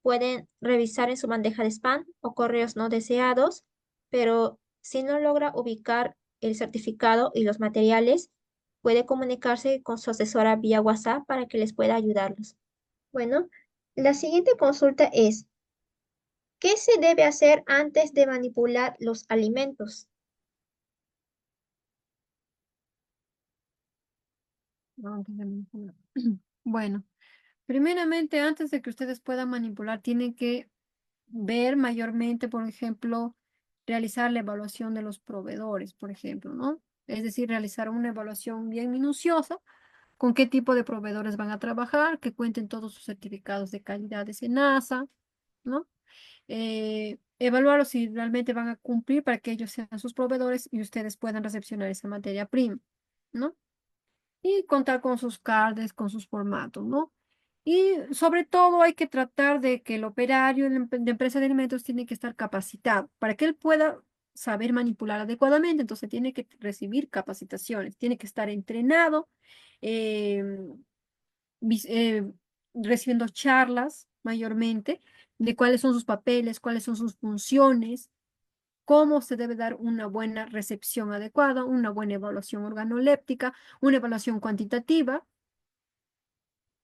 Pueden revisar en su bandeja de spam o correos no deseados, pero si no logra ubicar el certificado y los materiales, puede comunicarse con su asesora vía WhatsApp para que les pueda ayudarlos. Bueno, la siguiente consulta es, ¿qué se debe hacer antes de manipular los alimentos? Antes de manipular. Bueno, primeramente, antes de que ustedes puedan manipular, tienen que ver mayormente, por ejemplo, realizar la evaluación de los proveedores, por ejemplo, ¿no? Es decir, realizar una evaluación bien minuciosa con qué tipo de proveedores van a trabajar, que cuenten todos sus certificados de calidad de SENASA, ¿no? Evaluarlos si realmente van a cumplir para que ellos sean sus proveedores y ustedes puedan recepcionar esa materia prima, ¿no? Y contar con sus cards, con sus formatos, ¿no? Y sobre todo hay que tratar de que el operario de empresa de alimentos tiene que estar capacitado para que él pueda saber manipular adecuadamente, entonces tiene que recibir capacitaciones, tiene que estar entrenado, eh, vis- eh, recibiendo charlas mayormente de cuáles son sus papeles, cuáles son sus funciones, cómo se debe dar una buena recepción adecuada, una buena evaluación organoléptica, una evaluación cuantitativa,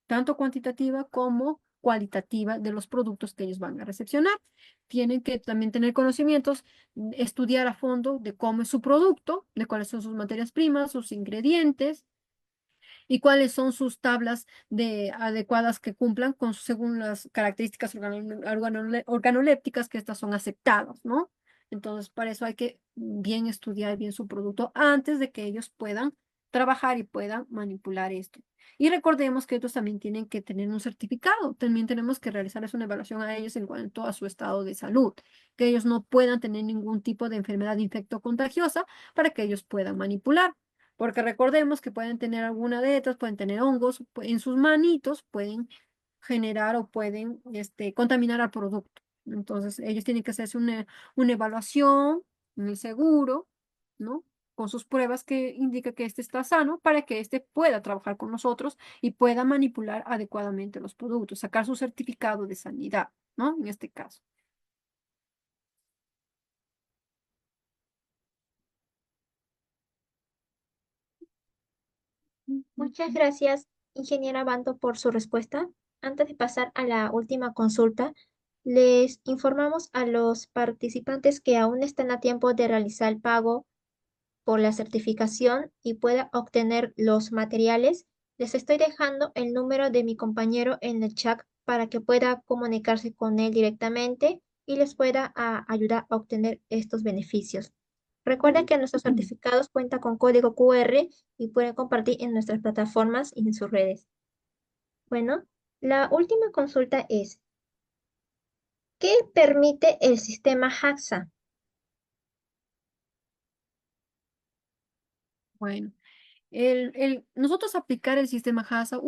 tanto cuantitativa como cualitativa de los productos que ellos van a recepcionar. Tienen que también tener conocimientos, estudiar a fondo de cómo es su producto, de cuáles son sus materias primas, sus ingredientes y cuáles son sus tablas adecuadas que cumplan según las características organolépticas que estas son aceptadas, ¿no? Entonces, para eso hay que bien estudiar bien su producto antes de que ellos puedan trabajar y puedan manipular esto. Y recordemos que ellos también tienen que tener un certificado, también tenemos que realizarles una evaluación a ellos en cuanto a su estado de salud, que ellos no puedan tener ningún tipo de enfermedad infectocontagiosa para que ellos puedan manipular. Porque recordemos que pueden tener alguna de estas, pueden tener hongos en sus manitos, pueden generar o pueden contaminar al producto. Entonces, ellos tienen que hacerse una evaluación en el seguro, ¿no? con sus pruebas que indica que este está sano para que este pueda trabajar con nosotros y pueda manipular adecuadamente los productos, sacar su certificado de sanidad, ¿no? En este caso. Muchas gracias, ingeniera Banto, por su respuesta. Antes de pasar a la última consulta, les informamos a los participantes que aún están a tiempo de realizar el pago por la certificación y pueda obtener los materiales. Les estoy dejando el número de mi compañero en el chat para que pueda comunicarse con él directamente y les pueda ayudar a obtener estos beneficios. Recuerden que nuestros certificados cuentan con código QR y pueden compartir en nuestras plataformas y en sus redes. Bueno, la última consulta es, ¿qué permite el sistema JAXA? Bueno, nosotros aplicar el sistema HACCP,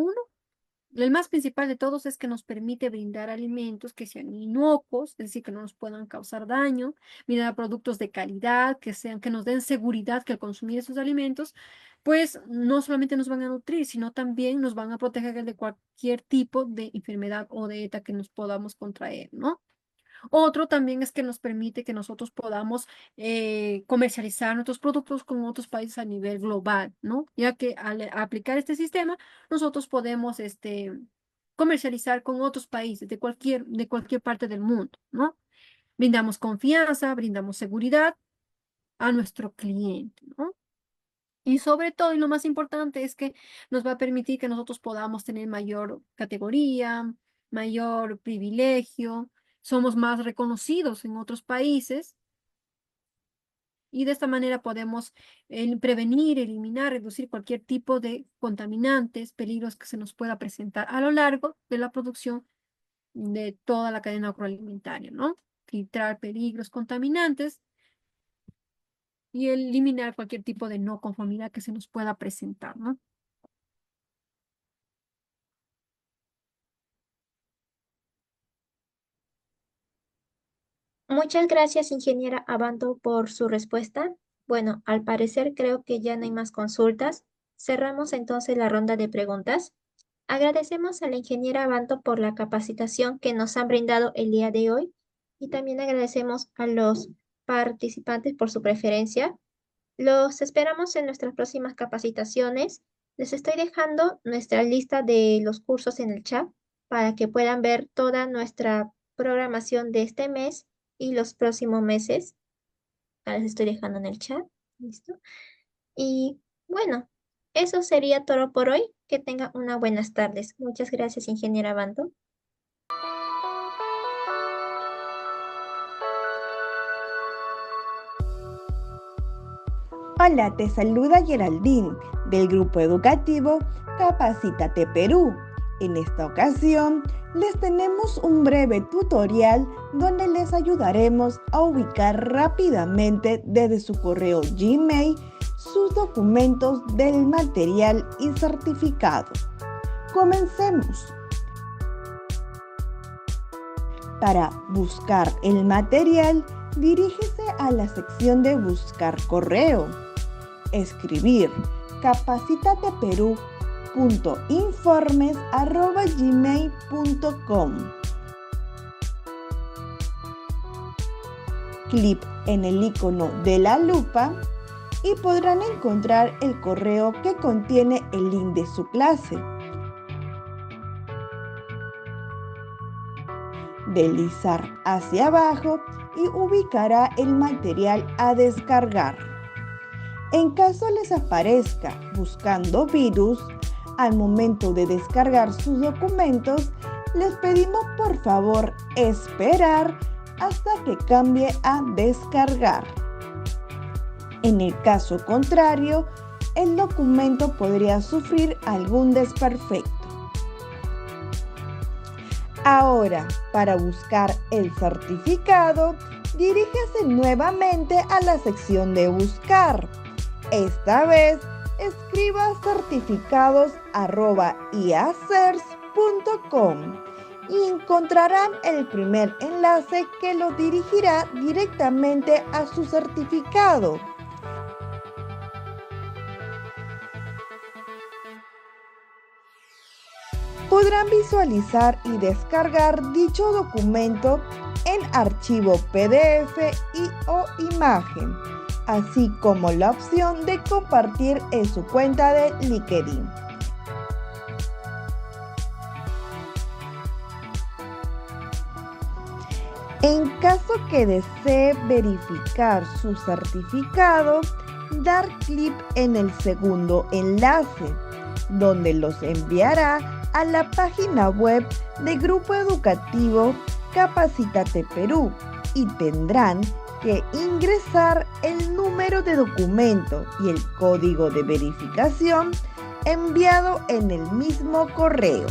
el más principal de todos es que nos permite brindar alimentos que sean inocuos, es decir, que no nos puedan causar daño, brindar productos de calidad, que nos den seguridad que al consumir esos alimentos, pues no solamente nos van a nutrir, sino también nos van a proteger de cualquier tipo de enfermedad o de ETA que nos podamos contraer, ¿no? Otro también es que nos permite que nosotros podamos comercializar nuestros productos con otros países a nivel global, ¿no? Ya que al aplicar este sistema, nosotros podemos comercializar con otros países de cualquier parte del mundo, ¿no? Brindamos confianza, brindamos seguridad a nuestro cliente, ¿no? Y sobre todo, y lo más importante es que nos va a permitir que nosotros podamos tener mayor categoría, mayor privilegio, somos más reconocidos en otros países y de esta manera podemos prevenir, eliminar, reducir cualquier tipo de contaminantes, peligros que se nos pueda presentar a lo largo de la producción de toda la cadena agroalimentaria, ¿no? Filtrar peligros contaminantes y eliminar cualquier tipo de no conformidad que se nos pueda presentar, ¿no? Muchas gracias, ingeniera Abanto, por su respuesta. Bueno, al parecer creo que ya no hay más consultas. Cerramos entonces la ronda de preguntas. Agradecemos a la ingeniera Abanto por la capacitación que nos han brindado el día de hoy y también agradecemos a los participantes por su preferencia. Los esperamos en nuestras próximas capacitaciones. Les estoy dejando nuestra lista de los cursos en el chat para que puedan ver toda nuestra programación de este mes y los próximos meses. Les estoy dejando en el chat. ¿Listo? Y bueno, eso sería todo por hoy. Que tengan unas buenas tardes. Muchas gracias, ingeniera Banto. Hola, te saluda Geraldine del grupo educativo Capacítate Perú. En esta ocasión les tenemos un breve tutorial donde les ayudaremos a ubicar rápidamente desde su correo Gmail sus documentos del material y certificado. Comencemos. Para buscar el material, dirígese a la sección de Buscar correo. Escribir capacitateperú.informes@gmail.com. Clic en el icono de la lupa y podrán encontrar el correo que contiene el link de su clase. Deslizar hacia abajo y ubicará el material a descargar. En caso les aparezca buscando virus, al momento de descargar sus documentos, les pedimos por favor esperar hasta que cambie a descargar. En el caso contrario, el documento podría sufrir algún desperfecto. Ahora, para buscar el certificado, dirígese nuevamente a la sección de Buscar. Esta vez, escriba certificados@iacers.com y encontrarán el primer enlace que lo dirigirá directamente a su certificado. podrán visualizar y descargar dicho documento en archivo PDF o imagen, así como la opción de compartir en su cuenta de LinkedIn. En caso que desee verificar su certificado, dar clic en el segundo enlace, donde los enviará a la página web del Grupo Educativo Capacítate Perú y tendrán que ingresar el número de documento y el código de verificación enviado en el mismo correo.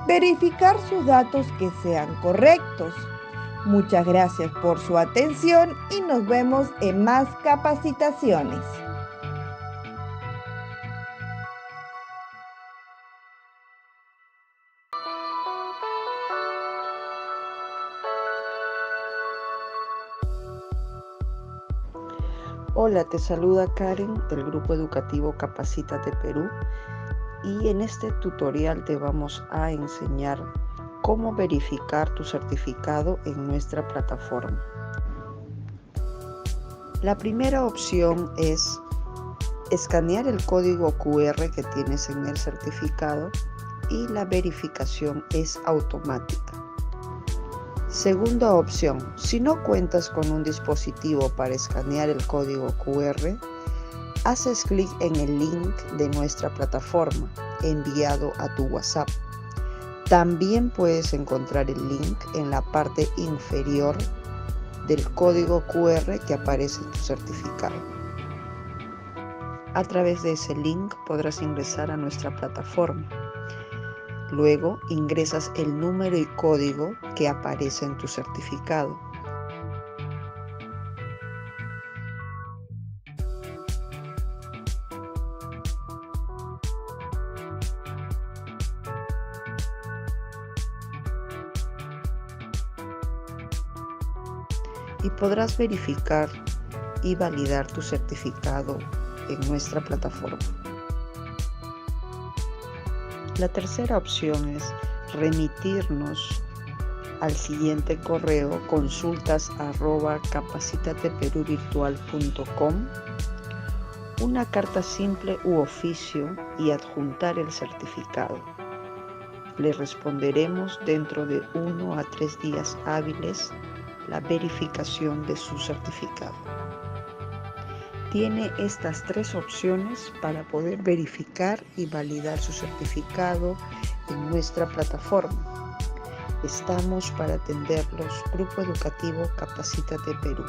Verificar sus datos que sean correctos. Muchas gracias por su atención y nos vemos en más capacitaciones. Hola, te saluda Karen del Grupo Educativo Capacítate Perú y en este tutorial te vamos a enseñar cómo verificar tu certificado en nuestra plataforma. La primera opción es escanear el código QR que tienes en el certificado y la verificación es automática. Segunda opción, si no cuentas con un dispositivo para escanear el código QR, haces clic en el link de nuestra plataforma enviado a tu WhatsApp. También puedes encontrar el link en la parte inferior del código QR que aparece en tu certificado. A través de ese link podrás ingresar a nuestra plataforma. Luego ingresas el número y código que aparece en tu certificado. Y podrás verificar y validar tu certificado en nuestra plataforma. La tercera opción es remitirnos al siguiente correo consultas@capacitateperuvirtual.com una carta simple u oficio y adjuntar el certificado. Le responderemos dentro de 1 a 3 días hábiles la verificación de su certificado. Tiene estas 3 opciones para poder verificar y validar su certificado en nuestra plataforma. Estamos para atenderlos, Grupo Educativo Capacítate Perú.